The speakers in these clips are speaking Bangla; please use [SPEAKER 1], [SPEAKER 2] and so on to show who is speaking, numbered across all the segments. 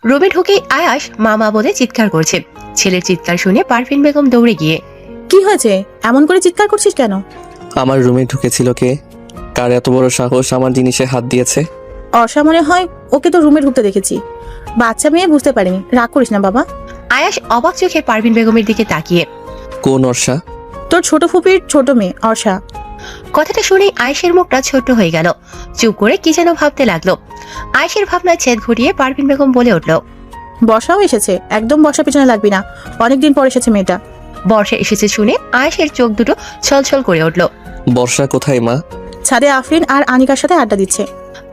[SPEAKER 1] রুমে ঢুকেই আয়াস মামা বলে চিৎকার করছে। ছেলের চিৎকার শুনে পারভিন বেগম দৌড়ে গিয়ে,
[SPEAKER 2] কি হয়েছে, এমন করে চিৎকার করছিস কেন?
[SPEAKER 3] আমার রুমে ঢুকেছিল কে? কার এত বড় সাহস আমার জিনিসে হাত দিয়েছে?
[SPEAKER 2] অর্ষা মনে হয়, ওকে তো রুমে ঢুকতে দেখেছি। বাচ্চা মেয়ে, বুঝতে পারিনি, রাগ করিস না বাবা।
[SPEAKER 1] আয়াস অবাক চোখে পারভিন বেগমের দিকে তাকিয়ে,
[SPEAKER 3] কোন অর্ষা?
[SPEAKER 2] তোর ছোট ফুপির ছোট মেয়ে অর্ষা।
[SPEAKER 1] কথাটা শুনেই আয়েশের মুখটা ছোট্ট হয়ে গেল। চুপ করে কি যেন ভাবতে লাগলো। আয়েশের ভাবনায় ছেদ ঘুরিয়ে পারভিন বেগম বলে উঠল,
[SPEAKER 2] বর্ষাও এসেছে, একদম বর্ষা পিছনে লাগবি না, অনেকদিন পর এসেছে মেয়েটা।
[SPEAKER 1] বর্ষা এসেছে শুনে আয়েশের চোখ দুটো ছলছল করে উঠল।
[SPEAKER 3] বর্ষা কোথায় মা?
[SPEAKER 2] ছাদে আফরিন আর আনিকার সাথে আড্ডা দিচ্ছে।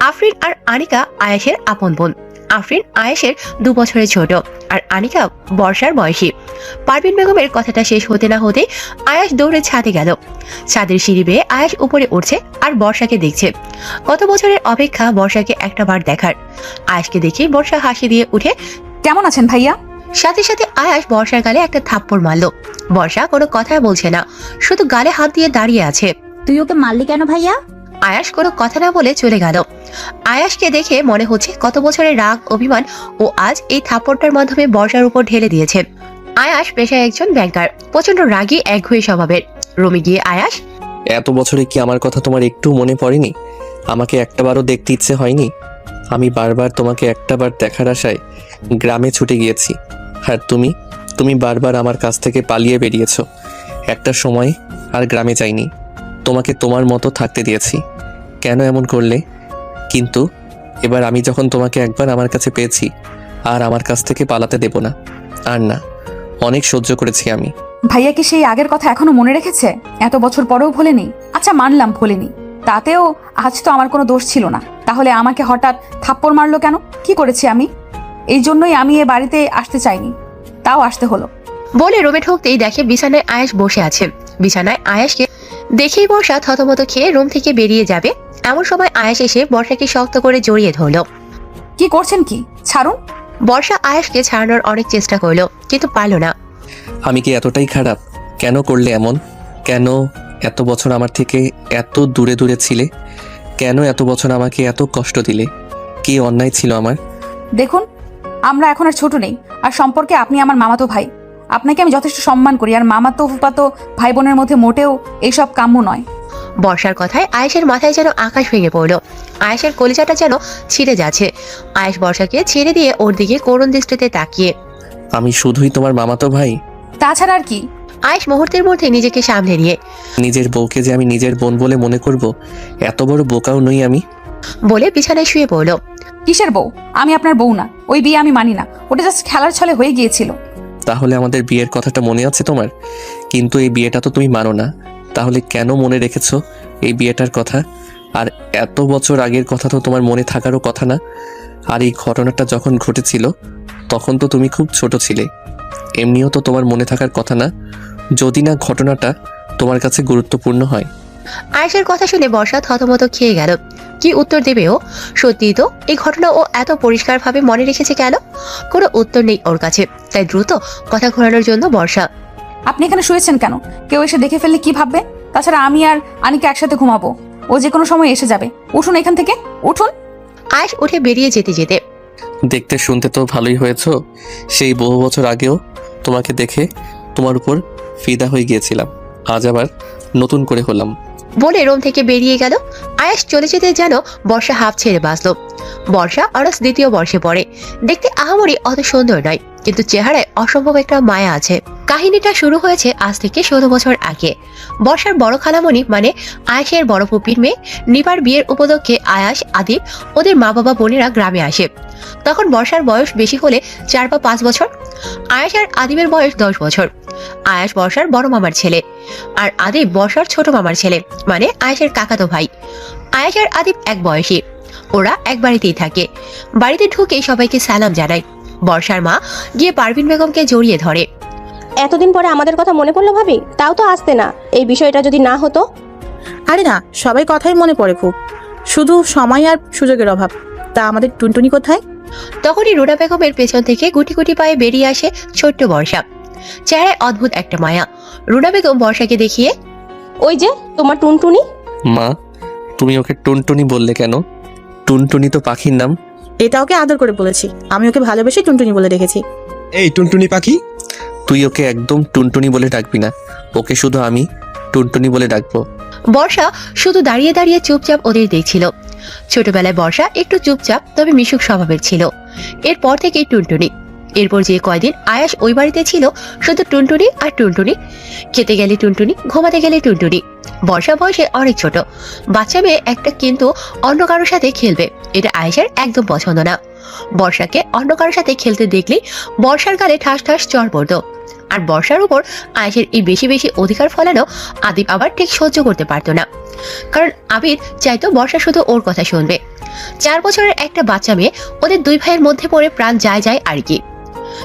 [SPEAKER 1] আফরিন আর আনিকা আয়েশের আপন বোন। আফরিন আয়েশের 2 বছরের ছোট, আর আনিকা বর্ষার বয়সী। পারভিন বেগমের কথাটা শেষ হতে না হতে আয়াস দৌড়ে ছাদে গেল। ছাদের সিঁড়ি বেয়ে আয়াস উপরে উঠছে আর বর্ষাকে দেখছে। কত বছরের অপেক্ষা বর্ষাকে একটা বার দেখার। আয়াসকে দেখে বর্ষা হাসি দিয়ে উঠে,
[SPEAKER 4] কেমন আছেন ভাইয়া?
[SPEAKER 1] সাথে সাথে আয়াস বর্ষার গালে একটা থাপ্পড় মারলো। বর্ষা কোনো কথা বলছে না, শুধু গালে হাত দিয়ে দাঁড়িয়ে আছে।
[SPEAKER 4] তুই ওকে মারলি কেন ভাইয়া?
[SPEAKER 1] আয়াস কোনো কথা না বলে চলে গেল। আয়াসকে দেখে মনে হচ্ছে কত বছরের রাগ অভিমান ও আজ এই থাপ্পড়টার মাধ্যমে বর্ষার উপর ঢেলে দিয়েছে। আয়াস পেশায় একজন ব্যাংকার, প্রচন্ড রাগী একঘেয়ে স্বভাবের। রুমে গিয়ে আয়াস,
[SPEAKER 3] এত বছরে কি আমার কথা তোমার একটু মনে পড়েনি? আমাকে একটাবারও দেখতে ইচ্ছে হয়নি? আমি বারবার তোমাকে একটাবার দেখার আশায় গ্রামে ছুটে গিয়েছি, আর তুমি বারবার আমার কাছ থেকে পালিয়ে বেরিয়েছো। একটা সময় আর গ্রামে যাইনি, তোমাকে তোমার মতো থাকতে দিয়েছি। কেন এমন করলে? কিন্তু এবার আমি যখন তোমাকে একবার আমার কাছে পেয়েছি, আর আমার কাছ থেকে পালাতে দেব না। আর না, অনেক সহ্য করেছি আমি।
[SPEAKER 4] ভাইয়া কি সেই আগের কথা এখনো মনে রেখেছে? এত বছর পরেও ভোলেনি? আচ্ছা মানলাম ভোলেনি, তাতেও আজ তো আমার কোনো দোষ ছিল না। তাহলে আমাকে হঠাৎ থাপ্পড় মারলো কেন? কি করেছি আমি? এই জন্যই আমি এ বাড়িতে আসতে চাইনি, তাও আসতে হলো।
[SPEAKER 1] বলে রুমে ঢুকতেই দেখে বিছানায় আয়াস বসে আছে। বিছানায় আয়াসকে দেখেই বর্ষা থতমত খেয়ে রুম থেকে বেরিয়ে যাবে। এমন সময় আয়াস এসে বর্ষাকে শক্ত করে জড়িয়ে ধরল।
[SPEAKER 4] কি করছেন কি? ছাড়ুন।
[SPEAKER 1] বর্ষা আয়াসকে ছাড়ানোর অনেক চেষ্টা করলো, কিন্তু পারল না।
[SPEAKER 3] আমি কি এতটাই খারাপ? কেন করলে এমন? কেন এত বছর আমার থেকে এত দূরে দূরে ছিলে? কেন এত বছর আমাকে এত কষ্ট দিলে? কি অন্যায় ছিল আমার?
[SPEAKER 4] দেখুন, আমরা এখন আর ছোট নেই, আর সম্পর্কে আপনি আমার মামাতো ভাই। আপনাকে আমি যথেষ্ট সম্মান করি, আর মামাতো ফুফাতো ভাই বোনের মধ্যে মোটেও এইসব কাম্য নয়।
[SPEAKER 1] বর্ষার কথায় আয়েশের মাথায় যেন আকাশ ভেঙে পড়ল। আয়েশের কলিজাটা যেন ছিঁড়ে যাচ্ছে। আয়েশ বর্ষাকে ছেড়ে দিয়ে ওর দিকে করুণ দৃষ্টিতে তাকিয়ে,
[SPEAKER 3] আমি শুধুই তোমার মামাতো ভাই?
[SPEAKER 4] তাছাড়া আর কি?
[SPEAKER 1] আয়েশ মুহূর্তের মধ্যে নিজেকে সামলে নিয়ে,
[SPEAKER 3] নিজের বউকে যে আমি নিজের বোন বলে মনে করব, এত বড় বোকাও নই আমি।
[SPEAKER 1] বলে বিছানায় শুয়ে পড়ল।
[SPEAKER 4] কিসের বউ? আমি আপনার বউ না, ওই বিয়ে আমি মানি না। ওটা জাস্ট খেলার ছলে হয়ে গিয়েছিল।
[SPEAKER 3] তাহলে আমাদের বিয়ের কথাটা মনে আছে তোমার? কিন্তু এই বিয়েটা তো তুমি মানো না। তাহলে কেন মনে রেখেছো এই বিয়েটার কথা? আর এত বছর আগের কথা তো তোমার মনে থাকারও কথা না। আর এই ঘটনাটা যখন ঘটেছিল তখন তো তুমি খুব ছোট ছিলে। এমনিও তো তোমার মনে থাকার কথা না, যদি না ঘটনাটা তোমার কাছে গুরুত্বপূর্ণ হয়।
[SPEAKER 1] আয়েশের কথা শুনে বর্ষা থতমত খেয়ে গেল। কি উত্তর দেবে ও? সত্যিই তো এই ঘটনা ও এত পরিষ্কারভাবে মনে রেখেছে কেন? কোনো উত্তর নেই ওর কাছে। তাই দ্রুত কথা ঘোরানোর জন্য বর্ষা,
[SPEAKER 4] আপনি এখানে শুয়েছেন কেন? কেউ এসে দেখে ফেললে কি ভাববে? তাছাড়া আমি আর আনিকা একসাথে ঘুমাবো, ও যে কোনো সময় এসে যাবে। উঠুন এখান থেকে, উঠুন।
[SPEAKER 1] আয়েশ উঠে বেরিয়ে যেতে যেতে,
[SPEAKER 3] দেখতে শুনতে তো ভালোই হয়েছো। সেই বহু বছর আগেও তোমাকে দেখে তোমার উপর ফিদা হয়ে গিয়েছিলাম, আজ আবার নতুন করে হলাম।
[SPEAKER 1] বলে রুম থেকে বেরিয়ে গেল। আয়েশ চলে যেতে যেন বর্ষা হাফ ছেড়ে বাঁচল। বর্ষা অনার্স 2য় বর্ষে পড়ে। দেখতে আহামরি অত সুন্দর নয়, কিন্তু চেহারায় অসম্ভব একটা মায়া আছে। কাহিনীটা শুরু হয়েছে আজ থেকে 16 বছর আগে। বর্ষার বড় খালামণি মানে আয়েশের বড় ফুপির মেয়ে নিপার বিয়ের উপলক্ষে আয়াস, আদিব, ওদের মা বাবা বোনেরা গ্রামে আসে। তখন বর্ষার বয়স বেশি হলে 4 বা 5 বছর। আয়াস আর আদিবের বয়স 10 বছর। আয়াস বর্ষার বড় মামার ছেলে, আর আদিব বর্ষার ছোট মামার ছেলে, মানে আয়েশের কাকাতো ভাই। আয়েশ আর আদিব এক বয়সী। ওরা এক বাড়িতেই থাকে। বাড়িতে ঢুকে সবাইকে সালাম জানায়। বর্ষার মা গিয়ে পারভিন বেগমকে জড়িয়ে ধরে।
[SPEAKER 5] এতদিন পরে আমাদের কথা মনে পড়লো ভাবি, তাও তো আসতে না। এই বিষয়টা যদি না হতো।
[SPEAKER 2] আরে না, সবাই কথাই মনে পড়ে খুব, শুধু সময় আর সুযোগের অভাব। তা আমাদের টুনটুনি কোথায়?
[SPEAKER 1] তখনই রুনা বেগমের পেছন থেকে গুটি গুটি পায়ে বেরিয়ে আসে ছোট্ট বর্ষা। চেহারায় অদ্ভুত একটা মায়া। রুনা বেগম বর্ষাকে দেখিয়ে,
[SPEAKER 5] ওই যে তোমার টুনটুনি।
[SPEAKER 3] মা, তুমি ওকে টুনটুনি বললে কেন? টুনটুনি তো পাখির নাম।
[SPEAKER 2] এটা ওকে আদর করে বলেছি, আমি ওকে ভালোবেসে টুনটুনি বলে রেখেছি।
[SPEAKER 6] এই টুনটুনি পাখি,
[SPEAKER 3] তুই ওকে একদম টুনটুনি বলে ডাকবি না, ওকে শুধু আমি টুনটুনি বলে ডাকবো।
[SPEAKER 1] বর্ষা শুধু দাঁড়িয়ে দাঁড়িয়ে চুপচাপ ওদের দেখছিল। ছোটবেলায় বর্ষা একটু চুপচাপ তবে মিশুক স্বভাবের ছিল। এরপর থেকে টুনটুনি। এরপর যে কয়দিন আয়াস ওই বাড়িতে ছিল শুধু টুনটুনি আর টুনটুনি। খেতে গেলে টুনটুনি, ঘুমাতে গেলে টুনটুনি। বর্ষা বয়সে অনেক ছোট, বাচ্চা মেয়ে একটা, কিন্তু অন্য কারোর সাথে খেলবে এটা আয়েশার একদম পছন্দ না। বর্ষাকে অন্য কারোর সাথে খেলতে দেখলেই বর্ষার গালে ঠাস ঠাস চড় পড়তো। আর বর্ষার উপর আয়েশের এই বেশি বেশি অধিকার ফলানো আদিব আবার ঠিক সহ্য করতে পারতো না। কারণ আবির চাইতো বর্ষা শুধু ওর কথা শুনবে। 4 বছরের একটা বাচ্চা মেয়ে, ওদের দুই ভাইয়ের মধ্যে পড়ে প্রাণ যায় যায় আর কি।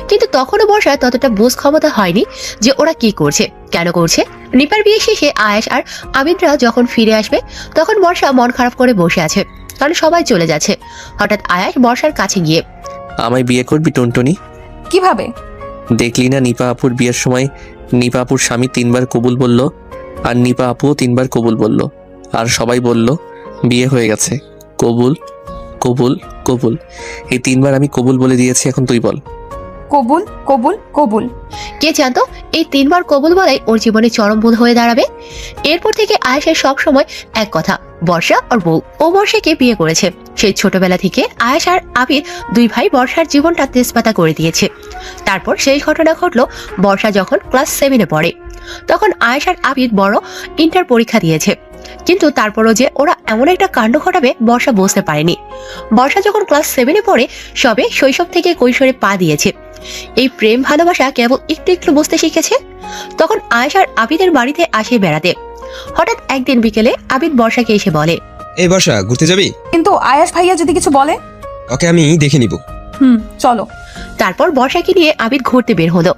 [SPEAKER 1] কিন্তু তখনও বর্ষার ততটা বোঝ ক্ষমতা হয়নি যে ওরা কি করছে, কেন করছে। নিপার বিয়ে শেষে আয়েশ আর আবিররা যখন ফিরে আসবে তখন বর্ষা মন খারাপ করে বসে আছে, কারণ সবাই চলে যাচ্ছে। হঠাৎ আয়েশ বর্ষার কাছে গিয়ে,
[SPEAKER 3] আমায় বিয়ে করবি টুনটুনি?
[SPEAKER 4] কিভাবে?
[SPEAKER 3] দেখলি না নিপা আপুর বিয়ের সময় নিপা আপুর স্বামী 3 বার কবুল বলল, আর নিপা আপুও 3 বার কবুল বলল, আর সবাই বলল বিয়ে হয়ে গেছে। কবুল কবুল কবুল, এই 3 বার আমি কবুল বলে দিয়েছি, এখন তুই বল।
[SPEAKER 4] কবুল কবুল কবুল।
[SPEAKER 1] কে জানতো এই 3 বার কবুল বলাই ওর জীবনে চরম ভুল হয়ে দাঁড়াবে। এরপর থেকে আয়েশের সব সময় এক কথা, বর্ষা আর বউ। ও বর্ষাকে বিয়ে করেছে। সেই ছোটবেলা থেকে আয়েশ আর আবির দুই ভাই বর্ষার জীবনটা তেজপাতা করে দিয়েছে। তারপর সেই ঘটনা ঘটলো বর্ষা যখন ক্লাস 7-এ পড়ে। তখন আয়েশ আর আবির বড় ইন্টার পরীক্ষা দিয়েছে, কিন্তু তারপরও যে ওরা এমন একটা কাণ্ড ঘটাবে বর্ষা বুঝতে পারেনি। বর্ষা যখন ক্লাস 7-এ পড়ে সবে শৈশব থেকে কৈশোরে পা দিয়েছে। এই প্রেম ভালোবাসা কেবল একটু একটু বুঝতে শিখেছে। তখন আয়েশ আর আবিদের বাড়িতে আসে বেড়াতে। হঠাৎ একদিন বিকেলে আবিদ বর্ষাকে এসে বলে,
[SPEAKER 6] এই বর্ষা ঘুরতে যাবি?
[SPEAKER 4] কিন্তু আয়াস ভাইয়া যদি কিছু বলে?
[SPEAKER 6] ওকে আমি দেখে নিব।
[SPEAKER 4] চলো।
[SPEAKER 1] তারপর বর্ষাকে নিয়ে আবিদ ঘুরতে বের হলো।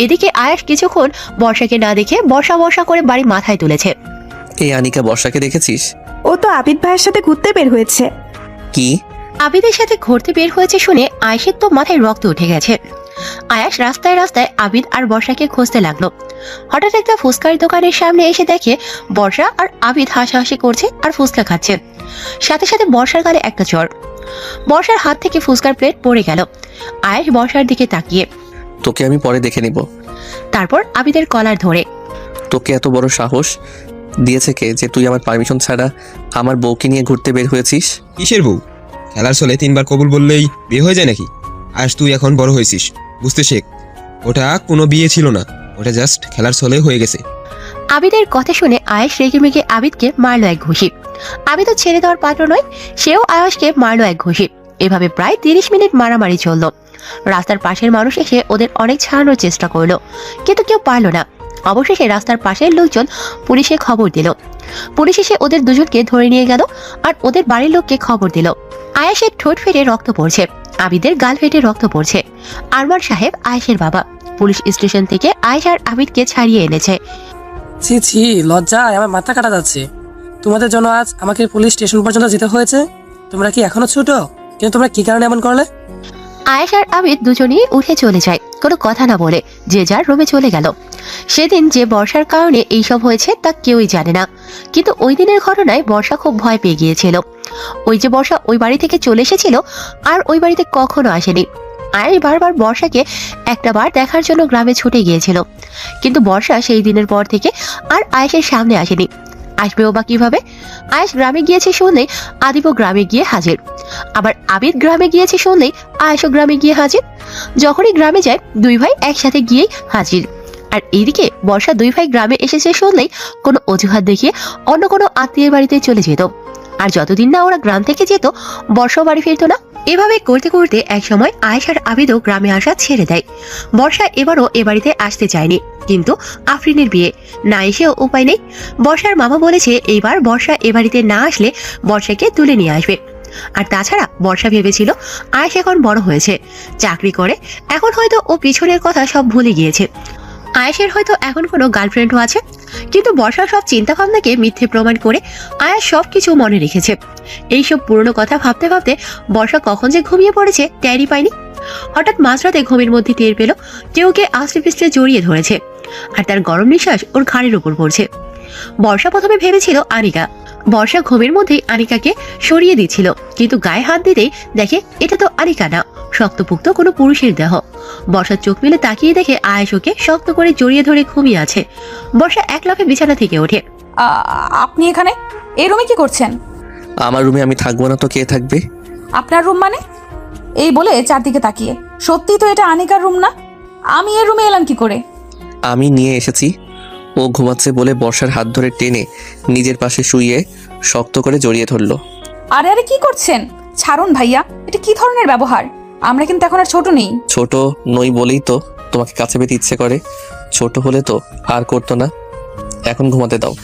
[SPEAKER 1] এদিকে আয়াস কিছুক্ষণ বর্ষাকে না দেখে বর্ষা বর্ষা করে বাড়ি মাথায় তুলেছে।
[SPEAKER 3] এই আনিকা বর্ষাকে দেখেছিস?
[SPEAKER 7] ও তো আবিদ ভাইয়ের সাথে ঘুরতে বের হয়েছে।
[SPEAKER 3] কি?
[SPEAKER 1] আবিদের সাথে ঘুরতে বের হয়েছে শুনে আয়েশের তো মাথায় রক্ত উঠে গেছে। আয়াস রাস্তায় রাস্তায় আবিদ আর বর্ষাকে খুঁজতে লাগলো। হঠাৎ একটা ফুচকার দোকানের সামনে এসে দেখে বর্ষা আর আবিদ হাসাহাসি করছে আর ফুচকা খাচ্ছে। সাথে সাথে বর্ষার গালে একটা চড়। বর্ষার হাত থেকে ফুচকার প্লেট পড়ে গেল। আয়াস বর্ষার দিকে তাকিয়ে,
[SPEAKER 3] তোকে আমি পরে দেখে নিব।
[SPEAKER 1] তারপর আবিদের কলার ধরে,
[SPEAKER 3] তোকে এত বড় সাহস দিয়েছে কে যে তুই আমার পারমিশন ছাড়া আমার বউকে নিয়ে ঘুরতে বের হয়েছিস?
[SPEAKER 6] কিসের বউ? খেলার চলে 3 বার কবুল বললেই বিয়ে হয়ে যায় নাকি? আজ তুই এখন বড় হয়েছিস, বুঝতে শেখ। ওটা কোনো বিয়ে ছিল না, ওটা জাস্ট খেলার চলে হয়ে গেছে।
[SPEAKER 1] আবিদের কথা শুনে আয়েশ রেগে মেগে আবিদকে মারলো এক ঘুষি। আবিদও ছেড়ে দেওয়ার পাত্র নয়, সেও আয়েশকে মারলো এক ঘুষি। এভাবে প্রায় 30 মিনিট মারামারি চললো। রাস্তার পাশের মানুষ এসে ওদের অনেক ছাড়ানোর চেষ্টা করলো, কিন্তু কেউ পারলো না। অবশেষে রাস্তার পাশের লোকজন পুলিশে খবর দিল। পুলিশ এসে ওদের দুজনকে ধরে নিয়ে গেল আর ওদের বাড়ির লোককে খবর দিল। আয়েশের ঠোঁট ফেটে রক্ত পড়ছে, আবিদের গাল ফেটে রক্ত পড়ছে। আরমান সাহেব আয়েশের বাবা পুলিশ স্টেশন থেকে আয়েশ আর আবিদকে ছাড়িয়ে এনেছে।
[SPEAKER 8] ছি ছি, লজ্জায় আমার মাথা কাটা যাচ্ছে। তোমাদের জন্য আজ আমাকে পুলিশ স্টেশন পর্যন্ত যেতে হয়েছে। তোমরা কি এখনো ছোট? কিন্তু তোমরা কি কারণে এমন করলে?
[SPEAKER 1] আয়েশ আর আবিদ দুজনেই উঠে চলে যায়, কোনো কথা না বলে যে যার রুমে চলে গেল। সেদিন যে বর্ষার কারণে এইসব হয়েছে তা কেউই জানে না, কিন্তু ওই দিনের ঘটনায় বর্ষা খুব ভয় পেয়ে গিয়েছিল। ওই যে বর্ষা ওই বাড়ি থেকে চলে এসেছিল আর ওই বাড়িতে কখনো আসেনি। আয়েশ বারবার বর্ষাকে একটা বার দেখার জন্য গ্রামে ছুটে গিয়েছিল, কিন্তু বর্ষা সেই দিনের পর থেকে আর আয়েশের সামনে আসেনি। আসবেও বা কিভাবে? আয়েশ গ্রামে গিয়েছে শুনলেই আদিবও গ্রামে গিয়ে হাজির, আবার আবিদ গ্রামে গিয়েছে শুনলেই আয়েশও গ্রামে গিয়ে হাজির। যখনই গ্রামে যায় দুই ভাই একসাথে গিয়েই হাজির। আর এইদিকে বর্ষা দুই ভাই গ্রামে এসেছে শুনলেই কোনো অজুহাত দেখিয়ে অন্য কোনো আত্মীয়ের বাড়িতে চলে যেত। আর যতদিন না ওরা গ্রাম থেকে যেত বর্ষাও বাড়ি ফিরতো না। এভাবে করতে করতে একসময় আয়েশ আর আবিদও গ্রামে আসা ছেড়ে দেয়। বর্ষা এবারও এ বাড়িতে আসতে চায়নি, কিন্তু আফরিনের বিয়ে, না এসেও উপায় নেই। বর্ষার মামা বলেছে এইবার বর্ষা এ বাড়িতে না আসলে বর্ষাকে তুলে নিয়ে আসবে। আর তাছাড়া বর্ষা ভেবেছিল আয়েশ এখন বড় হয়েছে, চাকরি করে, এখন হয়তো ও পিছনের কথা সব ভুলে গিয়েছে। আয়েশের হয়তো এখন কোনো গার্লফ্রেন্ডও আছে, কিন্তু বর্ষা সব চিন্তা ভাবনাকে মিথ্যে প্রমাণ করে আয়েশ সবকিছু মনে রেখেছে। এইসব পুরনো কথা ভাবতে ভাবতে বর্ষা কখন যে ঘুমিয়ে পড়েছে টেরই পায়নি। হঠাৎ মাঝরাতে ঘুমের মধ্যে টের পেল কেউ ওকে আস্তে পিছলে জড়িয়ে ধরেছে, আর তার গরম নিঃশ্বাস ওর ঘাড়ের উপর পড়ছে। বর্ষা প্রথমে ভেবেছিল আনিকা। বর্ষা ঘুমের মধ্যেই আনিকাকে সরিয়ে দিচ্ছিল, কিন্তু গায়ে হাত দিতেই দেখে এটা তো আনিকা না, শক্তপুক্ত কোনো পুরুষের দেহ। বর্ষার চোখ মেলে তাকিয়ে দেখে আয়েশ ওকে শক্ত করে জড়িয়ে ধরে ঘুমিয়ে আছে। বর্ষা এক লাফে বিছানা থেকে ওঠে।
[SPEAKER 4] আপনি এখানে এই রুমে কি করছেন?
[SPEAKER 3] আমার রুমে আমি থাকবো না তো কে থাকবে?
[SPEAKER 4] আপনার রুম মানে? এই বলে চারদিকে তাকিয়ে, সত্যি তো এটা আনিকার রুম না? আমি এর রুমে এলাম কি করে?
[SPEAKER 3] আমি নিয়ে এসেছি। ও ঘুমাচ্ছে বলে বর্ষার হাত ধরে টেনে নিজের পাশে শুইয়ে শক্ত করে জড়িয়ে ধরলো।
[SPEAKER 4] আরে আরে কি করছেন? ছাড়ুন ভাইয়া, এটা কি ধরনের ব্যবহার? আমরা কিন্তু এখন আর ছোট নেই।
[SPEAKER 3] ছোট নই বলেই তো তোমাকে কাছে পেতে ইচ্ছে করে, ছোট হলে তো আর করতো না। এখন ঘুমাতে দাও।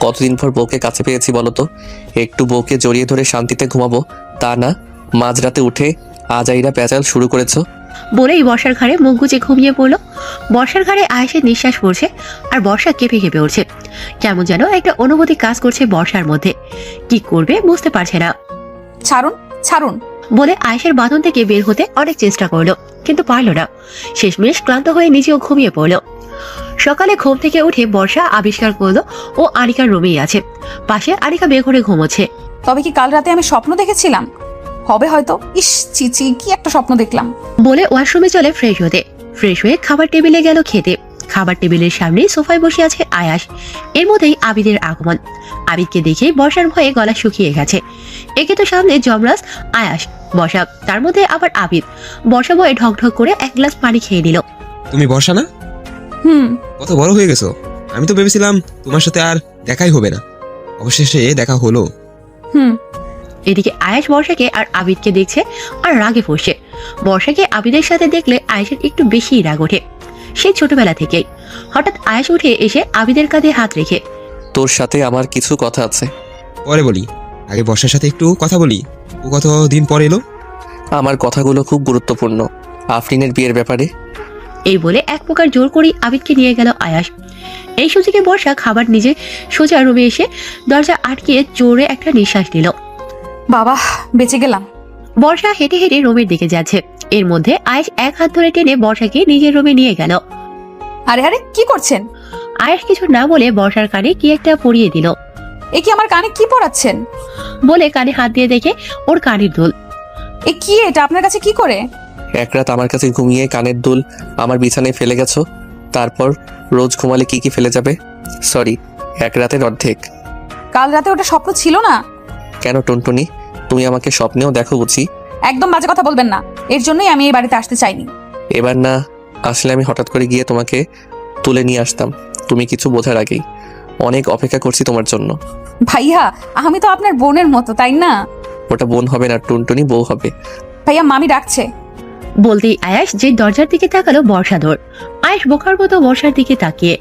[SPEAKER 3] কতদিন পর বউকে কাছে পেয়েছি বলো তো, একটু বউকে জড়িয়ে ধরে শান্তিতে ঘুমাবো, তা না মাঝরাতে উঠে আজাইরা প্যাচাল শুরু করেছো।
[SPEAKER 1] বলেই বর্ষার ঘাড়ে মুখ গুজে ঘুমিয়ে পড়লো। বর্ষার ঘাড়ে আয়েশের নিঃশ্বাস পড়ছে আর বর্ষা কেঁপে কেঁপে উঠছে। কেমন যেন একটা অনুভূতি কাজ করছে বর্ষার মধ্যে, কি করবে বুঝতে পারছে না।
[SPEAKER 4] ছাড়ুন ছাড়ুন
[SPEAKER 1] বলে আয়েশের বাঁধন থেকে বের হতে অনেক চেষ্টা করলো, কিন্তু পারল না। শেষমেশ ক্লান্ত হয়ে নিজেও ঘুমিয়ে পড়লো। সকালে ঘুম থেকে উঠে বর্ষা আবিষ্কার করলো ও আনিকার রুমেই আছে। পাশে আনিকা বেঘরে ঘুমোচ্ছে।
[SPEAKER 4] তবে কি কাল রাতে আমি স্বপ্ন দেখেছিলাম? হবে হয়তো। ইস, চিচি, কি একটা স্বপ্ন দেখলাম।
[SPEAKER 1] বলে ওয়াশরুমে চলে ফ্রেশ হতে। ফ্রেশ হয়ে খাবার টেবিলে গেল খেতে। খাবার টেবিলের সামনে সোফায় বসে আছে আয়াস। এর মধ্যেই আবিদের আগমন। আবিদকে দেখে বর্ষার ভয়ে গলা শুকিয়ে গেছে। একে তো সামনে যমরাজ, আয়াস, বর্ষা, তার মধ্যে আবার আবিদ। বর্ষা ভয়ে ঢক ঢক করে এক গ্লাস পানি খেয়ে নিল।
[SPEAKER 6] তুমি বর্ষা না? কত বড় হয়ে গেছো। আমি তো ভেবেছিলাম তোমার সাথে আর দেখাই হবে না, অবশেষে দেখা হলো।
[SPEAKER 1] এদিকে আয়াস বর্ষাকে আর আবিদকে দেখছে আর রাগে ফুঁসছে। বর্ষাকে আবিদের সাথে দেখলে আয়াসের একটু বেশি রাগ ওঠে, সেই ছোটবেলা থেকেই। হঠাৎ আয়াস উঠে এসে আবিদের কাঁধে হাত রেখে,
[SPEAKER 3] তোর সাথে আমার কিছু কথা আছে।
[SPEAKER 6] পরে বলি, আগে বর্ষার সাথে একটু কথা বলি। ও কত দিন পর এলো।
[SPEAKER 3] আমার কথাগুলো খুব গুরুত্বপূর্ণ, আফরিনের বিয়ের ব্যাপারে।
[SPEAKER 1] এই বলে এক প্রকার জোর করেই আবিদকে নিয়ে গেল আয়াস। এই সুযোগে বর্ষা খাবার নিজে সোজা রুমে এসে দরজা আটকিয়ে জোরে একটা নিঃশ্বাস নিল।
[SPEAKER 4] বাবা, বেঁচে গেলাম।
[SPEAKER 1] বর্ষা হেঁটে হেঁটে রুমের দিকে যাচ্ছে। এর মধ্যে আয়েশ এক হাত ধরে টেনে বর্ষাকে নিজের রুমে নিয়ে গেল।
[SPEAKER 4] আরে আরে কি করছেন?
[SPEAKER 1] আয়েশ কিছু না বলে বর্ষার কানে কি একটা পরিয়ে দিল।
[SPEAKER 4] এ কি আমার কানে কি পড়াচ্ছেন?
[SPEAKER 1] বলে কানে হাত দিয়ে দেখে ওর কানের দুল।
[SPEAKER 4] এ কি, এটা আপনার কাছে কি করে?
[SPEAKER 3] এক রাত আমার কাছে ঘুমিয়ে কানের দুল আমার বিছানায় ফেলে গেছো, তারপর রোজ ঘুমালে কি কি ফেলে যাবে? সরি, এক রাতের অর্ধেক।
[SPEAKER 4] কাল রাতে ওটা স্বপ্ন ছিল না?
[SPEAKER 3] কেন টুনটুনি, তুমি আমাকে স্বপ্নেও দেখো বুঝি?
[SPEAKER 4] একদম বাজে কথা বলবেন না, এর জন্যই আমি এই বাড়িতে আসতে চাইনি।
[SPEAKER 3] এবার না আসলে আমি হঠাৎ করে গিয়ে তোমাকে তুলে নিয়ে আসতাম, তুমি কিছু বোঝার আগেই। অনেক অপেক্ষা করছি তোমার জন্য।
[SPEAKER 4] ভাইয়া, আমি তো আপনার বোনের মতো, তাই না?
[SPEAKER 3] ওটা বোন হবে না টুনটুনি, বউ হবে।
[SPEAKER 4] ভাইয়া, মামি ডাকছে।
[SPEAKER 1] বলতেই আয়াস যে দরজার দিকে তাকালো বর্ষাধর। আয়াস বোকার মতো বর্ষার দিকে তাকিয়ে,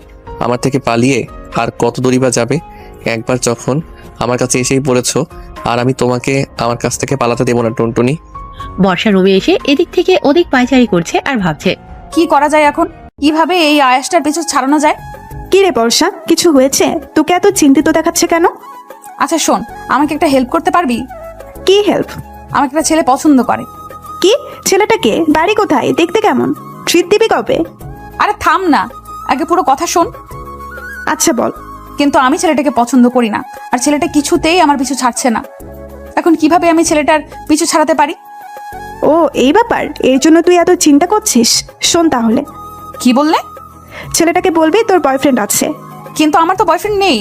[SPEAKER 3] আমার থেকে পালিয়ে আর কত দূরই বা যাবে? একবার যখন আমার কাছে এসেই পড়েছো, আর আমি তোমাকে আমার কাছ থেকে পালাতে দেবো না টুনটুনি।
[SPEAKER 1] বর্ষা রুমে এসে এদিক থেকে ওদিক পায়চারি করছে আর ভাবছে
[SPEAKER 4] কি করা যায় এখন, কিভাবে এই আয়াসটার পিছু ছাড়ানো যায়।
[SPEAKER 7] কি রে বর্ষা, কিছু হয়েছে? তোকে এত চিন্তিত দেখাচ্ছে কেন?
[SPEAKER 4] আচ্ছা শোন, আমাকে একটা হেল্প করতে পারবি?
[SPEAKER 7] কি হেল্প?
[SPEAKER 4] আমাকে একটা ছেলে পছন্দ করে।
[SPEAKER 7] কি? ছেলেটাকে? বাড়ি কোথায়? দেখতে কেমন? ট্রিট দিবি কবে?
[SPEAKER 4] আরে থাম না, আগে পুরো কথা শোন।
[SPEAKER 7] আচ্ছা বল।
[SPEAKER 4] কিন্তু আমি ছেলেটাকে পছন্দ করি না, আর ছেলেটা কিছুতেই আমার পিছু ছাড়ছে না। এখন কিভাবে আমি ছেলেটার পিছু ছাড়াতে পারি?
[SPEAKER 7] ও এই ব্যাপার, এর জন্য তুই এত চিন্তা করছিস? শোন তাহলে।
[SPEAKER 4] কি বললে?
[SPEAKER 7] ছেলেটাকে বলবি তোর বয়ফ্রেন্ড আছে।
[SPEAKER 4] কিন্তু আমার তো বয়ফ্রেন্ড নেই।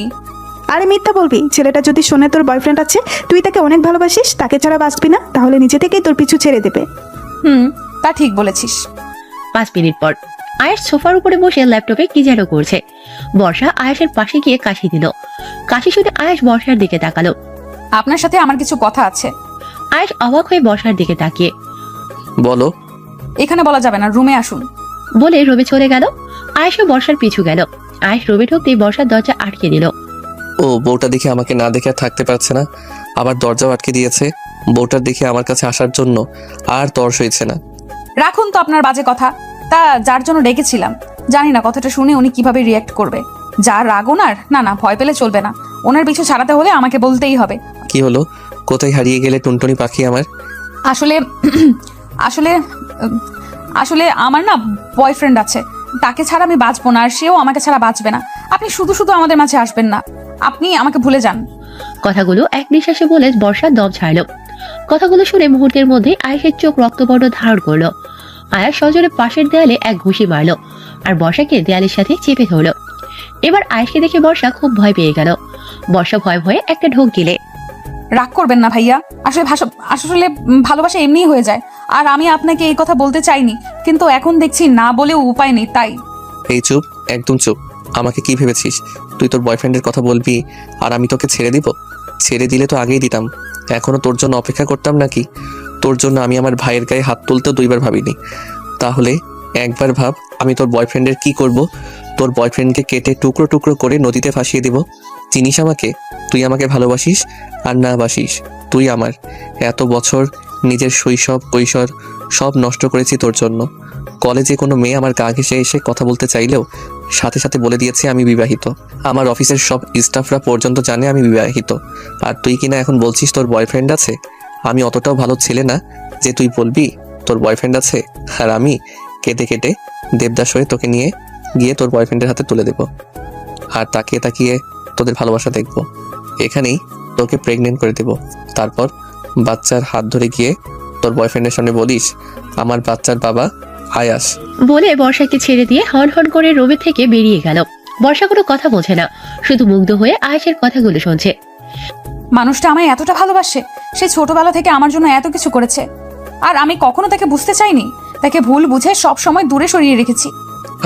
[SPEAKER 7] আরে মিথ্যা বলবি। ছেলেটা যদি শোনে তোর বয়ফ্রেন্ড আছে, তুই তাকে অনেক ভালোবাসিস, তাকে ছাড়া বাঁচবি না, তাহলে নিজে থেকেই তোর পিছু ছেড়ে দেবে।
[SPEAKER 4] তা ঠিক বলেছিস।
[SPEAKER 1] 5 মিনিট পর আয়াস সোফার উপরে বসে ল্যাপটপে কি যেন করছে। বর্ষা আয়াসের পাশে গিয়ে কাশি দিল। কাশি শুনে আয়াস বর্ষার দিকে তাকালো।
[SPEAKER 4] আপনার সাথে আমার কিছু কথা আছে।
[SPEAKER 1] আয়াস অবাক হয়ে বর্ষার দিকে তাকিয়ে,
[SPEAKER 3] বলো।
[SPEAKER 4] এখানে বলা যাবে না, রুমে আসুন।
[SPEAKER 1] বলে রুমে চলে গেল। আয়াসও বর্ষার পিছু গেল। আয়াস রুমে ঢুকতেই বর্ষার দরজা আটকে দিল।
[SPEAKER 3] ও বউটা দেখে আমাকে না দেখে আর থাকতে পারছে না, আবার দরজাও আটকে দিয়েছে। বউটার দেখে আমার কাছে আসার জন্য আর তর্স হয়েছে না।
[SPEAKER 4] রাখুন তো আপনার বাজে কথা। তা যার জন্য ডেকেছিলাম, জানি না কথাটা শুনে উনি কিভাবে রিয়াক্ট করবে। যার রাগ ওনার, না না, ভয় পেলে চলবে না। ওনার পিছু ছাড়াতে হলে আমাকে বলতেই হবে।
[SPEAKER 3] কি হলো? কোথায় হারিয়ে গেলে টুনটুনি পাখি আমার?
[SPEAKER 4] আসলে আসলে আসলে আমার না বয়ফ্রেন্ড আছে, তাকে ছাড়া আমি বাঁচবো না, আর সেও আমাকে ছাড়া বাঁচবে না। আপনি শুধু শুধু আমাদের মাঝে আসবেন না, আপনি আমাকে ভুলে যান।
[SPEAKER 1] কথাগুলো এক নিঃশ্বাসে বলে বর্ষা দম ছাড়ল। কথাগুলো শুনে মুহূর্তের মধ্যে আয়েশের চোখ রক্তবর্ণ ধারণ করলো। আয়াস সজোরে পাশের দেয়ালে এক ঘুষি মারলো আর বর্ষাকে দেয়ালের সাথে চেপে ধরলো। এবার আয়েশকে দেখে বর্ষা খুব ভয় পেয়ে গেল। বর্ষা ভয়ে ভয়ে একটা ঢোক গিলে।
[SPEAKER 4] রাগ করবেন না ভাইয়া, আসলে ভালোবাসা এমনিই হয়ে যায়। আর আমি আপনাকে এই কথা বলতে চাইনি, কিন্তু এখন দেখছি না বলেও উপায় নেই, তাই।
[SPEAKER 3] এই চুপ, একদম চুপ। আমাকে কি ভেবেছিস তুই তোর বয়ফ্রেন্ডের কথা বলবি আর আমি তোকে ছেড়ে দিব? ছেড়ে দিলে তো আগেই দিতাম। এখনো তোর জন্য অপেক্ষা করতাম নাকি? তোর জন্য আমি আমার ভাইয়ের গায়ে হাত তুলতেও দুইবার ভাবিনি। তাহলে একবার ভাব আমি তোর বয়ফ্রেন্ডের কি করব। তোর বয়ফ্রেন্ডকে কেটে টুকরো টুকরো করে নদীতে ভাসিয়ে দিব। চিনিস আমাকে? তুই আমাকে ভালোবাসিস আর না বাসিস, তুই আমার এত বছর নিজের শৈশব কৈশোর সব নষ্ট করেছি তোর জন্য। কলেজে কোনো মেয়ে আমার গা ঘেঁষে এসে কথা বলতে চাইলেও সাথে সাথে বলে দিয়েছে আমি বিবাহিত। আমার অফিসের সব স্টাফরা পর্যন্ত জানে আমি বিবাহিত। আর তুই কিনা এখন বলছিস তোর বয়ফ্রেন্ড আছে? আমি অতটাও ভালো ছেলে না যে তুই বলবি তোর বয়ফ্রেন্ড আছে। আর আমি কেটে কেটে দেবদাস হয়ে তোকে নিয়ে গিয়ে তোর বয়ফ্রেন্ডের হাতে তুলে দেব আর তাকিয়ে তাকিয়ে তোদের ভালোবাসা দেখব। এখানেই তোকে প্রেগনেন্ট করে দেব। তারপর বাচ্চার হাত ধরে গিয়ে তোর বয়ফ্রেন্ডের সামনে বলিস আমার বাচ্চার বাবা আয়াস।
[SPEAKER 1] বলে বর্ষাকে ছেড়ে দিয়ে হন হন করে রুমে থেকে বেরিয়ে গেল। বর্ষা কোনো কথা বোঝে না, শুধু মুগ্ধ হয়ে আয়েশের কথাগুলো শুনছে।
[SPEAKER 4] মানুষটা আমায় এতটা ভালোবাসে, সে ছোটবেলা থেকে আমার জন্য এত কিছু করেছে, আর আমি কখনো তাকে বুঝতে চাইনি। তাকে ভুল বুঝে সব সময় দূরে সরিয়ে রেখেছি।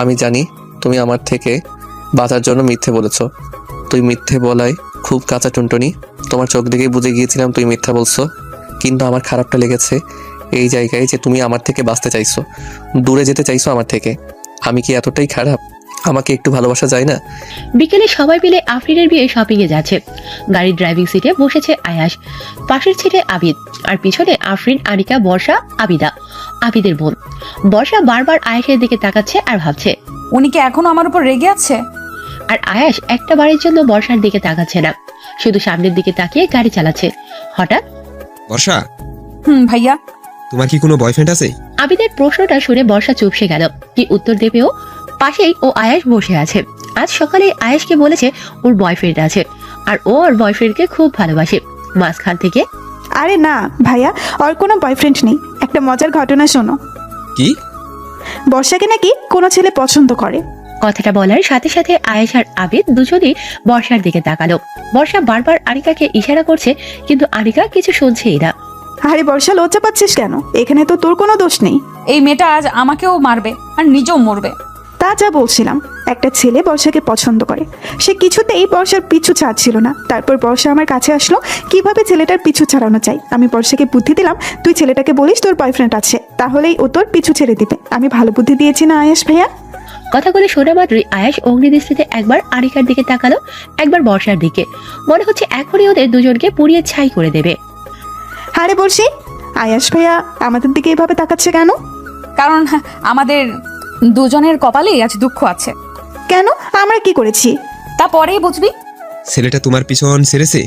[SPEAKER 3] আমি জানি তুমি আমার থেকে বাঁচার জন্য মিথ্যে বলেছ। তুই মিথ্যে বলায় খুব কাঁচা টুনটুনি। তোমার চোখ দেখেই বুঝে গিয়েছিলাম তুই মিথ্যা বলছো। কিন্তু আমার খারাপটা লেগেছে এই জায়গায় যে তুমি আমার থেকে বাঁচতে চাইছো, দূরে যেতে চাইছো আমার থেকে। আমি কি এতটাই খারাপ? আমাকে একটু ভালোবাসা যায় না?
[SPEAKER 1] বিকেলে সবাই মিলে আফরিনের বিয়ে শপিং এ যাচ্ছে। গাড়ির ড্রাইভিং সিটে বসেছে আয়াস, পাশের সিটে আবিদ, আর পিছনে আফরিন, আনিকা, বর্ষা, আবিদা, আবিদের বোন। বর্ষা বারবার আয়েশের দিকে তাকাচ্ছে আর ভাবছে
[SPEAKER 4] উনি কি এখনো আমার উপর রেগে আছে?
[SPEAKER 1] আর আয়াস একটা বারের জন্য বর্ষার দিকে তাকাচ্ছে না, শুধু সামনের দিকে তাকিয়ে গাড়ি চালাচ্ছে। হঠাৎ
[SPEAKER 6] বর্ষা,
[SPEAKER 4] ভাইয়া।
[SPEAKER 6] তোমার কি কোনো বয়ফ্রেন্ড আছে?
[SPEAKER 1] আবিদের প্রশ্নটা শুনে বর্ষা চুপসে গেল। কি উত্তর দেবেও? পাশেই ও আয়াস বসে আছে। আজ সকালে আয়াসকে বলেছে ওর বয়ফ্রেন্ড আছে আর ও ওর বয়ফ্রেন্ডকে খুব ভালোবাসে। মাঝখান থেকে
[SPEAKER 7] আরে না ভাইয়া, ওর কোনো বয়ফ্রেন্ড নেই। একটা মজার ঘটনা শোনো।
[SPEAKER 6] কি?
[SPEAKER 7] বর্ষাকে নাকি কোনো ছেলে পছন্দ করে।
[SPEAKER 1] কথাটা বলার সাথে সাথে আয়েশ আর আবিদ দুজনেই বর্ষার দিকে তাকালো। বর্ষা বারবার আনিকাকে ইশারা করছে, কিন্তু আনিকা কিছু শুনছেই না।
[SPEAKER 7] আরে বর্ষা, লজ্জা পাচ্ছিস কেন? এখানে তো তোর কোনো দোষ নেই।
[SPEAKER 4] এই মেয়েটা আজ আমাকেও মারবে আর নিজেও মরবে।
[SPEAKER 7] তা যা বলছিলাম, একটা ছেলে বর্ষাকে পছন্দ করে। সে কিছুতেই বর্ষার পিছু ছাড়ছিল না। তারপর বর্ষা আমার কাছে আসলো কিভাবে ছেলেটার পিছু ছাড়ানো চাই। আমি বর্ষাকে বুদ্ধি দিলাম, তুই ছেলেটাকে বলিস তোর বয়ফ্রেন্ড আছে, তাহলেই ও তোর পিছু ছেড়ে দিবে। আমি ভালো বুদ্ধি দিয়েছি না আয়েশ ভাইয়া?
[SPEAKER 1] কথাগুলো শোনা মাত্রই আয়াস অগ্নিদৃষ্টিতে একবার আনিকার দিকে তাকালো, একবার বর্ষার দিকে। মনে হচ্ছে এখনই ওদের দুজনকে পুড়িয়ে ছাই করে দেবে।
[SPEAKER 7] আরে বলছি, আয়াশ ভাইয়া আমাদের দিকে এভাবে তাকাচ্ছে কেন?
[SPEAKER 4] কারণ আমাদের দুজনের কপালেই আজ দুঃখ আছে।
[SPEAKER 7] কেন? আমরা কি করেছি?
[SPEAKER 4] তা পরেই বুঝবি।
[SPEAKER 6] ছেলেটা তোমার পিছন ছেড়েছে?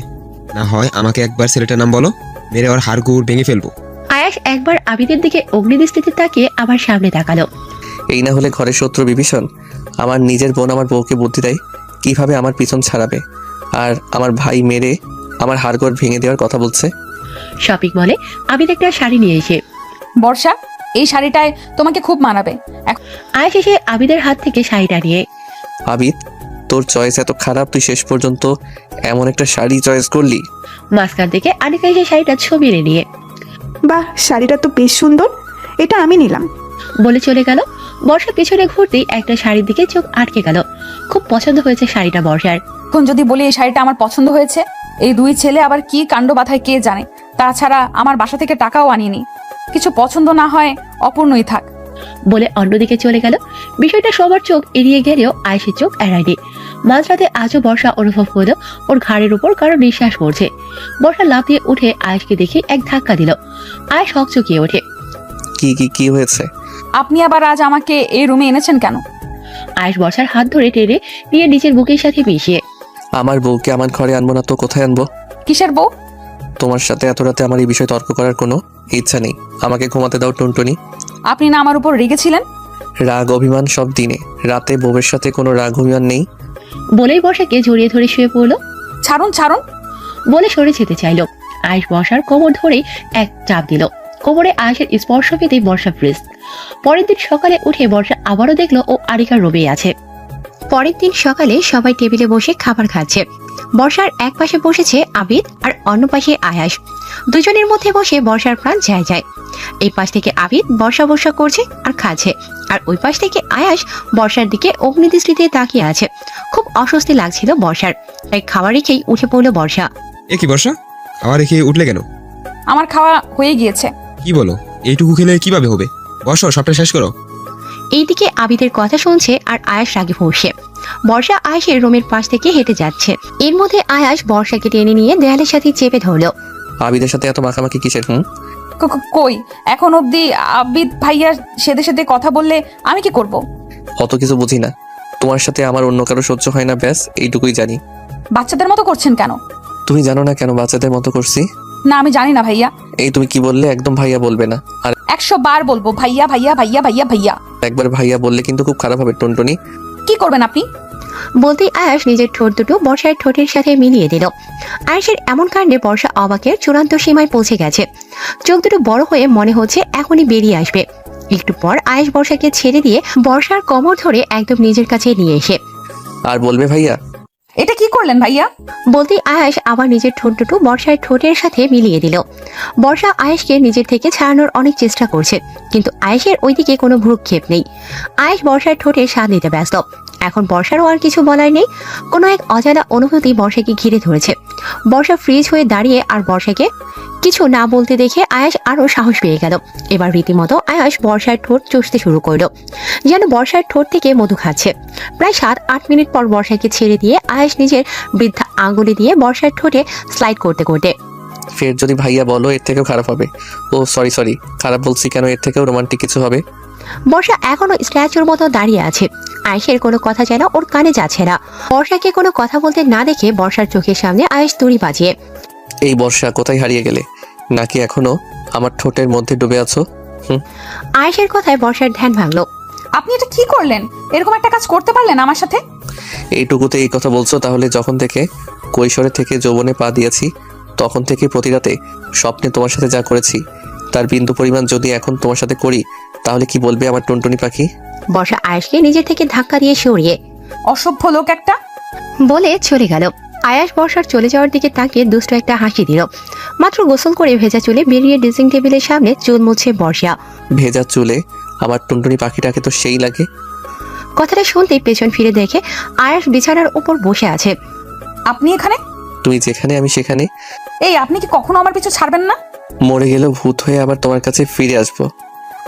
[SPEAKER 6] না হয় আমাকে একবার ছেলেটার নাম বলো, মেরে ওর হাড়গোড় ভেঙে ফেলবো।
[SPEAKER 1] আয়াস একবার আবিদের দিকে অগ্নিদৃষ্টিতে তাকিয়ে আবার সামনে তাকালো।
[SPEAKER 3] এই না হলে ঘরের শত্রু বিভীষণ আমার নিজের বোন আমার বউকে বুদ্ধি দেয় কিভাবে আমার পিছন ছাড়াবে, আর আমার ভাই মেরে আমার হাড়গোড় ভেঙে দেওয়ার কথা বলছে।
[SPEAKER 1] শপিং মলে আবিদ একটা শাড়ি নিয়ে এসে,
[SPEAKER 4] বর্ষা, এই শাড়িটায় তোমাকে খুব মানাবে।
[SPEAKER 1] আয়াস এসে আবিদের হাত থেকে শাড়িটা নিয়ে,
[SPEAKER 3] আবিদ, তোর চয়েস এত খারাপ তুই শেষ পর্যন্ত এমন একটা শাড়ি চয়েস করলি?
[SPEAKER 1] মাঝখান থেকে আনিকা এসে শাড়িটা ছবি নিয়ে,
[SPEAKER 7] বাহ, শাড়িটা তো বেশ সুন্দর, এটা আমি নিলাম
[SPEAKER 1] বলে চলে গেল। বর্ষা পিছনে ঘুরতেই একটা শাড়ির দিকে চোখ আটকে গেল। খুব পছন্দ হয়েছে শাড়িটা বর্ষার।
[SPEAKER 4] এখন যদি বলি এই শাড়িটা আমার পছন্দ হয়েছে, এই দুই ছেলে আবার কি কাণ্ড বাথায় কে জানে। তাছাড়া আমার বাসা থেকে টাকাও আনিনি। কিছু পছন্দ না হয় অপূর্ণই থাক
[SPEAKER 1] বলে অন্যদিকে চলে গেল। বিষয়টা সবার চোখ এড়িয়ে গেলেও আয়েশের চোখ এড়ায়নি। মাঝরাতে আজও বর্ষা অনুভব করলো ওর ঘাড়ের উপর কারো নিঃশ্বাস পড়ছে। বর্ষা লাফ দিয়ে উঠে আয়েশকে দেখে এক ধাক্কা দিল। আয়েশ হকচকিয়ে ওঠে।
[SPEAKER 3] কি কি কি হয়েছে?
[SPEAKER 4] আপনি আবার আজ আমাকে এই রুমে এনেছেন কেন?
[SPEAKER 1] আয়েশ বর্ষার হাত ধরে টেনে নিয়ে নিজের বুকের সাথে মিশিয়ে,
[SPEAKER 3] আমার বউকে আমার ঘরে আনবো না তো কোথায় আনবো?
[SPEAKER 4] কিসের বউ?
[SPEAKER 3] তোমার সাথে এত রাতে আমার এই বিষয়ে তর্ক করার কোনো ইচ্ছা নেই। আমাকে ঘুমাতে দাও টুনটুনি।
[SPEAKER 4] আপনি না আমার উপর রেগেছিলেন?
[SPEAKER 3] রাগ অভিমান সব দিনে, রাতে বউয়ের সাথে কোনো রাগ অভিমান নেই।
[SPEAKER 1] বলেই বর্ষাকে জড়িয়ে ধরে শুয়ে পড়লো।
[SPEAKER 4] ছাড়ুন ছাড়ুন।
[SPEAKER 1] বলে সরে যেতে চাইলো। আয়েশ বর্ষার কোমর ধরে এক চাপ দিল। কোমরে আয়েশের স্পর্শ পেতেই বর্ষা ফ্রিজ। পরের দিন সকালে উঠে বর্ষা আবারও দেখলো ও আরিকার রুমে আছে। পরের দিন সকালে সবাই টেবিলে বসে খাবার খাচ্ছে। বর্ষার এক পাশে বসেছে আবিদ আর অন্য পাশে আয়াস। দুজনের মধ্যে বসে বর্ষার প্রাণ যায় যায়। এই পাশ থেকে আবিদ বর্ষা বর্ষা করছে আর খাচ্ছে, আর ওই পাশ থেকে আয়াস বর্ষার দিকে অগ্নিদৃষ্টিতে তাকিয়ে আছে। খুব অস্বস্তি লাগছিল বর্ষার, তাই খাবার রেখেই উঠে পড়ল বর্ষা।
[SPEAKER 6] এ কি বর্ষা, খাওয়া রেখে উঠলে কেন?
[SPEAKER 4] আমার খাওয়া হয়ে গিয়েছে।
[SPEAKER 6] কি বলো, এইটুকু খেলে কিভাবে হবে? বসো, সবটা শেষ করো।
[SPEAKER 1] এইদিকে আবিদের কথা শুনছে আর আয়াস রাগে ফুঁসছে। বর্ষা আয়াসের রুমের পাশ থেকে হেঁটে যাচ্ছে। এর মধ্যে আয়াস বর্ষাকে টেনে নিয়ে দেয়ালের সাথে চেপে ধরলো।
[SPEAKER 3] আবিদের সাথে এত মাখামাখি কিসের?
[SPEAKER 4] কই এখন অবধি আবিদ ভাইয়া সেদে সেদে কথা বললে আমি কি করব?
[SPEAKER 3] অত কিছু বুঝি না, তোমার সাথে আমার অন্য কারো সহ্য হয় না, ব্যাস এইটুকুই জানি।
[SPEAKER 4] বাচ্চাদের মতো করছেন কেন?
[SPEAKER 3] তুমি জানো না কেন বাচ্চাদের মতো করছি?
[SPEAKER 4] না আমি জানি না ভাইয়া।
[SPEAKER 3] এই তুমি কি বললে? একদম ভাইয়া বলবে না, আর
[SPEAKER 4] 100 বার বলবো ভাইয়া ভাইয়া ভাইয়া ভাইয়া ভাইয়া।
[SPEAKER 3] একবার ভাইয়া বললে কিন্তু খুব খারাপ হবে টুনটুনি।
[SPEAKER 4] কি করবেন আপনি?
[SPEAKER 1] বলতেই আয়াস নিজের ঠোঁট দুটো বর্ষার ঠোঁটের সাথে মিলিয়ে দিল। আয়াসের এমন কাণ্ডে বর্ষা অবাকের চূড়ান্ত সীমায় পৌঁছে গেছে। চোখ দুটো বড় হয়ে মনে হচ্ছে এখনই বেরিয়ে আসবে। একটু পর আয়াস বর্ষাকে ছেড়ে দিয়ে বর্ষার কোমর ধরে একদম নিজের কাছে নিয়ে এসে
[SPEAKER 3] আর বলবে ভাইয়া।
[SPEAKER 4] এটা কি করলেন ভাইয়া?
[SPEAKER 1] বলতেই আয়াস আবার নিজের ঠোঁট দুটো বর্ষার ঠোঁটের সাথে মিলিয়ে দিল। বর্ষা আয়াসকে নিজের থেকে ছাড়ানোর অনেক চেষ্টা করছে, কিন্তু আয়াসের ওইদিকে কোনো ভ্রুক্ষেপ নেই। আয়াস বর্ষার ঠোঁটে স্বাদ নিতে ব্যস্ত। এখন বর্ষারও আর কিছু বলার নেই। কোনো এক অজানা অনুভূতি বর্ষাকে ঘিরে ধরেছে। বর্ষা ফ্রিজ হয়ে দাঁড়িয়ে আর বর্ষাকে কিছু না বলতে দেখে আয়াস আরো সাহস পেয়ে গেল। এবার রীতিমতো আয়াস বর্ষার ঠোঁট চষতে শুরু করলো, যেন বর্ষার ঠোঁট থেকে মধু খাচ্ছে। প্রায় 7-8 মিনিট পর বর্ষাকে ছেড়ে দিয়ে আয়াস নিজের বৃদ্ধা আঙ্গুলি দিয়ে বর্ষার ঠোঁটে স্লাইড করতে করতে
[SPEAKER 3] ফের যদি ভাইয়া বলো এর থেকেও খারাপ হবে। ও সরি, খারাপ বলছি কেন? এর থেকেও রোমান্টিক কিছু হবে।
[SPEAKER 1] বর্ষা এখনো স্ট্যাচুর মতো দাঁড়িয়ে আছে। আয়েশের কোনো কথা যেন ওর কানে যাচ্ছে না। বর্ষাকে কোনো কথা বলতে না দেখে বর্ষার চোখের সামনে আয়েশ দড়ি বাজিয়ে,
[SPEAKER 3] এই বর্ষা কোথায় হারিয়ে গেলে? নাকি এখনো আমার ঠোঁটের মধ্যে ডুবে আছো?
[SPEAKER 1] আয়েশের কথায় বর্ষার ধ্যান ভাঙলো।
[SPEAKER 4] আপনি এটা কি করলেন? এরকম একটা কাজ করতে পারলেন আমার সাথে?
[SPEAKER 3] এইটুকুতে এই কথা বলছো? তাহলে যখন থেকে কৈশোরে থেকে যৌবনে পা দিয়েছি তখন থেকে প্রতি রাতে স্বপ্নে তোমার সাথে যা করেছি তার বিন্দু পরিমাণ যদি এখন তোমার সাথে করি তাহলে কি বলবে আমার টুনটুনি পাখি?
[SPEAKER 1] বর্ষা আয়েশকে নিজের থেকে ধাক্কা দিয়ে সরিয়ে
[SPEAKER 4] অসভ্য লোক একটা
[SPEAKER 1] বলে চলে গেল। আয়াস বর্ষার চলে যাওয়ার দিকে তাকিয়ে দুষ্ট একটা হাসি দিল। মাত্র গোসল করে ভেজা চুলে বেরিয়ে ড্রেসিং টেবিলের সামনে চুল মুছে বর্ষা।
[SPEAKER 3] ভেজা চুলে আমার টুনটুনি পাখিটাকে তো সেই লাগে।
[SPEAKER 1] কথাটা শুনতেই পেছন ফিরে দেখে আয়াস বিছানার উপর বসে আছে।
[SPEAKER 4] আপনি এখানে?
[SPEAKER 3] তুমি যেখানে আমি সেখানে।
[SPEAKER 4] এই আপনি কি কখনো আমার পিছু ছাড়বেন না?
[SPEAKER 3] মরে গেলেও ভূত হয়ে আবার তোমার কাছে ফিরে আসবো।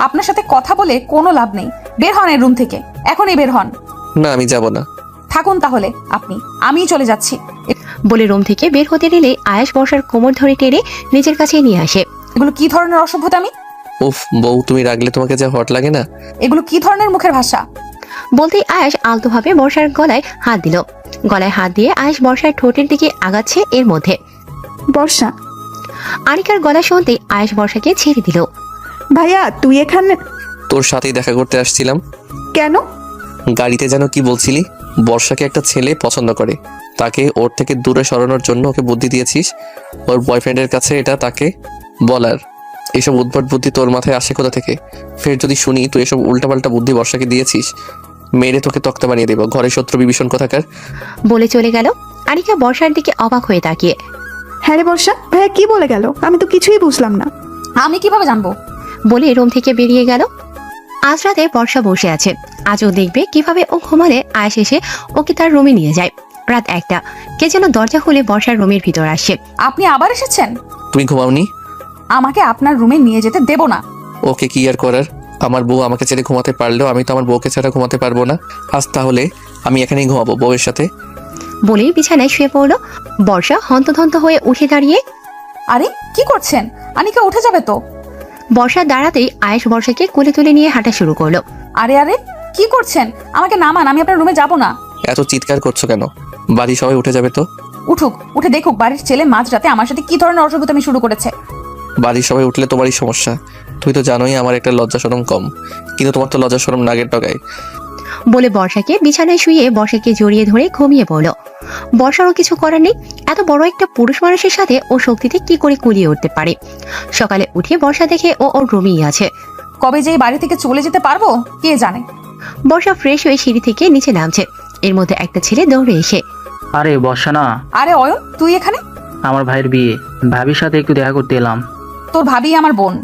[SPEAKER 4] আপনার সাথে কথা বলে কোনো লাভ নেই। বের হন এই রুম থেকে, এখনই বের হন।
[SPEAKER 3] না আমি যাব না।
[SPEAKER 4] থাকুন তাহলে আপনি, আমিই চলে যাচ্ছি।
[SPEAKER 1] বলে রুম থেকে বের হতে নিলে আয়াস বর্ষার কোমর ধরে টেনে নিজের কাছে নিয়ে আসে।
[SPEAKER 4] এগুলো কি ধরনের অসভ্যতামি?
[SPEAKER 3] উফ বউ, তুমি রাগলে তোমাকে যা হট লাগে না।
[SPEAKER 4] এগুলো কি ধরনের মুখের ভাষা?
[SPEAKER 1] বলতেই আয়াস আলতোভাবে বর্ষার গলায় হাত দিল। গলায় হাত দিয়ে আয়াস বর্ষার ঠোঁটের দিকে আগাচ্ছে। এর মধ্যে
[SPEAKER 7] বর্ষা,
[SPEAKER 1] আনিকার গলা শুনতেই আয়াস বর্ষাকে ছেড়ে দিল।
[SPEAKER 7] ভাইয়া তুই এখানে
[SPEAKER 3] তোর সাথেই দেখা করতে আসছিলাম।
[SPEAKER 7] কেন?
[SPEAKER 3] গাড়িতে যেন কি বলছিলি? বর্ষাকে একটা ছেলে পছন্দ করে, তাকে ওর থেকে দূরে সরানোর জন্য ওকে বুদ্ধি দিয়েছিস। ওর বয়ফ্রেন্ডের কাছে এটা তাকে বলার। এসব উদ্ভট বুদ্ধি তোর মাথায় আসে কোথা থেকে? ফের যদি শুনি তুই এসব উল্টাপাল্টা বুদ্ধি বর্ষাকে দিয়েছিস, মেরে তোকে তক্তা বানিয়ে দেবো। ঘরে শত্রু বিভীষণ কোথাকার।
[SPEAKER 1] বলে চলে গেল। আনিকা বর্ষার দিকে অবাক হয়ে তাকিয়ে,
[SPEAKER 7] হ্যাঁ রে বর্ষা, ভাইয়া কি বলে গেল? আমি তো কিছুই বুঝলাম না।
[SPEAKER 4] আমি কিভাবে জানবো?
[SPEAKER 1] বলে রুম থেকে বেরিয়ে গেল। আজ রাতে বর্ষা বসে আছে। আজও দেখবে কিভাবে ও ঘুমালে আয়াস এসে ওকে তার রুমে নিয়ে যায়। রাত 1টা, কে যেন দরজা খুলে বর্ষার রুমের ভিতর আসছে।
[SPEAKER 4] আপনি আবার এসেছেন?
[SPEAKER 3] তুমি ঘুমাওনি?
[SPEAKER 4] আমাকে আপনার রুমে নিয়ে যেতে দেব না।
[SPEAKER 3] ওকে কি আর করার? আমার বউ আমাকে ছেড়ে ঘুমাতে পারলেও আমি তো আমার বউকে ছাড়া ঘুমাতে পারবো না। আজ তাহলে আমি এখানেই ঘুমাবো বউয়ের সাথে।
[SPEAKER 1] বলেই বিছানায় শুয়ে পড়লো। বর্ষা হন্তদন্ত হয়ে উঠে দাঁড়িয়ে,
[SPEAKER 4] আরে কি করছেন? আনিকা উঠে যাবে তো।
[SPEAKER 1] বর্ষা দাঁড়াতেই আয়েশ বর্ষাকে কোলে তুলে নিয়ে হাঁটা শুরু করলো।
[SPEAKER 4] আরে আরে কি করছেন? আমাকে নামান, আমি আপনার রুমে যাব না।
[SPEAKER 3] এত চিৎকার করছো কেন? বাড়ি সবাই উঠে যাবে তো।
[SPEAKER 4] উঠুক, উঠে দেখুক বাড়ির ছেলে মাঝরাতে আমার সাথে কি ধরনের অসভ্যতামি শুরু করেছে।
[SPEAKER 3] বাড়ির সবাই উঠলে তোমারই সমস্যা। তুই তো জানোই আমার একটা লজ্জা শরম কম, কিন্তু তোমার তো লজ্জা শরম নাগের ডগায়।
[SPEAKER 1] বলে বর্ষাকে বিছানায় শুয়ে বর্ষাকে জড়িয়ে ধরে ঘুমিয়ে পড়লো। বর্ষারও কিছু করার নেই, এত বড় একটা পুরুষ মানুষের সাথে ও শক্তিতে কি করে কুলিয়ে উঠতে পারে। সকালে উঠে বর্ষা দেখে ও ওর রুমেই আছে।
[SPEAKER 4] কবে যে এই বাড়ি থেকে চলে যেতে পারবো কে জানে।
[SPEAKER 1] বর্ষা ফ্রেশ হয়ে সিঁড়ি থেকে নিচে নামছে, এর মধ্যে একটা ছেলে দৌড়ে এসে,
[SPEAKER 9] আরে বর্ষা না,
[SPEAKER 4] আরে অয়ন তুই এখানে?
[SPEAKER 9] আমার ভাইয়ের বিয়ে, ভাবির সাথে একটু দেখা করতে এলাম।
[SPEAKER 4] তোর ভাবি আমার বোন।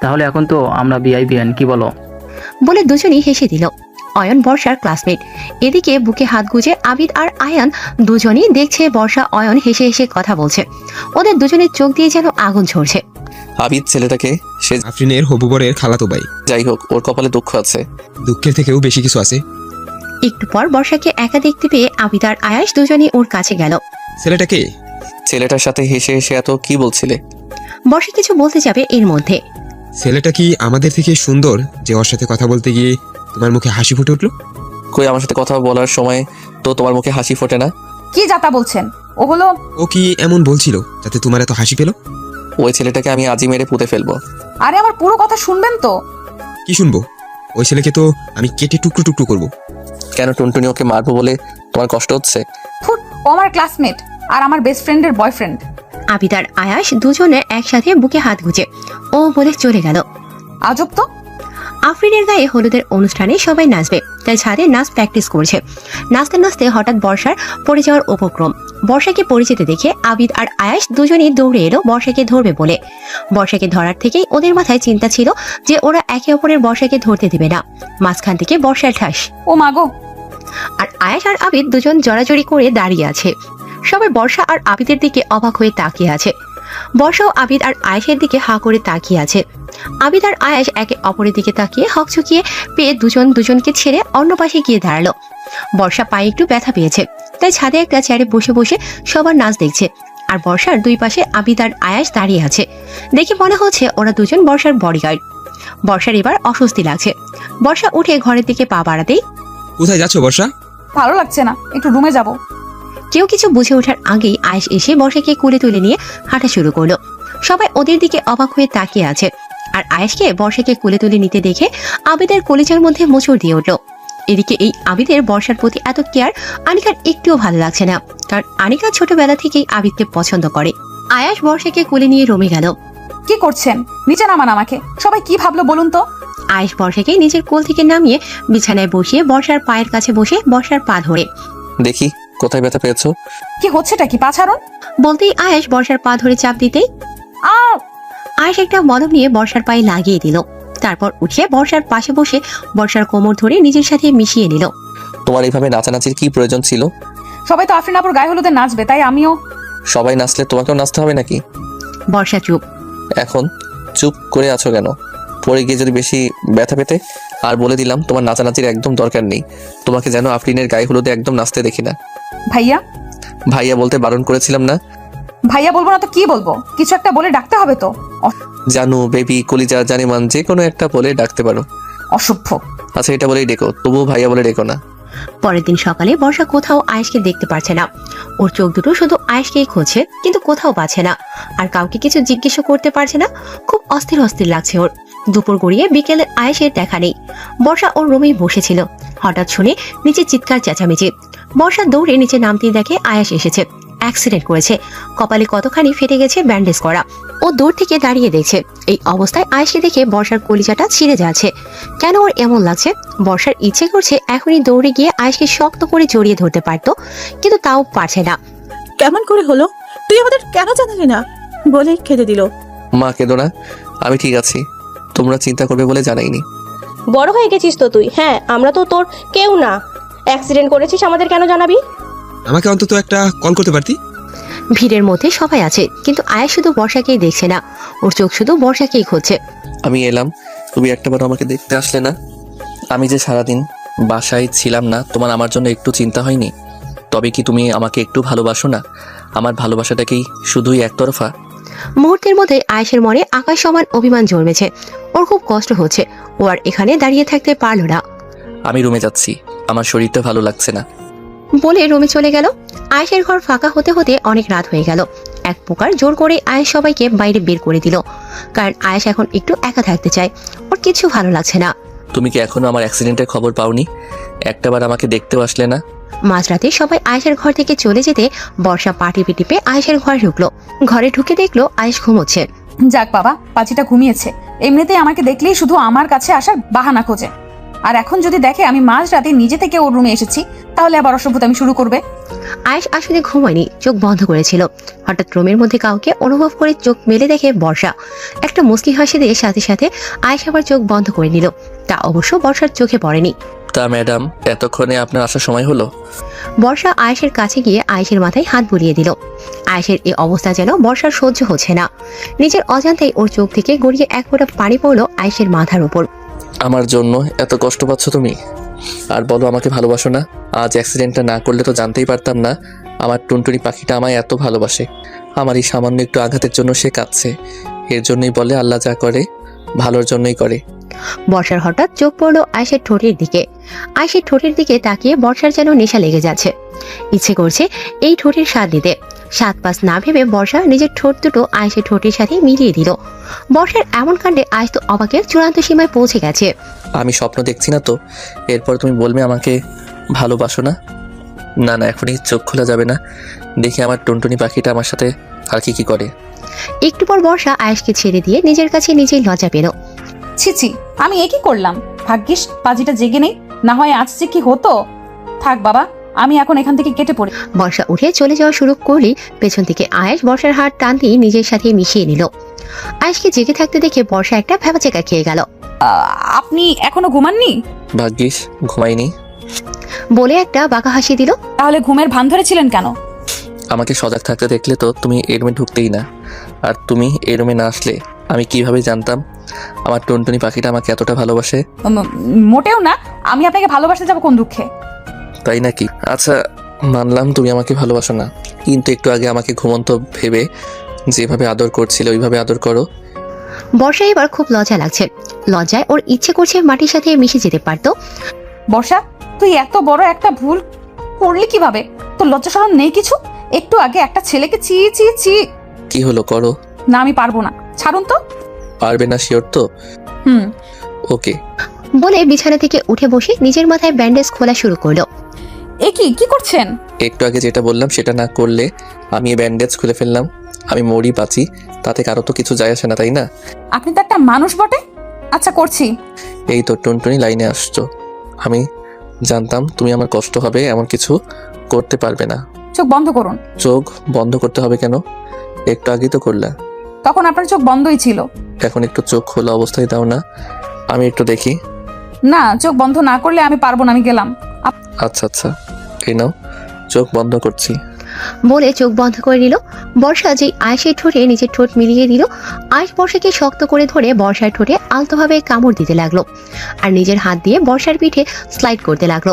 [SPEAKER 9] তাহলে এখন তো আমরা বিআই বিয়ান, কি বলো?
[SPEAKER 1] বলে দুজনেই হেসে দিল। অয়ন বর্ষার ক্লাসমেট। এদিকে বুকে হাত গুজে আবিদ আর আয়ান দুজনেই দেখছে বর্ষা অয়ন হেসে হেসে কথা বলছে। ওদের দুজনের চোখ দিয়ে যেন আগুন ঝরছে।
[SPEAKER 3] আবিদ ছেলেটাকে, সে
[SPEAKER 6] আফরিনের হবু বরের খালাতো ভাই।
[SPEAKER 3] যাই হোক, ওর কপালে দুঃখ আছে।
[SPEAKER 6] দুঃখের থেকেও বেশি কিছু আছে।
[SPEAKER 1] একটু পর বর্ষাকে একা দেখতে পেয়ে আবিদ আর আয়াস দুজনেই ওর কাছে গেল।
[SPEAKER 6] ছেলেটাকে
[SPEAKER 3] ছেলেটার সাথে হেসে হেসে এত কি বলছিলে?
[SPEAKER 1] বর্ষা কিছু বলতে যাবে, এর মধ্যে
[SPEAKER 6] ছেলেটা কি আমাদের থেকে সুন্দর যে ওর সাথে কথা বলতে গিয়ে তোমার মুখে হাসি ফুটে উঠলো?
[SPEAKER 3] কই, আমার সাথে কথা বলার সময় তো তোমার মুখে হাসি ফোটে না।
[SPEAKER 4] কি যাতা বলছেন? ও হলো
[SPEAKER 6] ও কি এমন বলছিল যাতে তোমার এত হাসি পেল?
[SPEAKER 3] ওই ছেলেটাকে আমি আজই মেরে পুঁতে ফেলবো।
[SPEAKER 4] আরে আমার পুরো কথা শুনবেন তো।
[SPEAKER 6] কি শুনবো? ওই ছেলেকে তো আমি কেটে টুকরো টুকরো করবো।
[SPEAKER 3] কেন, টুনটুনি ওকে মারবো বলে তোমার কষ্ট হচ্ছে?
[SPEAKER 4] ফুট, ও আমার ক্লাসমেট আর আমার বেস্ট ফ্রেন্ডের বয়ফ্রেন্ড।
[SPEAKER 1] আবিদ আর আয়াস দুজনে একসাথে বুকে হাত গুজে ও বলে চলে গেল।
[SPEAKER 4] আজব তো।
[SPEAKER 1] আফরিনের গায়ে হলুদের অনুষ্ঠানে সবাই নাচবে, তাই ছাদে নাচ প্র্যাকটিস করছে। নাচতে নাচতে হঠাৎ বর্ষার পড়ে যাওয়ার উপক্রম। বর্ষাকে পড়ে যেতে দেখে আবিদ আর আয়াস দুজনেই দৌড়ে এলো বর্ষাকে ধরবে বলে। বর্ষাকে ধরার থেকেই ওদের মাথায় চিন্তা ছিল যে ওরা একে অপরের বর্ষাকে ধরতে দেবে না। মাঝখান থেকে বর্ষার ঠাস,
[SPEAKER 4] ও মাগো।
[SPEAKER 1] আর আয়াস আর আবিদ দুজন জড়াজড়ি করে দাঁড়িয়ে আছে। সবাই বর্ষা আর আবিদের দিকে অবাক হয়ে তাকিয়ে আছে। বর্ষাও আবিদ আর আয়েশের দিকে হা করে তাকিয়ে আছে। আবিদ আর আয়েশ একে অপরের দিকে তাকিয়ে হকচকিয়ে পেয়ে দুজন দুজনকে ছেড়ে অন্য পাশে গিয়ে দাঁড়ালো। বর্ষা পায়ে একটু ব্যথা পেয়েছে, তাই ছাদে একটা চেয়ারে বসে বসে সবার নাচ দেখছে। আর বর্ষার দুই পাশে আবিদ আর আয়েশ দাঁড়িয়ে আছে। দেখে মনে হচ্ছে ওরা দুজন বর্ষার বডিগার্ড। বর্ষার এবার অস্বস্তি লাগছে। বর্ষা উঠে ঘরের দিকে পা বাড়াতেই,
[SPEAKER 6] কোথায় যাচ্ছ বর্ষা?
[SPEAKER 4] ভালো লাগছে না, একটু রুমে যাব।
[SPEAKER 1] কেউ কিছু বুঝে ওঠার আগেই আয়েশ এসে বর্ষাকে কোলে তুলে নিয়ে হাঁটা শুরু করলো। সবাই ওদের দিকে অবাক হয়ে তাকিয়ে আছে। আর আয়েশকে বর্ষাকে কোলে তুলে নিতে দেখে আবিদের কলিজার মধ্যে মোচড় দিয়ে উঠল। এদিকে এই আবিদের বর্ষার প্রতি এত কেয়ার আনিকার একটুও ভালো লাগছে না, কারণ আনিকা ছোটবেলা থেকেই আবিদকে পছন্দ করে। আয়াস বর্ষাকে কোলে নিয়ে রুমে গেল।
[SPEAKER 4] কি করছেন? নিচে নামান আমাকে। সবাই কি ভাবলো বলুন তো?
[SPEAKER 1] আয়েশ বর্ষাকে নিজের কোল থেকে নামিয়ে বিছানায় বসিয়ে বর্ষার পায়ের কাছে বসে বর্ষার পা ধরে,
[SPEAKER 3] দেখি কোথায় ব্যথা পেয়েছো।
[SPEAKER 4] কি হচ্ছেটা কি? পা ছাড়ুন।
[SPEAKER 1] বলতেই আয়েশ বর্ষার পা ধরে চাপ দিতেই আয়েশ একটা মলম নিয়ে বর্ষার পায়ে লাগিয়ে দিল। তারপর উঠে বর্ষার পাশে বসে বর্ষার কোমর ধরে নিজের সাথে মিশিয়ে নিল।
[SPEAKER 3] তোমার এইভাবে নাচানাচির কি প্রয়োজন ছিল?
[SPEAKER 4] সবাই তো আফরিন আপুর গায়ে হলুদে নাচবে, তাই আমিও।
[SPEAKER 3] সবাই নাচলে তোমাকেও নাচতে হবে নাকি?
[SPEAKER 1] বর্ষা চুপ।
[SPEAKER 3] এখন চুপ করে আছো কেন? পরে গিয়ে যদি বেশি ব্যথা পেতে? আর বলে দিলাম, তোমার নাচানাচির একদম দরকার নেই। তোমাকে যেন আফরিনের গায়ে হলুদে একদম নাচতে দেখি না।
[SPEAKER 4] ভাইয়া
[SPEAKER 3] ভাইয়া বলতে বারণ করেছিলাম না?
[SPEAKER 4] ভাইয়া বলবো না তো কি বলবো? কিছু একটা বলে ডাকতে হবে তো।
[SPEAKER 3] জানু, বেবি, কলিজা, জানিমান, যে কোনো একটা বলে ডাকতে পারো।
[SPEAKER 4] অসভ্য।
[SPEAKER 3] আচ্ছা, এটা বলেই ডেকো, তবুও ভাইয়া বলে ডেকো না।
[SPEAKER 1] পরের দিন সকালে বর্ষা কোথাও আয়েশকে দেখতে পারছে না। ওর চোখ দুটো শুধু আয়েশকেই খুঁজছে, কিন্তু কোথাও পাচ্ছে না। আর কাউকে কিছু জিজ্ঞেসও করতে পারছে না। খুব অস্থির অস্থির লাগছে ওর। দুপুর গড়িয়ে বিকেলে আয়েশের দেখা নেই। বর্ষা ওর রুমেই বসেছিল। হঠাৎ শুনে নিচে চিৎকার চেঁচামেচি। বর্ষা দৌড়ে নিচে নামতেই দেখে আয়েশ এসেছে। অ্যাক্সিডেন্ট করেছে, কপালে কতখানি ফেটে গেছে, ব্যান্ডেজ করা। ও দূর থেকে দাঁড়িয়ে দেখছে। এই অবস্থায় আয়েশকে দেখে বর্ষার কলিজাটা ছিঁড়ে যাচ্ছে। কেন ওর এমন লাগছে? বর্ষার ইচ্ছে করছে এখনই দৌড়ে গিয়ে আয়েশকে শক্ত করে জড়িয়ে ধরতে পারতো, কিন্তু তাও পারছে না।
[SPEAKER 2] কেমন করে হলো? তুই আমাদের কেন জানালি না বলে খেতে দিল।
[SPEAKER 3] মা, কেঁদো না, আমি ঠিক আছি। তোমরা চিন্তা করবে বলে জানাইনি।
[SPEAKER 5] বড় হয়ে গেছিস তো তুই। হ্যাঁ, আমরা তো তোর কেউ না। অ্যাক্সিডেন্ট করেছিস, আমাদের কেন জানাবি?
[SPEAKER 6] আমাকে অন্তত একটা কল করতে পারতি।
[SPEAKER 1] ভিড়ের মধ্যে সবাই আছে, কিন্তু আয়েশ শুধু বর্ষাকেই দেখছে না। ওর চোখ শুধু বর্ষাকেই খুঁজছে।
[SPEAKER 3] আমি এলাম, তুমি একটাবার আমাকে দেখতে আসলে না? আমি যে সারাদিন বাসায় ছিলাম না, তোমার আমার জন্য একটু চিন্তা হয়নি? তবে কি তুমি আমাকে একটু ভালোবাসো না? আমার ভালোবাসাটা কি শুধুই একতরফা?
[SPEAKER 1] মুহূর্তের মধ্যে আয়েশের মনে আকাশ সমান অভিমান জন্মেছে। ওর খুব কষ্ট হচ্ছে। ও আর এখানে দাঁড়িয়ে থাকতে পারলো না।
[SPEAKER 3] আমি রুমে যাচ্ছি, আমার শরীরটা ভালো লাগছে না।
[SPEAKER 1] বলে রুমে চলে গেল। আয়েশের ঘর ফাঁকা হতে হতে অনেক রাত হয়ে গেল। এক প্রকার জোর করে আয়েশ সবাইকে বাইরে বের করে দিল, কারণ আয়েশ এখন একটু একা থাকতে চায়। ওর কিছু ভালো লাগছে না।
[SPEAKER 3] তুমি কি এখনো আমার অ্যাক্সিডেন্টের খবর পাওনি? একটাবার আমাকে দেখতেও আসলে না।
[SPEAKER 1] মাঝরাতে সবাই আয়েশের ঘর থেকে চলে যেতে বর্ষা পা টিপে টিপে আয়েশের ঘরে ঢুকলো। ঘরে ঢুকে দেখলো আয়েশ ঘুমোচ্ছে।
[SPEAKER 4] যাক বাবা, পাজিটা ঘুমিয়েছে। এমনিতেই আমাকে দেখলেই শুধু আমার কাছে আসার বাহানা খোঁজে, আর এখন যদি দেখে আমি মাঝরাতে নিজে থেকে ওর রুমে এসেছি, তাহলে আবার অসভ্যতা আমি শুরু করবে।
[SPEAKER 1] আয়েশ আসলে ঘুমায়নি, চোখ বন্ধ করেছিল। হঠাৎ রুমের মধ্যে কাউকে অনুভব করে চোখ মেলে দেখে বর্ষা। একটা মুচকি হাসি দিয়ে সাথে সাথে আয়েশ আবার চোখ বন্ধ করে নিল। তা অবশ্য বর্ষার চোখে পড়েনি।
[SPEAKER 3] তা ম্যাডাম, এতক্ষণে আপনার আসার সময় হলো?
[SPEAKER 1] বর্ষা আয়েশের কাছে গিয়ে আয়েশের মাথায় হাত বুলিয়ে দিল। আয়েশের এই অবস্থা যেন বর্ষার সহ্য হচ্ছে না। নিজের অজান্তেই ওর চোখ থেকে গড়িয়ে এক ফোঁটা পানি পড়লো আয়েশের মাথার উপর।
[SPEAKER 3] আমার জন্য এত কষ্ট পাচ্ছ তুমি? আর বলো, আমাকে ভালোবাসো না? আজ অ্যাক্সিডেন্টটা না করলে তো জানতেই পারতাম না আমার টুনটুনি পাখিটা আমায় এত ভালোবাসে। আমার এই সামান্য একটু আঘাতের জন্য সে কাঁদছে। এর জন্যই বলে আল্লাহ যা করে ভালোর জন্যই করে।
[SPEAKER 1] বর্ষার হঠাৎ চোখ পড়লো আয়েশের ঠোঁটের দিকে। আয়েশের ঠোঁটের দিকে তাকিয়ে বর্ষার যেন নেশা লেগে যাচ্ছে। ইচ্ছে করছে এই ঠোঁটের স্বাদ নিতে। সাত পাঁচ না ভেবে বর্ষা নিজের ঠোঁট দুটো আয়েশের ঠোঁটের সাথে মিলিয়ে দিল। বর্ষার এমন কাণ্ডে আয়েশ তো অবাকের চূড়ান্ত সীমায় পৌঁছে গেছে।
[SPEAKER 3] আমি স্বপ্ন দেখছি না তো? এরপর তুমি বলবে আমাকে ভালোবাসো না? না না, এখনই চোখ খোলা যাবে না। দেখি আমার টুনটুনি পাখিটা আমার সাথে আর কি করে।
[SPEAKER 1] একটু পর বর্ষা আয়েশকে ছেড়ে দিয়ে নিজের কাছে নিজেই লজ্জা পেল।
[SPEAKER 4] ছি, আমি এ কি করলাম? ভাগ্যিস পাজিটা জেগে নেই, না হয় আজ যে কি হতো। থাক বাবা, আমি এখন এখান থেকে কেটে পড়ি।
[SPEAKER 1] বর্ষা উঠে চলে যাওয়া শুরু করলেই পেছন থেকে আয়েশ বর্ষার হাত টান দিয়ে নিজের সাথে মিশিয়ে নিল। আয়েশকে জেগে থাকতে দেখে বর্ষা একটা ভ্যাবাচেকা খেয়ে গেল।
[SPEAKER 4] আপনি এখনো ঘুমাননি?
[SPEAKER 3] ভাগ্যিস ঘুমাইনি
[SPEAKER 1] বলে একটা বাঁকা হাসি দিল।
[SPEAKER 4] তাহলে ঘুমের ভান ধরেছিলেন কেন?
[SPEAKER 3] আমাকে সজাগ থাকতে দেখলে তো তুমি এই রুমে ঢুকতেই না। আর তুমি এই রুমে না আসলে আমি কিভাবে জানতাম আমার টুনটুনি পাখিটা আমাকে এতটা ভালোবাসে?
[SPEAKER 4] মোটেও না, আমি আপনাকে ভালোবাসতে যাবো কোন দুঃখে?
[SPEAKER 3] তাই নাকি? আচ্ছা, মানলাম তুমি আমাকে ভালোবাসো না, কিন্তু একটু আগে আমাকে ঘুমন্ত ভেবে যেভাবে আদর করছিলে ওইভাবে আদর করো।
[SPEAKER 1] বর্ষা এবার খুব লজ্জা লাগছে। লজ্জায় ওর ইচ্ছে করছে মাটির সাথে মিশে যেতে পারতো।
[SPEAKER 4] বর্ষা, তুই এত বড় একটা ভুল করলি কিভাবে? তোর লজ্জা শরম নেই কিছু? একটু আগে একটা ছেলেকে চি চি চি।
[SPEAKER 3] কি হলো, করো
[SPEAKER 4] না, আমি পারবো না, ছাড়ুন তো।
[SPEAKER 3] পারবে না? শিওর তো? ওকে।
[SPEAKER 1] বলে বিছানা থেকে উঠে বসে নিজের মাথায় ব্যান্ডেজ খোলা শুরু করলো।
[SPEAKER 4] এ কি করছেন?
[SPEAKER 3] একটু আগে যেটা বললাম সেটা না করলে আমি ব্যান্ডেজ খুলে ফেললাম। আমি মরি বাঁচি তাতে কারো তো কিছু যায় আসে না, তাই না?
[SPEAKER 4] আপনি তো একটা মানুষ বটে। আচ্ছা, করছি।
[SPEAKER 3] এই তো টুনটুনি লাইনে আসছো। আমি জানতাম তুমি আমার কষ্ট হবে এমন কিছু করতে পারবে না।
[SPEAKER 4] চোখ বন্ধ করুন।
[SPEAKER 3] চোখ বন্ধ করতে হবে কেন? একটু আগেই তো করলা।
[SPEAKER 4] তখন আপনার চোখ বন্ধই ছিল।
[SPEAKER 3] এখন একটু চোখ খোলা অবস্থায় দাও না, আমি একটু দেখি।
[SPEAKER 4] না, চোখ বন্ধ না করলে আমি পারবো না, আমি গেলাম।
[SPEAKER 3] আচ্ছা আচ্ছা, এই নাও, চোখ বন্ধ করছি।
[SPEAKER 1] বলে চোখ বন্ধ করে নিল। বর্ষা যেই আয়েশের ঠোঁটে নিজের ঠোঁট মিলিয়ে দিল, আয়েশ বর্ষাকে শক্ত করে ধরে বর্ষার ঠোঁটে আলতোভাবে কামড় দিতে লাগলো আর নিজের হাত দিয়ে বর্ষার পিঠে স্লাইড করতে লাগলো।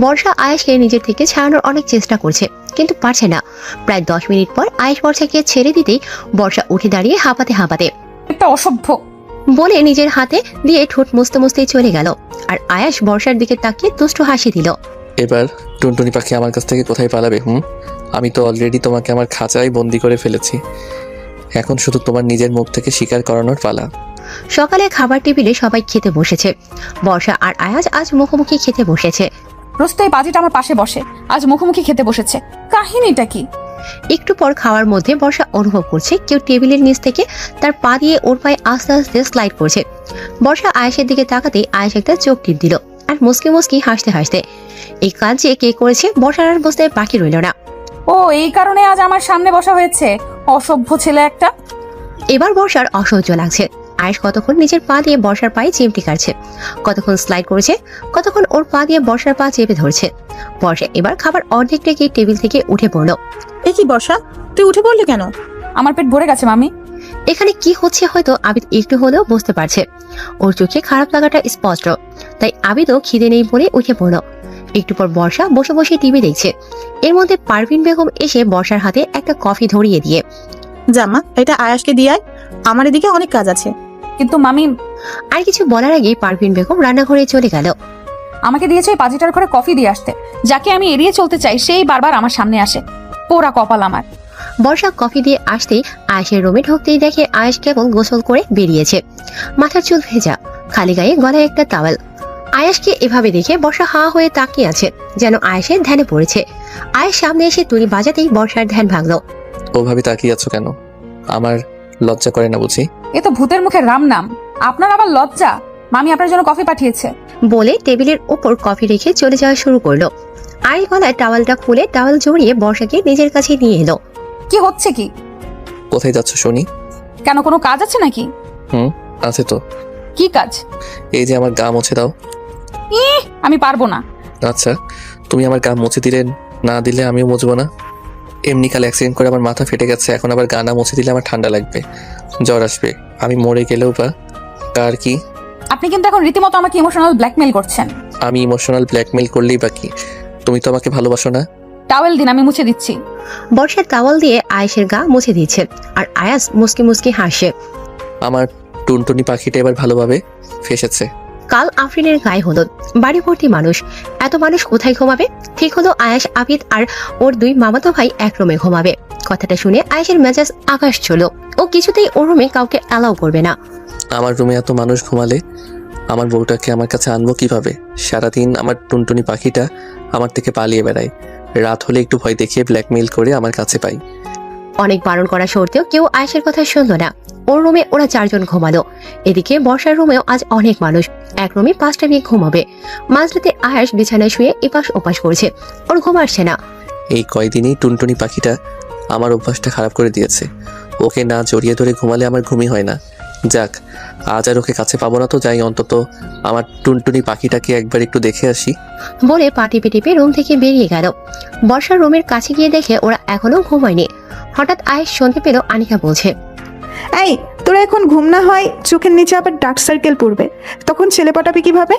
[SPEAKER 1] বর্ষা আয়েশকে নিজের থেকে ছাড়ানোর অনেক চেষ্টা করছে, কিন্তু পারছে না। প্রায় 10 মিনিট পর আয়েশ বর্ষাকে ছেড়ে দিতেই বর্ষা উঠে দাঁড়িয়ে হাঁপাতে হাঁপাতে
[SPEAKER 4] একটা অসভ্য
[SPEAKER 1] বলে নিজের হাতে দিয়ে ঠোঁট মুছতে মুছতেই চলে গেল। আর আয়েশ বর্ষার দিকে তাকিয়ে দুষ্ট হাসি দিল।
[SPEAKER 3] এবার টুনটুনি পাখি আমার কাছ থেকে কোথায় পালাবে? আমি তো অলরেডি তোমাকে আমার খাঁচায় বন্দি করে ফেলেছি। এখন শুধু তোমার নিজের মুখ থেকে স্বীকার করানোর পালা।
[SPEAKER 1] সকালে খাবার টেবিলে সবাই খেতে বসেছে। বর্ষা আর আয়াজ আজ মুখোমুখি খেতে বসেছে।
[SPEAKER 4] রোজ তো এই বাজিটা আমার পাশে বসে, আজ মুখোমুখি খেতে বসেছে। কাহিনীটা কি?
[SPEAKER 1] একটু পর খাওয়ার মধ্যে বর্ষা অনুভব করছে কেউ টেবিলের নিচ থেকে তার পা দিয়ে ওর পায়ে আস্তে আস্তে স্লাইড করছে। বর্ষা আয়েশের দিকে তাকাতে আয়েশ একটা চোখ টিপ দিল আর মুসকি মুসকি হাসতে হাসতে। এই কাজ যে কে করেছে বর্ষার আর বুঝতে বাকি রইল না।
[SPEAKER 4] ও, এই কারণে আজ আমার সামনে বসা হয়েছে, অসভ্য ছেলে একটা।
[SPEAKER 1] এবার বর্ষার অসহ্য লাগছে। আয়েশ কতক্ষণ নিজের পা দিয়ে বর্ষার পায়ে চিমটি কাটছে, কতক্ষণ স্লাইড করেছে, কতক্ষণ ওর পা দিয়ে বর্ষার পা চেপে ধরছে। বর্ষা এবার খাবার অর্ধেক রেখে টেবিল থেকে উঠে পড়লো।
[SPEAKER 2] এ কি বর্ষা, তুই উঠে পড়লি কেন?
[SPEAKER 4] আমার পেট ভরে গেছে মামি।
[SPEAKER 1] এখানে কি হচ্ছে হয়তো আবিদ একটু হলেও বুঝতে পারছে। ওর চোখে খারাপ লাগাটা স্পষ্ট, তাই আবিদও খিদে নেই বলে উঠে পড়লো। একটু পর বর্ষা বসে বসে টিভি দেখছে। এর মধ্যে পারভিন বেগম এসে বর্ষার হাতে একটা কফি ধরিয়ে দিয়ে,
[SPEAKER 2] জামা এটা আয়াসকে দিয়ে আয়, আমার এদিকে অনেক কাজ আছে।
[SPEAKER 4] কিন্তু মামি।
[SPEAKER 1] আর কিছু বলার আগেই পারভিন বেগম রান্নাঘরে চলে গেল।
[SPEAKER 4] আমাকে দিয়েছে ওই পাজিটার ঘরে কফি দিয়ে আসতে, যাকে আমি এড়িয়ে চলতে চাই সেই বারবার আমার সামনে আসে। পোড়া কপাল আমার।
[SPEAKER 1] বর্ষা কফি দিয়ে আসতেই আয়েশের রুমে ঢুকতেই দেখে আয়েশ কেবল গোসল করে বেরিয়েছে। মাথার চুল ভেজা, খালি গায়ে গলায় একটা টাওয়েল। আয়াসকে এভাবে দেখে বর্ষা হা হয়ে তাকিয়ে আছে, যেন আয়াসের ধ্যানে পড়েছে। আয়াস সামনে এসে তুড়ি বাজাতেই বর্ষার ধ্যান ভাঙলো।
[SPEAKER 3] ওভাবে তাকিয়ে আছো কেন? আমার লজ্জা করে না বুঝি?
[SPEAKER 4] এ তো ভূতের মুখে রাম নাম, আপনার আবার লজ্জা? মামি আপনার জন্য কফি পাঠিয়েছে।
[SPEAKER 1] বলে টেবিলের ওপর কফি রেখে চলে যাওয়া শুরু করলো। আয়ের গলায় টাওয়ালটা খুলে টাওয়াল জড়িয়ে বর্ষাকে নিজের কাছে নিয়ে এলো।
[SPEAKER 4] কি হচ্ছে কি?
[SPEAKER 3] কোথায় যাচ্ছ শুনি?
[SPEAKER 4] কেন, কোনো কাজ আছে নাকি?
[SPEAKER 3] আছে তো।
[SPEAKER 4] কি কাজ?
[SPEAKER 3] এই যে আমার গা মুছে দাও।
[SPEAKER 4] আমি পারবো না।
[SPEAKER 3] আচ্ছা, তুমি আমার গা মুছে দিলে না দিলে আমিও মুছবো না। এমনি কাল অ্যাক্সিডেন্ট করে আমার মাথা ফেটে গেছে, এখন আবার গা না মুছে দিলে আমার ঠান্ডা লাগবে, জ্বর আসবে, আমি মরে গেলেও বা কার কি?
[SPEAKER 4] আপনি কিন্তু এখন রীতিমতো আমাকে ইমোশনাল ব্ল্যাকমেল করছেন।
[SPEAKER 3] আমি ইমোশনাল ব্ল্যাকমেল করলেই বা কি? তুমি তো আমাকে ভালোবাসো না?
[SPEAKER 4] টাওয়েল দিন, আমি মুছে দিচ্ছি।
[SPEAKER 1] বর্ষার টাওয়াল দিয়ে আয়েশের গা মুছে দিচ্ছে, আর আয়াস মুসকি মুসকি হাসে।
[SPEAKER 3] আমার টুনটুনি পাখিটা এবার ভালোভাবে ফেসেছে।
[SPEAKER 1] কাল আফরিনের গায়ে হলুদ, বাড়ি ভর্তি মানুষ। এত মানুষ কোথায় ঘুমাবে? ঠিক হলো আয়াস, আবিদ আর ওর দুই মামাতো ভাই এক রুমে ঘুমাবে। কথাটা শুনে আয়েশের মেজাজ আকাশ চলো। ও কিছুতেই ওর রুমে কাউকে অ্যালাউ করবে না।
[SPEAKER 3] আমার রুমে এত মানুষ ঘুমালে আমার বউটাকে আমার কাছে আনবো কিভাবে? সারাদিন আমার টুনটুনি পাখিটা আমার থেকে পালিয়ে বেড়ায়, রাত হলে একটু ভয় দেখিয়ে ব্ল্যাকমেইল করে আমার কাছে পাই।
[SPEAKER 1] অনেক বারণ করা সত্ত্বেও কেউ আয়েশের কথা শুনলো না। ওর রুমে ওরা 4 জন ঘুমালো। এদিকে বর্ষার রুমেও আজ অনেক মানুষ, এক রুমে 5টা মেয়ে ঘুমাবে। মাঝরাতে আয়াস বিছানায় শুয়ে এপাশ ওপাশ করছে, ওর ঘুম আসছে না।
[SPEAKER 3] এই কয়দিনই টুনটুনি পাখিটা আমার অভ্যাসটা খারাপ করে দিয়েছে। ওকে না জড়িয়ে ধরে ঘুমালে আমার ঘুমই হয় না। যাক, আজ আর ওকে কাছে পাবো না তো যাই অন্তত আমার টুনটুনি পাখিটাকে একবার একটু দেখে আসি।
[SPEAKER 1] বলে পা টিপে টিপে রুম থেকে বেরিয়ে গেল। বর্ষার রুমের কাছে গিয়ে দেখে ওরা এখনো ঘুমায়নি। হঠাৎ আয়েশ শুনতে পেল আনিকা বলছে,
[SPEAKER 7] এই তোরা এখন ঘুম না হয় চোখের নিচে আবার ডার্ক সার্কেল পড়বে, তখন ছেলে পটাবে কিভাবে?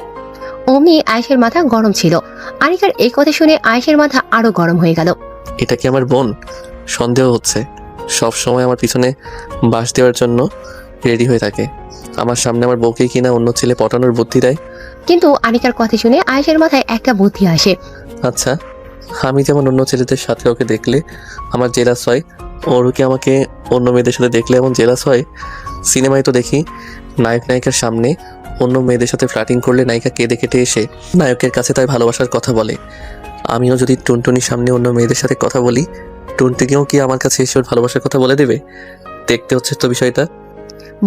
[SPEAKER 1] অমনি আয়েশের মাথা গরম ছিল। আনিকার এই কথা শুনে আয়েশের মাথা আরো গরম হয়ে গেল।
[SPEAKER 3] এটা কি আমার বোন? সন্দেহ হচ্ছে। সব সময় আমার পিছনে বাঁশ দেওয়ার জন্য রেডি হয়ে থাকে। আমার সামনে আমার বউকে কিনা অন্য ছেলে পটানোর বুদ্ধি দেয়।
[SPEAKER 1] কিন্তু আনিকার কথা শুনে আয়েশের মাথায় একটা বুদ্ধি আসে।
[SPEAKER 3] আচ্ছা, আমি যেমন অন্য ছেলেদের সাথে ওকে দেখলে আমার জেলাস হয়, ওরও কি আমাকে অন্য মেয়েদের সাথে দেখলে এমন জেলাস হয়? সিনেমায় তো দেখি নায়ক নায়িকার সামনে অন্য মেয়েদের সাথে ফ্ল্যাটিং করলে নায়িকা কেঁদে কেটে এসে নায়কের কাছে তাই ভালোবাসার কথা বলে। আমিও যদি টুনটুনির সামনে অন্য মেয়েদের সাথে কথা বলি, টুনটুনিও কি আমার কাছে এসে ওর ভালোবাসার কথা বলে দেবে? দেখতে হচ্ছে তো বিষয়টা।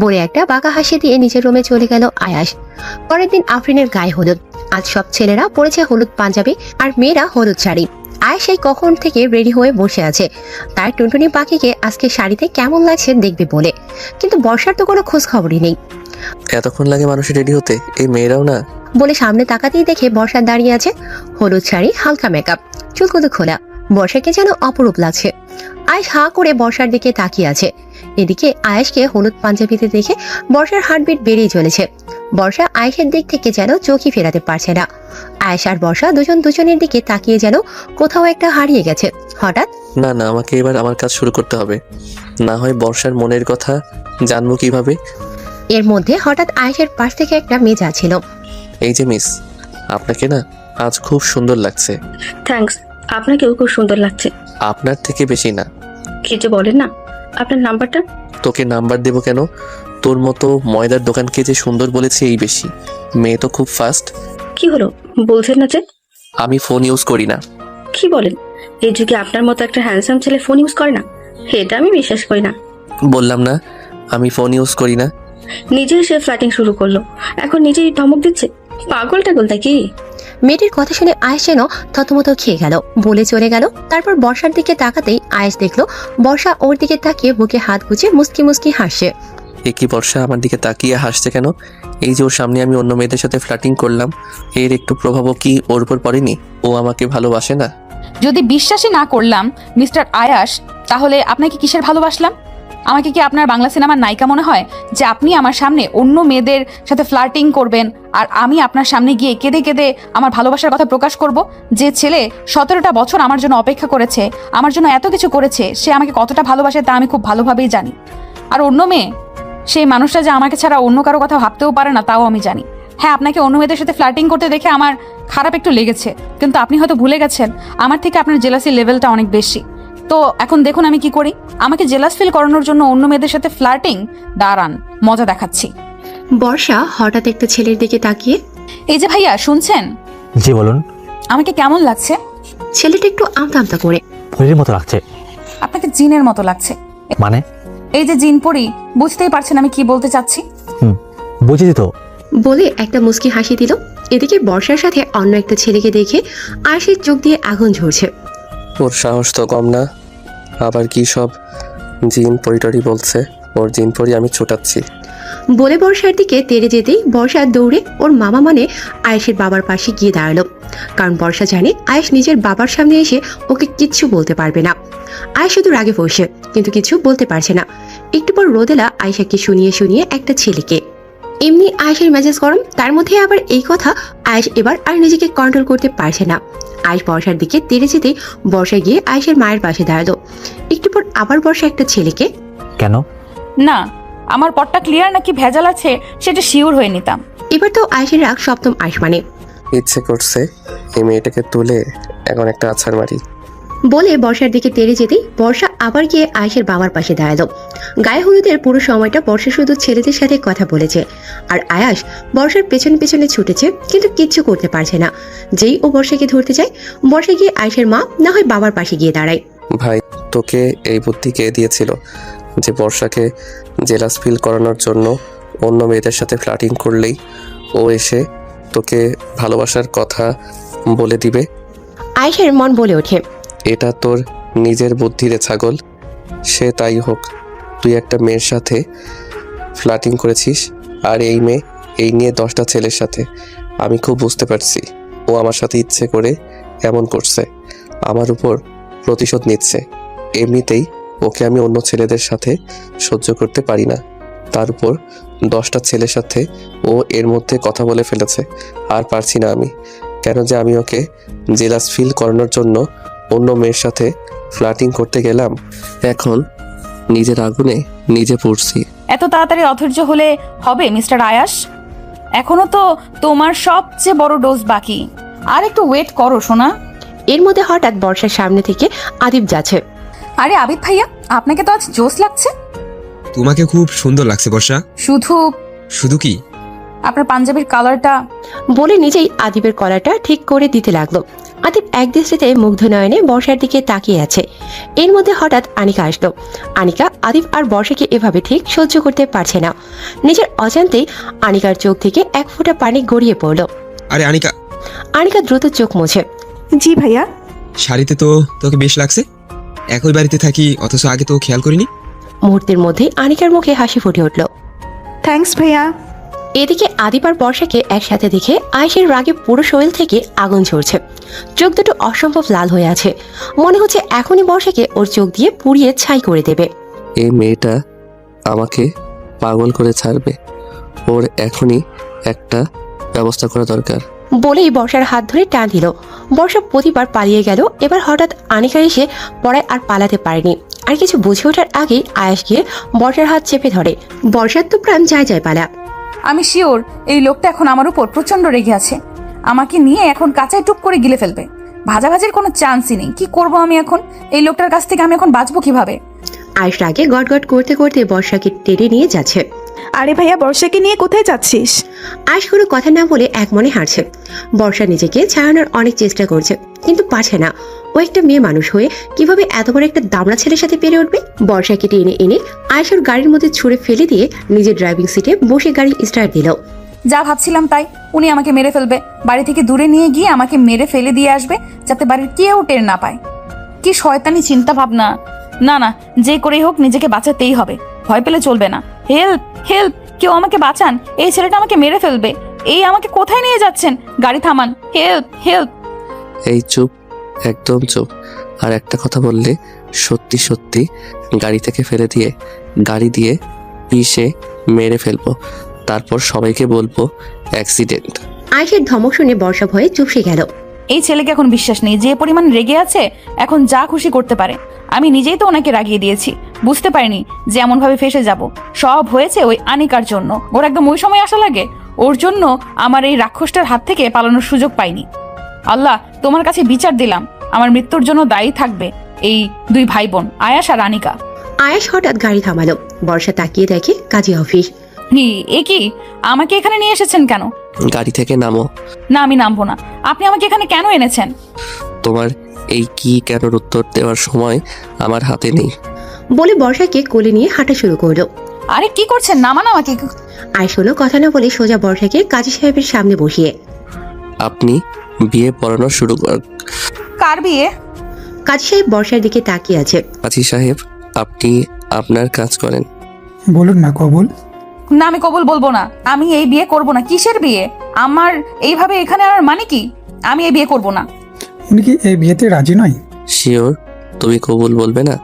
[SPEAKER 1] বলে একটা বাঁকা হাসি দিয়ে নিজের রুমে চলে গেল আয়াস। পরের দিন আফরিনের গায়ে হলুদ। আজ সব ছেলেরা পরেছে হলুদ পাঞ্জাবি আর মেয়েরা হলুদ শাড়ি। আয়াস সেই কখন থেকে রেডি হয়ে বসে আছে তার টুনটুনি পাখিকে আজকে শাড়িতে কেমন লাগছে দেখবে বলে। কিন্তু বর্ষার তো কোনো খোঁজ খবরই নেই।
[SPEAKER 3] এতক্ষণ লাগে মানুষের রেডি হতে, এই মেয়েরাও না।
[SPEAKER 1] বলে সামনে তাকাতেই দেখে বর্ষা দাঁড়িয়ে আছে, হলুদ শাড়ি, হালকা মেকআপ, চুলগুলো খোলা। বর্ষাকে যেন অপরূপ লাগছে। আয়েশ হা করে বর্ষার দিকে তাকিয়ে আছে। এদিকে আয়েশকে হলুদ পাঞ্জাবিতে দেখে বর্ষার হার্টবিট বেড়েই চলেছে। বর্ষা আয়েশের দিক থেকে যেন চোখই ফেরাতে পারছে না। আয়েশ আর বর্ষা দুজন দুজনের দিকে তাকিয়ে যেন কোথাও একটা হারিয়ে গেছে। হঠাৎ
[SPEAKER 3] না না, আমাকে এবার আমার কাজ শুরু করতে হবে, না হয় বর্ষার মনের কথা জানবো কিভাবে?
[SPEAKER 1] এর মধ্যে হঠাৎ আয়েশের পাশ থেকে একটা মেয়ে যাচ্ছিল।
[SPEAKER 3] এই যে মিস, আপনাকে না আজ খুব সুন্দর লাগছে।
[SPEAKER 10] থ্যাঙ্কস, আপনাকেও খুব সুন্দর লাগছে।
[SPEAKER 3] আপনার থেকে বেশি না।
[SPEAKER 10] কি যে বলেন না, আপনার নাম্বারটা?
[SPEAKER 3] তোকে নাম্বার দেবো কেন? তোর মতো ময়দার দোকানকে যে সুন্দর বলেছে এই বেশি। মেয়ে তো খুব ফাস্ট।
[SPEAKER 10] কি হলো বলছেন না যে?
[SPEAKER 3] আমি ফোন ইউজ করি না।
[SPEAKER 10] কি বলেন? এই যুগে আপনার মতো একটা হ্যান্ডসাম ছেলে ফোন ইউজ করে না? এটা আমি বিশ্বাস করি না।
[SPEAKER 3] বললাম না আমি ফোন ইউজ করি না।
[SPEAKER 10] নিজেই সে ফ্ল্যাটিং শুরু করলো, এখন নিজেই ধমক দিচ্ছে। পাগল টাগল নাকি?
[SPEAKER 1] মেয়েটির কথা শুনে আয়েশ যেন থতমত খেয়ে গেল, বলে চলে গেল। তারপর বর্ষার দিকে তাকাতেই আয়েশ দেখলো বর্ষা ওর দিকে তাকিয়ে বুকে হাত গুজে মুস্কি মুস্কি হাসছে।
[SPEAKER 3] এ কি বর্ষা আমার দিকে তাকিয়ে হাসছে কেন? এই যে ওর সামনে আমি অন্য মেয়েদের সাথে ফ্ল্যাটিং করলাম, এর একটু প্রভাবও কি ওর উপর পড়েনি? ও আমাকে ভালোবাসে না?
[SPEAKER 4] যদি বিশ্বাসই না করলাম মিস্টার আয়াস, তাহলে আপনাকে কিসের ভালোবাসলাম? আমাকে কি আপনার বাংলা সিনেমার নায়িকা মনে হয় যে আপনি আমার সামনে অন্য মেয়েদের সাথে ফ্লার্টিং করবেন আর আমি আপনার সামনে গিয়ে কেঁদে কেঁদে আমার ভালোবাসার কথা প্রকাশ করব? যে ছেলে 17টা বছর আমার জন্য অপেক্ষা করেছে, আমার জন্য এত কিছু করেছে, সে আমাকে কতটা ভালোবাসে তা আমি খুব ভালোভাবেই জানি। আর অন্য মেয়ে, সেই মানুষটা যে আমাকে ছাড়া অন্য কারো কথা ভাবতেও পারে না তাও আমি জানি। হ্যাঁ, আপনাকে অন্য মেয়েদের সাথে ফ্লার্টিং করতে দেখে আমার খারাপ একটু লেগেছে, কিন্তু আপনি হয়তো ভুলে গেছেন আমার থেকে আপনার জেলাসি লেভেলটা অনেক বেশি। তো এখন দেখুন আমি কি করি। আমাকে জেলাস ফিল করানোর জন্য অন্য মেয়েদের সাথে ফ্লার্টিং, দাঁড়ান মজা দেখাচ্ছি।
[SPEAKER 1] বর্ষা হঠাৎ একটা ছেলের দিকে তাকিয়ে
[SPEAKER 4] এই যে ভাইয়া শুনছেন?
[SPEAKER 11] জি বলুন।
[SPEAKER 4] আমাকে কেমন লাগছে?
[SPEAKER 1] ছেলেটা একটু আমতা আমতা করে।
[SPEAKER 11] পরীর মতো লাগছে।
[SPEAKER 4] আপনাকে জিনের মতো লাগছে।
[SPEAKER 11] মানে?
[SPEAKER 4] এই যে জিন পরি, বুঝতেই পারছেন আমি কি বলতে চাচ্ছি।
[SPEAKER 11] বুঝেছি তো।
[SPEAKER 1] বলে একটা মুচকি হাসি দিল। এদিকে বর্ষার সাথে অন্য একটা ছেলেকে দেখে আয়েশের চোখ দিয়ে আগুন ঝরছে।
[SPEAKER 3] ওর সাহস তো কম না, আবার কি সব জিন পরিটরি বলছে। ওর জিন পরি আমি ছোটাচ্ছি।
[SPEAKER 1] বলে বর্ষার দিকে তেড়ে যেতেই বর্ষা দৌড়ে ওর মামা মানে আয়েশের বাবার পাশে গিয়ে দাঁড়ালো। কারণ বর্ষা জানে আয়েশ নিজের বাবার সামনে এসে ওকে কিচ্ছু বলতে পারবে না। আয়েশ শুধু রাগে বসে, কিন্তু কিছু বলতে পারছে না। একটু পর রোদেলা আয়েশাকে শুনিয়ে শুনিয়ে একটা ছেলেকে। এমনি আয়েশের মেজাজ গরম, তার মধ্যে আবার এই কথা। আয়েশ এবার আর নিজেকে কন্ট্রোল করতে পারছে না। আয়েশ বর্ষার দিকে তেড়ে যেতেই বর্ষা গিয়ে আয়েশের মায়ের পাশে দাঁড়ালো। একটু পর আবার বর্ষা একটা ছেলেকে।
[SPEAKER 11] কেন?
[SPEAKER 4] না, আমার পটটা ক্লিয়ার নাকি ভেজাল আছে সেটা শিওর হয়ে নিতাম।
[SPEAKER 1] এবার তো আয়েশের রাগ সপ্তম আসমানে।
[SPEAKER 3] ইচ্ছে করছে এই মেয়েটাকে তুলে এখন একটা আছাড় মারি।
[SPEAKER 1] বলে বর্ষার দিকে তেড়ে যেতেই বর্ষা আবার গিয়ে আয়েশের বাবার পাশে দাঁড়ালো। গায়ে হলুদের পুরো সময়টা বর্ষা শুধু ছেলেদের সাথে কথা বলেছে, আর আয়াস বর্ষার পেছনে পেছনে ছুটেছে, কিন্তু কিচ্ছু করতে পারছে না। যেই ও বর্ষাকে ধরতে যায়, বর্ষা গিয়ে আয়েশের মা না হয় বাবার পাশে গিয়ে দাঁড়ায়।
[SPEAKER 3] ভাই, তোকে এই বুদ্ধি কে দিয়েছিল যে বর্ষাকে জেলাস ফিল করানোর জন্য অন্য মেয়েদের সাথে ফ্লার্টিং করলেই ও এসে তোকে ভালোবাসার কথা বলে দিবে?
[SPEAKER 1] আয়েশের মন বলে ওঠে,
[SPEAKER 3] এটা তোর নিজের বুদ্ধি রে ছাগল। সে তাই হোক, তুই একটা মেয়ের সাথে ফ্লার্টিং করেছিস, আর এই মেয়ে এই নিয়ে 10টা ছেলের সাথে। আমি খুব বুঝতে পারছি ও আমার সাথে ইচ্ছে করে এমন করছে, আমার উপর প্রতিশোধ নিচ্ছে। এমনিতেই ওকে আমি অন্য ছেলেদের সাথে সহ্য করতে পারি না, তার উপর 10টা ছেলের সাথে ও এর মধ্যে কথা বলে ফেলেছে। আর পারছি না আমি, কেন যে আমি ওকে জেলাস ফিল করানোর জন্য অন্য মেয়ের সাথে ফ্লার্টিং করতে গেলাম। এখন নিজের আগুনে নিজে পড়ছি।
[SPEAKER 4] এত তাড়াতাড়ি অধৈর্য হলে হবে মিস্টার আয়াস? এখনো তো তোমার সবচেয়ে বড় ডোজ বাকি, আর একটু ওয়েট করো সোনা।
[SPEAKER 1] এর মধ্যে হঠাৎ বর্ষার সামনে থেকে আদিব যাচ্ছে।
[SPEAKER 4] আরে আবিদ ভাইয়া, আপনাকে তো আজ জোশ লাগছে।
[SPEAKER 6] তোমাকে খুব সুন্দর লাগছে বর্ষা।
[SPEAKER 4] শুধু
[SPEAKER 6] শুধু কি?
[SPEAKER 4] আপনার পাঞ্জাবির কালারটা।
[SPEAKER 1] বলে নিজেই আদিবের কলারটা ঠিক করে দিতে লাগলো। আদিব এক দৃষ্টিতে মুগ্ধ নয়নে বর্ষার দিকে তাকিয়ে আছে। এর মধ্যে হঠাৎ আনিকা আসলো। আনিকা আদিব আর বর্ষাকে এভাবে ঠিক সহ্য করতে পারছে না। নিজের অজান্তেই আনিকার চোখ থেকে এক ফোঁটা পানি গড়িয়ে পড়লো।
[SPEAKER 6] আরে আনিকা।
[SPEAKER 1] আনিকা দ্রুত চোখ মুছে।
[SPEAKER 7] জি ভাইয়া।
[SPEAKER 6] শাড়িতে তো তোকে বেশ লাগছে। একই বাড়িতে থাকি অথচ আগে তো খেয়াল করিনি।
[SPEAKER 1] মুহূর্তের মধ্যেই আনিকার মুখে হাসি ফুটে উঠল।
[SPEAKER 7] থ্যাঙ্কস ভাইয়া।
[SPEAKER 1] এদিকে আদিব আর বর্ষাকে একসাথে দেখে আয়েশের রাগে পুরো শরীর থেকে আগুন ঝরছে। চোখ দুটো অসম্ভব লাল হয়ে আছে। মনে হচ্ছে এখনই বর্ষাকে ওর চোখ দিয়ে পুড়িয়ে ছাই করে দেবে।
[SPEAKER 3] এই মেয়েটা আমাকে পাগল করে ছাড়বে, ওর এখনই একটা ব্যবস্থা করা দরকার।
[SPEAKER 1] বলেই বর্ষার হাত ধরে টান দিল। বর্ষা প্রতিবার পালিয়ে গেল। এবার হঠাৎ আনিকা এসে পড়ায় আর পালাতে পারেনি। আর কিছু বুঝে ওঠার আগেই আয়েশ গিয়ে বর্ষার হাত চেপে ধরে। বর্ষার তো প্রাণ যায় যায় পালা।
[SPEAKER 4] আমি শিওর এই লোকটা এখন আমার উপর প্রচন্ড রেগে আছে। আমাকে নিয়ে এখন কাঁচায় টুক করে গিলে ফেলবে। ভাজাভাজির কোনো চান্সই নেই। কি করব আমি এখন? এই লোকটার কাছ থেকে আমি এখন বাঁচবো কিভাবে?
[SPEAKER 1] আয়েশ রাগে গট গট করতে করতে বর্ষাকে টেনে নিয়ে যাচ্ছে।
[SPEAKER 7] আরে ভাইয়া, বর্ষাকে নিয়ে কোথায় যাচ্ছিস?
[SPEAKER 1] আয়েশ কোনো কথা না বলে এক মনে হাঁটছে। বর্ষা নিজেকে ছাড়ানোর অনেক চেষ্টা করছে, কিন্তু পারছে না। ও একটা মেয়ে মানুষ হয়ে কিভাবে এত বড় একটা দামড়া ছেলের সাথে পেরে উঠবে? বর্ষাকে টেনে এনে আয়েশের গাড়ির মধ্যে ছুঁড়ে ফেলে দিয়ে নিজের ড্রাইভিং সিটে বসে গাড়ি স্টার্ট দিল।
[SPEAKER 4] যা ভাবছিলাম তাই, উনি আমাকে মেরে ফেলবে। বাড়ি থেকে দূরে নিয়ে গিয়ে আমাকে মেরে ফেলে দিয়ে আসবে, যাতে বাড়ির কেউ টের না পায়। কি শয়তানি চিন্তা ভাবনা! না না, যে করেই হোক নিজেকে বাঁচাতেই হবে। ভয় পেলে চলবে না। হেল্প হেল্প, কেউ আমাকে বাঁচান। এই ছেলেটা আমাকে মেরে ফেলবে। এই আমাকে কোথায় নিয়ে যাচ্ছেন? গাড়ি থামান, হেল্প হেল্প।
[SPEAKER 3] এই চুপ, একদম চুপ। আর একটা কথা বললে সত্যি সত্যি গাড়ি থেকে ফেলে দিয়ে গাড়ি দিয়ে পিষে মেরে ফেলবো, তারপর সবাইকে বলবো অ্যাক্সিডেন্ট।
[SPEAKER 1] আয়েশের ধমক শুনে বর্ষা ভয়ে চুপসে গেল।
[SPEAKER 4] এই ছেলেকে এখন বিশ্বাস নেই। যে পরিমাণ রেগে আছে, এখন যা খুশি করতে পারে। আমি নিজেই তো ওনাকে রাগিয়ে দিয়েছি। বুঝতে পারিনি যে এমন ভাবে ফেসে যাব। সব হয়েছে ওই আনিকার জন্য। ওর একদম ওই সময় আসা লাগে। ওর জন্য আমার এই রাক্ষসটার হাত থেকে পালানোর সুযোগ পাইনি। আল্লাহ, তোমার কাছে বিচার দিলাম। আমার মৃত্যুর জন্য দায়ী থাকবে এই দুই ভাই বোন, আয়াস আর আনিকা।
[SPEAKER 1] আয়েশ হঠাৎ গাড়ি থামালো। বর্ষা তাকিয়ে দেখে কাজী অফিস।
[SPEAKER 4] এ কি? আমাকে এখানে নিয়ে এসেছেন কেন?
[SPEAKER 3] গাড়ি থেকে নামো।
[SPEAKER 4] না, আমি নামবো না। আপনি আমাকে এখানে কেন এনেছেন?
[SPEAKER 3] তোমার এই কি কেনর উত্তর দেওয়ার সময় আমার হাতে নেই।
[SPEAKER 1] বলে বর্ষাকে কোলে নিয়ে হাঁটা শুরু করলো।
[SPEAKER 4] আরে কি করছেন? নামান আমাকে।
[SPEAKER 1] আয়েশ হলো কথা না বলে সোজা বর্ষাকে কাজী সাহেবের সামনে বসিয়ে।
[SPEAKER 3] আপনি বিয়ে পড়ানো শুরু কর।
[SPEAKER 4] কার বিয়ে?
[SPEAKER 1] কাজী সাহেব বর্ষার দিকে তাকিয়ে আছে।
[SPEAKER 3] কাজী সাহেব, আপনি আপনার কাজ করেন।
[SPEAKER 12] বলুন না কবুল।
[SPEAKER 4] না, আমি কবুল বলবো না। আমি এই বিয়ে করব না। কিসের বিয়ে? আমার এইভাবে এখানে আর মানে কি? আমি এই বিয়ে করব না।
[SPEAKER 12] উনি কি এই বিয়েতে রাজি নয়?
[SPEAKER 3] শিওর তুমি কবুল বলবে না?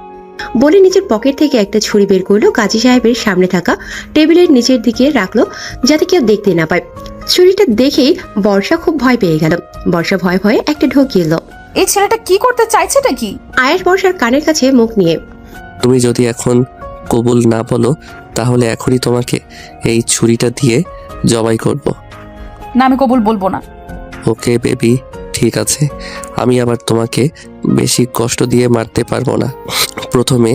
[SPEAKER 1] বলে নিজের পকেট থেকে একটা ছুরি বের করলো, কাজী সাহেবের সামনে থাকা টেবিলের নিচের দিকে রাখলো যাতে কেউ দেখতে না পায়। ছুরিটা দেখেই বর্ষা খুব ভয় পেয়ে গেল। বর্ষা ভয়ে ভয়ে একটা ঢোক গেল।
[SPEAKER 4] এই ছেলেটা কি করতে চাইছেটা কি?
[SPEAKER 1] আয়েশ বর্ষার কানের কাছে মুখ নিয়ে।
[SPEAKER 3] তুমি যদি এখন কবুল না বলো তাহলে এখনই তোমাকে এই ছুরিটা দিয়ে জবাই করব।
[SPEAKER 4] না, আমি কবুল বলবো না।
[SPEAKER 3] ওকে বেবি, ঠিক আছে। আমি আবার তোমাকে বেশি কষ্ট দিয়ে মারতে পারবো না। প্রথমে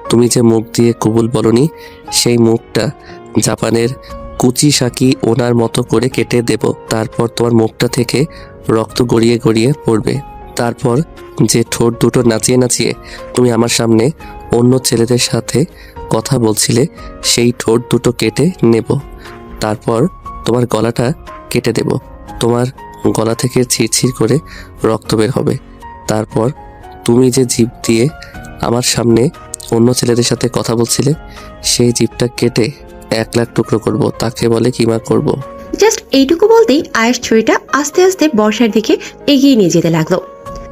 [SPEAKER 3] তুমি যে মুখ দিয়ে কবুল বলনি সেই মুখটা জাপানের কুচিসাকি ওনার মতো করে কেটে দেব। তারপর তোমার মুখটা থেকে রক্ত গড়িয়ে গড়িয়ে পড়বে। তারপর যে ঠোঁট দুটো নাচিয়ে নাচিয়ে তুমি আমার সামনে অন্য ছেলেদের সাথে কথা বলছিলে সেই ঠোঁট দুটো কেটে নেব। তারপর তোমার গলাটা কেটে দেব। তোমার গলা থেকে ছিঁড়ছিঁড় করে রক্ত বের হবে। তারপর তুমি যে জিভ দিয়ে আমার সামনে অন্য ছেলেদের সাথে কথা বলছিলে সেই জিভটা কেটে 1,00,000 টুকরো করব। তাকে বলে কিমা করব।
[SPEAKER 1] জাস্ট এইটুকু বলতেই আয়েশ ছুরিটা আস্তে আস্তে বর্ষার দিকে এগিয়ে নিয়ে যেতে লাগলো।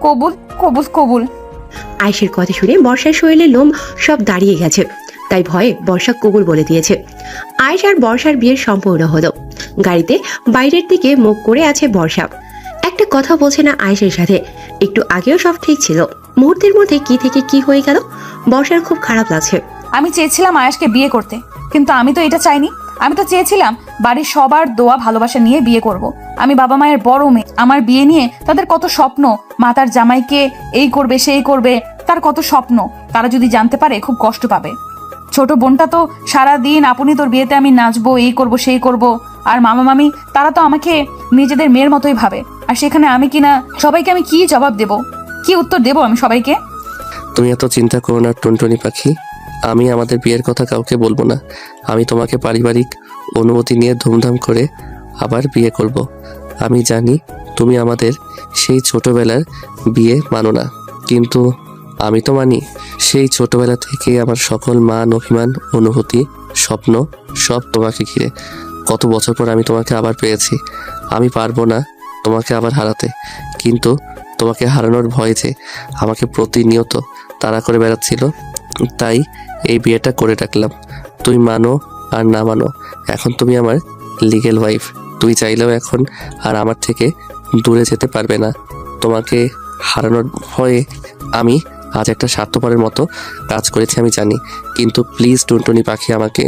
[SPEAKER 4] কবুল কবুল কবুল।
[SPEAKER 1] আয়েশের কথা শুনে বর্ষার শরীরে লোম সব দাঁড়িয়ে গেছে। তাই ভয়ে বর্ষা কবুল বলে দিয়েছে। আয়েশ আর বর্ষার বিয়ের সম্পূর্ণ হলো। গাড়িতে বাইরের দিকে মুখ করে আছে বর্ষা। একটা কথা বলছে না আয়েশের সাথে। একটু আগেও সব ঠিক ছিল, মুহূর্তের মধ্যে কি থেকে কি হয়ে গেল। বর্ষার খুব খারাপ লাগছে।
[SPEAKER 4] আমি চেয়েছিলাম আয়েশকে বিয়ে করতে, কিন্তু আমি তো এটা চাইনি। আমি তো চেয়েছিলাম বাড়ির সবার দোয়া ভালোবাসা নিয়ে বিয়ে করব। আমি বাবা মায়ের বড় মেয়ে। আমার বিয়ে নিয়ে তাদের কত স্বপ্ন। মা তার জামাইকে এই করবে সেই করবে, তার কত স্বপ্ন। তারা যদি জানতে পারে খুব কষ্ট পাবে। ছোট বোনটা তো সারা দিন আপনি তোর বিয়েতে আমি নাচবো, এই করব সেই করব। আর মামা মামি তারা তো আমাকে নিজেদের মেয়ের মতোই ভাবে। আর সেখানে আমি কিনা সবাইকে আমি কি জবাব দেব, কি উত্তর দেব আমি সবাইকে?
[SPEAKER 3] তুমি এত চিন্তা করো না টুনটুনি পাখি। আমি আমাদের বিয়ের কথা কাউকে বলবো না। আমি তোমাকে পারিবারিক অনুমতি নিয়ে ধুমধাম করে আবার বিয়ে করব। আমি জানি তুমি আমাদের সেই ছোটবেলার বিয়ে মানো না, কিন্তু আমি তো মানি। সেই ছোটবেলা থেকে আমার সকল মান অভিমান অনুভূতি স্বপ্ন সব তোমাকে ঘিরে। কত বছর পর আমি তোমাকে আবার পেয়েছি। আমি পারবো না তোমাকে আবার হারাতে, কিন্তু তোমাকে হারানোর ভয় যে আমাকে প্রতিনিয়ত তাড়া করে বেড়াচ্ছিল, তাই এই বিয়েটা করে রাখলাম। তুই মানো আর না মানো, এখন তুমি আমার লিগেল ওয়াইফ। তুই চাইলেও এখন আর আমার থেকে দূরে যেতে পারবে না। তোমাকে হারানোর ভয়ে আমি আজ একটা স্বার্থপরের মতো কাজ করেছি আমি জানি, কিন্তু প্লিজ টুনটুনি পাখি আমাকে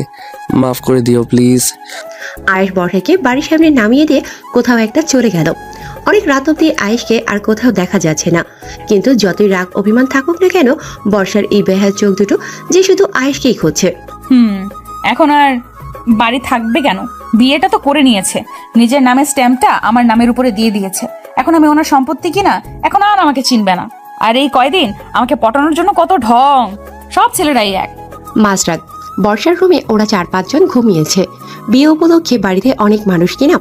[SPEAKER 3] মাফ করে দিও প্লিজ।
[SPEAKER 1] আয়েশ বর্ষাকে বাড়ির সামনে নামিয়ে দিয়ে কোথাও একটা চলে গেল। অনেক রাত অব্দি আয়েশকে আর কোথাও দেখা যাচ্ছে না। কিন্তু যতই রাগ অভিমান থাকুক না কেন, বর্ষার এই বেহাল চোখ দুটো যে শুধু আয়েশকেই খুঁজছে।
[SPEAKER 4] এখন আর বাড়ি থাকবে কেন? বিয়েটা তো করে নিয়েছে, নিজের নামে স্ট্যাম্পটা আমার নামের উপরে দিয়ে দিয়েছে। এখন আমি ওনার সম্পত্তি কিনা, এখন আর আমাকে চিনবে না। আর এই কয়দিন আমাকে পটানোর জন্য কত ঢং। সব ছেলেরাই এক।
[SPEAKER 1] মাঝরাত বর্ষার রুমে ওরা 4-5 জন ঘুমিয়েছে। বিয়ে উপলক্ষে বাড়িতে অনেক মানুষ কিনা।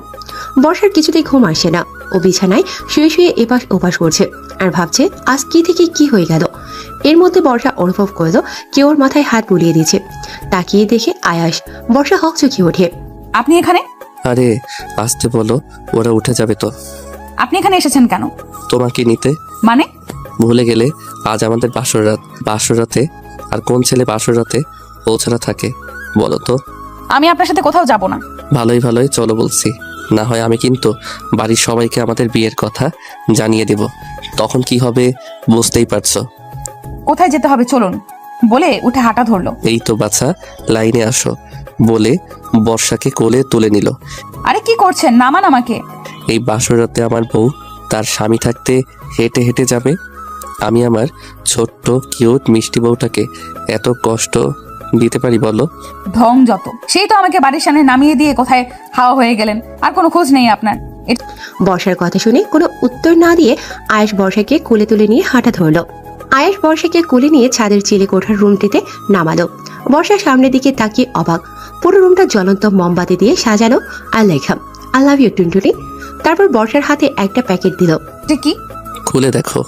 [SPEAKER 1] বর্ষার কিছুতেই ঘুম আসে না। ও বিছানায় শুয়ে শুয়ে এপাশ ওপাশ করছে আর ভাবছে আজ কি থেকে কি হয়ে গেল। এর মধ্যে বর্ষা অনুভব করলো কেউ ওর মাথায় হাত বুলিয়ে দিয়েছে। তাকিয়ে দেখে আয়াস। বর্ষা হকচকিয়ে ওঠে।
[SPEAKER 4] আপনি এখানে?
[SPEAKER 3] আরে আসতে বলো, ওরা উঠে যাবে তো।
[SPEAKER 4] আপনি এখানে এসেছেন কেন?
[SPEAKER 3] তোমাকে নিতে।
[SPEAKER 4] মানে?
[SPEAKER 3] ভুলে গেলে আজ আমাদের বাসর রাত। বাসর রাতে আর কোন ছেলে বাসর রাতে পৌঁছানো থাকে বলো তো?
[SPEAKER 4] আমি আপনার সাথে কোথাও যাব না।
[SPEAKER 3] ভালোই ভালোই চলো বলছি, না হয় আমি কিন্তু বাড়ির সবাইকে আমাদের বিয়ের কথা জানিয়ে দেব। তখন কি হবে বুঝতেই পারছো।
[SPEAKER 4] কোথায় যেতে হবে চলুন বলে উঠে হাঁটা ধরলো।
[SPEAKER 3] এই তো বাছা, লাইনে আসো বলে বর্ষাকে কোলে তুলে নিল।
[SPEAKER 4] আরে কি করছেন? নামান আমাকে।
[SPEAKER 3] এই বাসর রাতে আমার বউ তার স্বামী থাকতে হেঁটে হেঁটে যাবে? আমি আমার ছোট্ট কিউট মিষ্টি বউটাকে এত কষ্ট দিতে পারি বলো?
[SPEAKER 4] ঢং যত, সেই তো আমাকে বাড়ির সামনে নামিয়ে দিয়ে কোথায় হাওয়া হয়ে গেলেন, আর কোনো খোঁজ নেই আপনার।
[SPEAKER 1] বর্ষার কথা শুনে কোনো উত্তর না দিয়ে আয়েশ বর্ষাকে কোলে তুলে নিয়ে হাঁটা ধরলো। আয়েশ বর্ষাকে কোলে নিয়ে ছাদের চিলে কোঠার রুমটিতে নামালো। বর্ষার সামনের দিকে তাকিয়ে অবাক। পুরো রুমটা জ্বলন্ত মোমবাতি দিয়ে সাজানো আর লেখা আই লাভ ইউ টুনটুনি। তারপর বর্ষার হাতে একটা প্যাকেট দিল।
[SPEAKER 4] এটা কি?
[SPEAKER 3] খুলে দেখো।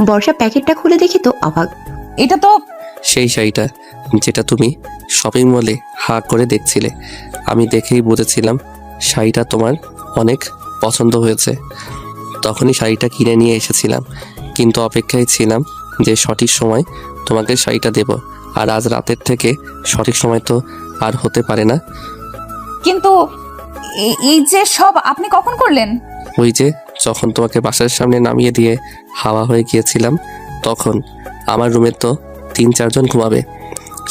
[SPEAKER 1] বর্ষা প্যাকেটটা খুলে দেখি তো অবাক।
[SPEAKER 4] এটা তো
[SPEAKER 3] সেই শাড়িটা যেটা তুমি শপিং মলে হা করে দেখছিলে। আমি দেখেই বুঝেছিলাম শাড়িটা তোমার অনেক পছন্দ হয়েছে। তখনই শাড়িটা কিনে নিয়ে এসেছিলাম, কিন্তু অপেক্ষায় ছিলাম যে সঠিক সময় তোমাকে শাড়িটা দেব। আর আজ রাতের থেকে সঠিক সময় তো আর হতে পারে না।
[SPEAKER 4] কিন্তু এই যে সব আপনি কখন করলেন?
[SPEAKER 3] ওই যে যখন তোমাকে বাসার সামনে নামিয়ে দিয়ে হাওয়া হয়ে গিয়েছিলাম, তখন আমার রুমে তো 3-4 জন ঘুমাবে,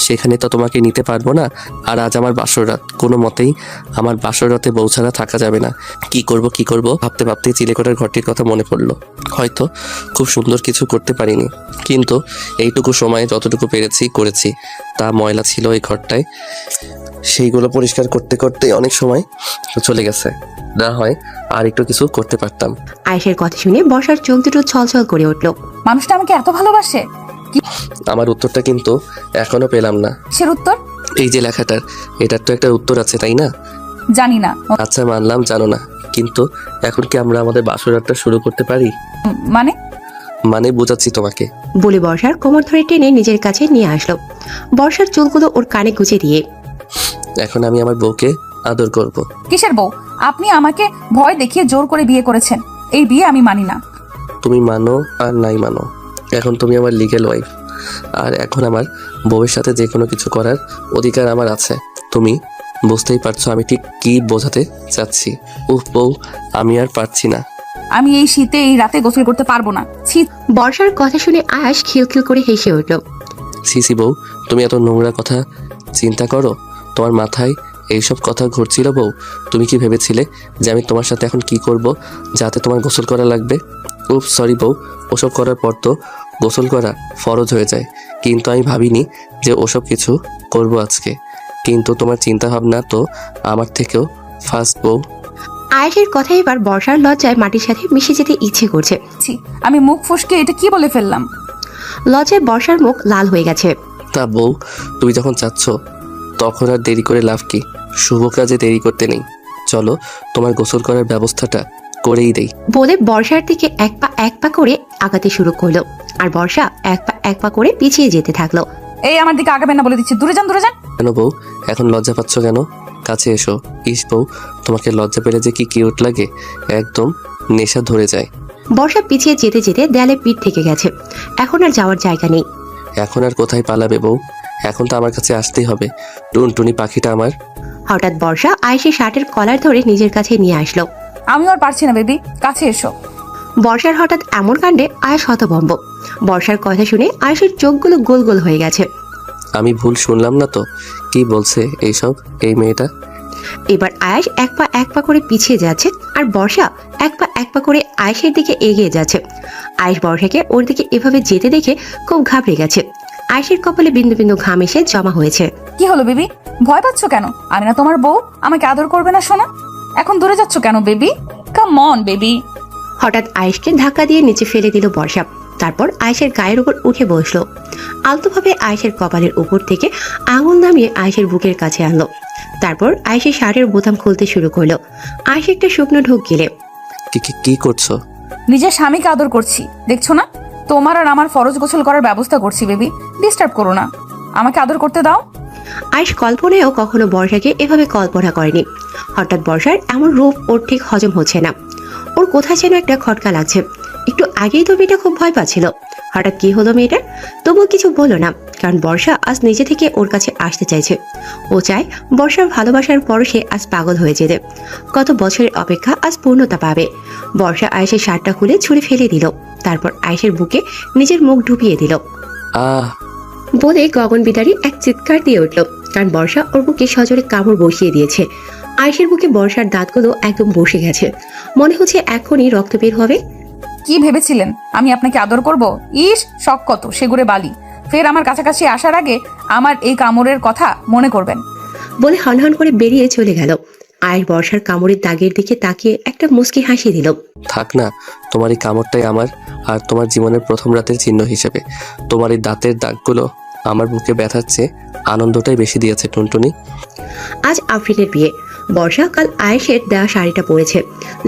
[SPEAKER 3] সেখানে তো তোমাকে নিতে পারবো না। আর আজ আমার বাসর রাত, কোনো মতেই আমার বাসর রাতে বউ ছাড়া থাকা যাবে না। কি করব ভাবতে ভাবতে চিলেকোঠার ঘরটির কথা মনে পড়লো। হয়তো খুব সুন্দর কিছু করতে পারিনি, কিন্তু এইটুকু সময়ে যতটুকু পেরেছি করেছি। তা ময়লা ছিল এই ঘরটায়, সেইগুলো পরিষ্কার করতে করতে অনেক সময় চলে গেছে। না হয় আর একটু কিছু করতে পারতাম।
[SPEAKER 1] আয়েশের কথা শুনে বর্ষার চোখ দুটো ছলছল করে উঠল।
[SPEAKER 4] মানুষটা আমাকে এত ভালোবাসে?
[SPEAKER 3] আমার উত্তরটা কিন্তু এখনো পেলাম না।
[SPEAKER 4] কিসের উত্তর?
[SPEAKER 3] এই যে লেখাটার, এটার তো একটা উত্তর আছে, তাই না?
[SPEAKER 4] জানি না।
[SPEAKER 3] আচ্ছা মানলাম জানো না, কিন্তু এখন কি আমরা আমাদের বাসরাতটা শুরু করতে পারি? মানে বোঝাচ্ছি তোমাকে।
[SPEAKER 1] বলে বর্ষার কোমর ধরে টেনে নিজের কাছে নিয়ে আসলো। বর্ষার চুলগুলো ওর কানে গুজে দিয়ে
[SPEAKER 3] এখন আমি আমার বউকে আদর করব।
[SPEAKER 4] কিসের বউ? আপনি আমাকে ভয় দেখিয়ে জোর করে বিয়ে করেছেন, এই বিয়ে আমি মানি না।
[SPEAKER 3] তুমি মানো আর নাই মানো, এখন তুমি আমার লিগ্যাল ওয়াইফ। আর এখন আমার বউয়ের সাথে যে কোনো কিছু করার অধিকার আমার আছে। তুমি বুঝতেই পারছো আমি ঠিক কি বোঝাতে চাচ্ছি। উফ বউ, আমি আর পারছি না।
[SPEAKER 4] আমি এই শীতে এই রাতে গোসল করতে পারবো না। ছি।
[SPEAKER 1] বর্ষার কথা শুনে আয়াস খিলখিল করে হেসে উঠল।
[SPEAKER 3] সিসি বউ, তুমি এত নোংরা কথা চিন্তা করো? তোমার মাথায় এইসব কথা ঘুরছিল বউ? তুমি কি ভেবেছিলে যে আমি তোমার সাথে এখন কি করব যাতে তোমার গোসল করা লাগবে? উফ সরি বউ, ওসব করার পর তো গোসল করা ফরজ হয়ে যায়, কিন্তু আমি ভাবিনি যে ওসব কিছু করব আজকে। কিন্তু তোমার চিন্তা ভাবনা তো আমার থেকেও ফাস্ট বউ।
[SPEAKER 1] আয়েশের কথা এবার বর্ষার লজ্জায় মাটির সাথে মিশে যেতে ইচ্ছে করছে।
[SPEAKER 4] আমি মুখ ফুসকে এটা কি বলে ফেললাম?
[SPEAKER 1] লজ্জায় বর্ষার মুখ লাল হয়ে গেছে।
[SPEAKER 3] তা বউ, তুমি যখন চাচ্ছ তখন আর দেরি করে লাভ কি? শুভ কাজে দেরি করতে নেই, চলো তোমার গোসল করার ব্যবস্থাটা করেই দেই।
[SPEAKER 1] বলে বর্ষার দিকে এক পা করে আগাতে শুরু করলো, আর বর্ষা এক পা করে পিছিয়ে যেতে থাকলো।
[SPEAKER 4] এই আমার দিকে আগাবেন না বলে দিচ্ছি, দূরে যান দূরে যান।
[SPEAKER 3] কেন বউ, এখন লজ্জা পাচ্ছ কেন? কাছে এসো। ইস বউ, তোমাকে লজ্জা পেলে যে কি কিউট লাগে, একদম নেশা ধরে যায়।
[SPEAKER 1] বর্ষা পিছিয়ে যেতে যেতে দেয়ালে পিঠ থেকে গেছে, এখন আর যাওয়ার জায়গা নেই।
[SPEAKER 3] এখন আর কোথায় পালাবে বউ? এখন তো আমার কাছে আসতেই হবে। টুনটুনি পাখিটা আমার।
[SPEAKER 1] হঠাৎ বর্ষা আয়েশের শার্টের কলার ধরে নিজের কাছে নিয়ে আসলো।
[SPEAKER 4] আমি আর পারছি না বেবি, কাছে এসো।
[SPEAKER 1] বর্ষার হঠাৎ এমন কাণ্ডে আয়েশ হতভম্ব। বর্ষার কথা শুনে আয়েশের চোখগুলো গোল গোল হয়ে গেছে।
[SPEAKER 3] আমি ভুল শুনলাম না তো? কি বলছে এইসব এই মেয়েটা?
[SPEAKER 1] এবার আয়েশ এক পা করে পিছিয়ে যাচ্ছে, আর বর্ষা এক পা করে আয়েশের দিকে এগিয়ে যাচ্ছে। আয়েশ বর্ষাকে ওর দিকে এভাবে যেতে দেখে খুব ঘাবড়ে গেছে। আয়েশের কপালে বিন্দু বিন্দু ঘাম এসে জমা হয়েছে।
[SPEAKER 4] কি হলো বেবি, ভয় পাচ্ছ কেন? আমি না তোমার বউ, আমাকে আদর করবে না সোনা? এখন দূরে যাচ্ছ কেন বেবি? Come on baby.
[SPEAKER 1] হঠাৎ আয়েশকে ধাক্কা দিয়ে নিচে ফেলে দিল বর্ষা। তারপর আয়েশের গায়ের উপর উঠে বসলো। আলতোভাবে আয়েশের কপালের উপর থেকে আঙুল নামিয়ে আয়েশের বুকের কাছে আনলো। তারপর আয়েশের শার্টের বোতাম খুলতে শুরু করলো। আয়েশ একটা শুকনো ঢোক গেলে।
[SPEAKER 3] কি করছো?
[SPEAKER 4] নিজের স্বামীকে আদর করছি, দেখছো না? তোমার আর আমার ফরজ গোসল করার ব্যবস্থা করছি বেবি, ডিস্টার্ব করো না, আমাকে আদর করতে দাও।
[SPEAKER 1] আয়েশ কল্পনায়ও কখনো বর্ষাকে এভাবে কল্পনা করেনি। হঠাৎ বর্ষার এমন রূপ ওর ঠিক হজম হচ্ছে না। ওর কোথায় যেন একটা খটকা লাগছে। একটু আগেই তো মেয়েটা খুব ভয় পাচ্ছিল, হঠাৎ কি হলো মেয়েটার? তবুও কিছু বললো না, কারণ বর্ষা আজ নিজে থেকে ওর কাছে আসতে চাইছে। ও চায় বর্ষার ভালোবাসার পরশে আজ পাগল হয়ে যেতে। কত বছরের অপেক্ষা আজ পূর্ণতা পাবে। বর্ষা আয়েশের শার্টটা খুলে ছুঁড়ে ফেলে দিল, তারপর আয়েশের বুকে নিজের মুখ ঢুকিয়ে দিল। বলে গগন বিদারী এক চিৎকার দিয়ে উঠল, কারণ বর্ষা ওর বুকে সজোরে কামড় বসিয়ে দিয়েছে। আয়েশের বুকে বর্ষার দাঁতগুলো একদম বসে গেছে, মনে হচ্ছে এখনই রক্ত বের হবে।
[SPEAKER 4] কি ভেবেছিলেন আমি আপনাকে আদর করব? ইস শখ কত সেগুড়ে বালি। ফের আমার কাছাকাছি আসার আগে আমার এই কামড়ের কথা মনে করবেন।
[SPEAKER 1] বলে হনহন করে বেরিয়ে চলে গেল। আয়েশ বর্ষার কামড়ের দাগের দিকে তাকিয়ে একটা মুচকি হাসি দিল।
[SPEAKER 3] থাক না, তোমার এই কামড়টাই আমার আর তোমার জীবনের প্রথম রাতের চিহ্ন হিসেবে। তোমার এই দাঁতের দাগগুলো আমার বুকে ব্যথার চেয়ে আনন্দটাই বেশি দিয়েছে টুনটুনি।
[SPEAKER 1] আজ আফরিনের বিয়ে। বর্ষা কাল আয়েশের দেওয়া শাড়িটা পরেছে।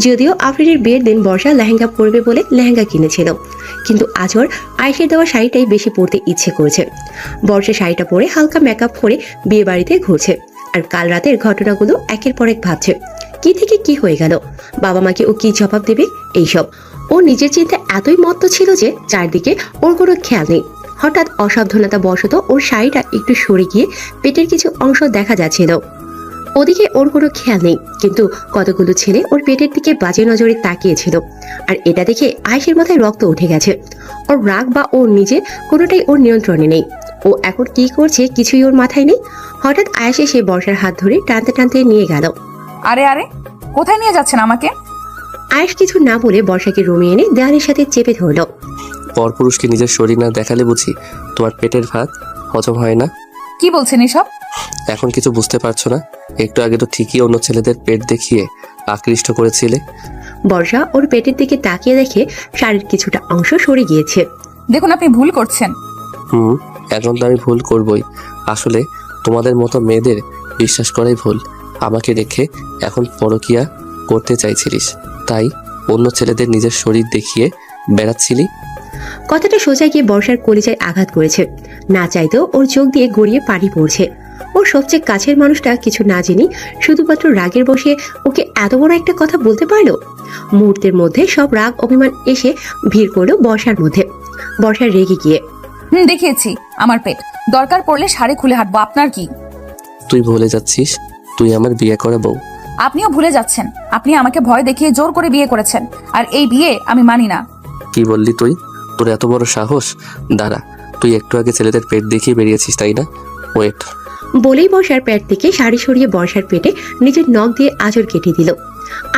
[SPEAKER 1] যদিও আফরিনের বিয়ের দিন বর্ষা লেহেঙ্গা পরবে বলে লেহেঙ্গা কিনেছিল, কিন্তু আজ ওর আয়েশের দেওয়া শাড়িটাই বেশি পরতে ইচ্ছে করছে। বর্ষা শাড়িটা পরে হালকা মেকআপ করে বিয়ে বাড়িতে ঘুরছে, আর কাল রাতের ঘটনাগুলো একের পর এক ভাবছে। কি থেকে কি হয়ে গেল, বাবা মাকে ও কি জবাব দেবে, এইসব। ও নিজের চিন্তা এতই মত্ত ছিল যে চারদিকে ওর কোনো খেয়াল নেই। হঠাৎ অসাবধানতা বশত ওর শাড়িটা একটু সরে গিয়ে পেটের কিছু অংশ দেখা যাচ্ছিল। ওদিকে ওর কোনো খেয়াল নেই, কিন্তু কতগুলো ছেলে ওর পেটের দিকে বাজে নজরে তাকিয়েছিল। আর এটা দেখে আয়েশের মাথায় রক্ত উঠে গেছে। ওর রাগ বা ওর নিজে কোনোটাই ওর নিয়ন্ত্রণে নেই। ও এখন কি করছে কিছুই ওর মাথায় নেই। হঠাৎ আয়েশ এসে বর্ষার হাত ধরে টানতে টানতে নিয়ে গেল।
[SPEAKER 4] আরে আরে, কোথায় নিয়ে যাচ্ছেন আমাকে?
[SPEAKER 1] আয়েশ কিছু না বলে বর্ষাকে রুমে এনে দেওয়ালের সাথে চেপে ধরল।
[SPEAKER 3] পরপুরুষকে নিজের শরীর না দেখালে বুঝি তোমার পেটের ভাত হজম হয় না?
[SPEAKER 4] কি বলছেন এসব?
[SPEAKER 3] এখন কিছু বুঝতে পারছো না? একটু আগে তো ঠিকই অন্য ছেলেদের পেট দেখিয়ে আকৃষ্ট করেছিলে।
[SPEAKER 1] বর্ষা ওর পেটের দিকে তাকিয়ে দেখে শাড়ির কিছুটা অংশ সরে গিয়েছে।
[SPEAKER 4] দেখুন, আপনি ভুল করছেন।
[SPEAKER 3] এখন তো আমি ভুল করবই। আসলে তোমাদের মতো মেয়েদের বিশ্বাস করাই ভুল। আমাকে রেখে এখন পরকিয়া করতে চাইছিলিস, তাই অন্য ছেলেদের নিজের শরীর দেখিয়ে বেড়াচ্ছিলি।
[SPEAKER 1] কথাটা সোজা গিয়ে বর্ষার কলিজায় আঘাত করেছে। না চাইতেও ওর চোখ দিয়ে গড়িয়ে পানি পড়ছে। ওর সবচেয়ে কাছের মানুষটা কিছু না জেনে শুধুমাত্র রাগের বসে ওকে এত বড় একটা কথা বলতে পারলো। মুহূর্তের মধ্যে সব রাগ অভিমান এসে ভিড় করলো বর্ষার মধ্যে। বর্ষা রেগে গিয়ে,
[SPEAKER 4] দেখিয়েছি আমার পেট, দরকার পড়লে শাড়ি খুলে হাঁটবো, আপনার কি?
[SPEAKER 3] তুই ভুলে যাচ্ছিস তুই আমার বিয়ে করা বউ।
[SPEAKER 4] আপনিও ভুলে যাচ্ছেন, আপনি আমাকে ভয় দেখিয়ে জোর করে বিয়ে করেছেন, আর এই বিয়ে আমি মানি না।
[SPEAKER 3] কি বললি তুই? তোর এত বড় সাহস? দাঁড়া, তুই একটু আগে ছেলেদের পেট দেখিয়ে বেরিয়েছিস তাই না? ওয়েট।
[SPEAKER 1] বলেই বর্ষার পেট থেকে শাড়ি সরিয়ে বর্ষার পেটে নিজের নখ দিয়ে আঁচড় কেটে দিল।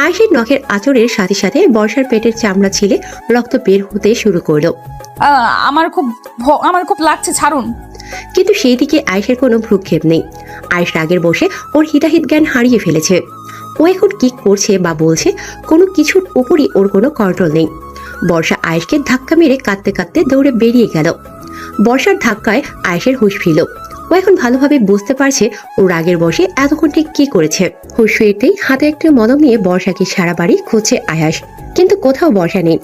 [SPEAKER 1] আয়েশের নখের আঁচড়ের সাথে সাথে বর্ষার পেটের চামড়া ছিলে রক্ত বের হতে শুরু করলো।
[SPEAKER 4] আমার খুব লাগছে, ছাড়ুন।
[SPEAKER 1] কিন্তু সেই দিকে আয়েশের কোনো ভ্রুক্ষেপ নেই। আয়েশ রাগের বসে ওর হিতাহিত জ্ঞান হারিয়ে ফেলেছে। ও এখন কি করছে বা বলছে কোনো কিছুর উপরই ওর কোনো কন্ট্রোল নেই। বর্ষা আয়েশকে ধাক্কা মেরে কাঁদতে কাঁদতে দৌড়ে বেরিয়ে গেল। বর্ষার ধাক্কায় আয়েশের হুঁশ ফিরল। ও এখন ভালোভাবে বুঝতে পারছে ও রাগের বসে এতক্ষণ ঠিক কি করেছে। হুঁশ ফিরতেই হাতে একটা মলম নিয়ে বর্ষাকে সারা বাড়ি খুঁজছে আয়াস, কিন্তু কোথাও বর্ষা নেই।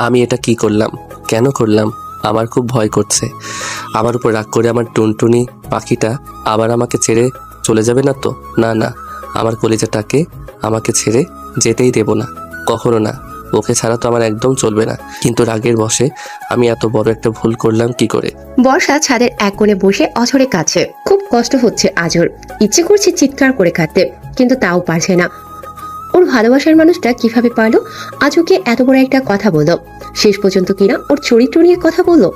[SPEAKER 3] আমি এটা কি করলাম, কেন করলাম? আমার খুব ভয় করছে। আমার উপর রাগ করে আমার টুনটুনি পাখিটা আবার আমাকে ছেড়ে চলে যাবে না তো? না না, আমার কলিজাটাকে আমাকে ছেড়ে যেতেই দেব না, কখনো না। ওকে ছাড়া তো আমার একদম চলবে না। কিন্তু রাগের বশে আমি এত বড় একটা ভুল করলাম কি করে?
[SPEAKER 1] বর্ষা ছাদের এক কোণে বসে অঝরে কাঁদছে। খুব কষ্ট হচ্ছে আজর। ইচ্ছে করছে চিৎকার করে কাঁদতে, কিন্তু তাও পারছে না। ওর ভালোবাসার মানুষটা কিভাবে পারলো আজ ওকে এত বড় একটা কথা বললো? শেষ পর্যন্ত কিনা ওর চরিত্র নিয়ে কথা বললো।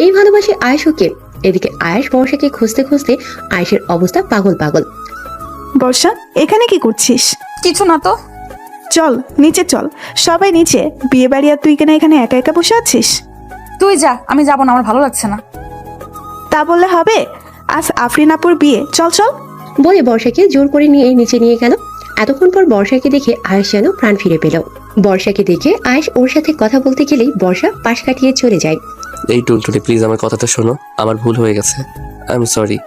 [SPEAKER 1] এই ভালোবাসে আয়েশ ওকে। এদিকে আয়েশ বর্ষাকে খুঁজতে খুঁজতে আয়েশের অবস্থা পাগল পাগল।
[SPEAKER 7] বর্ষা, এখানে কি করছিস?
[SPEAKER 4] কিছু না তো।
[SPEAKER 7] চল নিচে চল, সবাই নিচে। বিয়ে বাড়ি আর তুই কেন এখানে একা একা বসে আছিস?
[SPEAKER 4] তুই যা, আমি যাবো না, আমার ভালো লাগছে না।
[SPEAKER 7] তা বললে হবে? আজ আফরিন আপুর বিয়ে, চল চল।
[SPEAKER 1] বলে বর্ষাকে জোর করে নিয়ে নিচে নিয়ে গেল। এতক্ষণ পর বর্ষাকে দেখে আয়েশ যেন প্রাণ ফিরে পেল। বর্ষাকে দেখে আয়েশ ওর সাথে কথা বলতে গেলেই বর্ষা পাশ কাটিয়ে চলে যায়।
[SPEAKER 3] এই টুনটুনি প্লিজ আমার কথাটা শোনো, আমার ভুল হয়ে গেছে, আই এম সরি।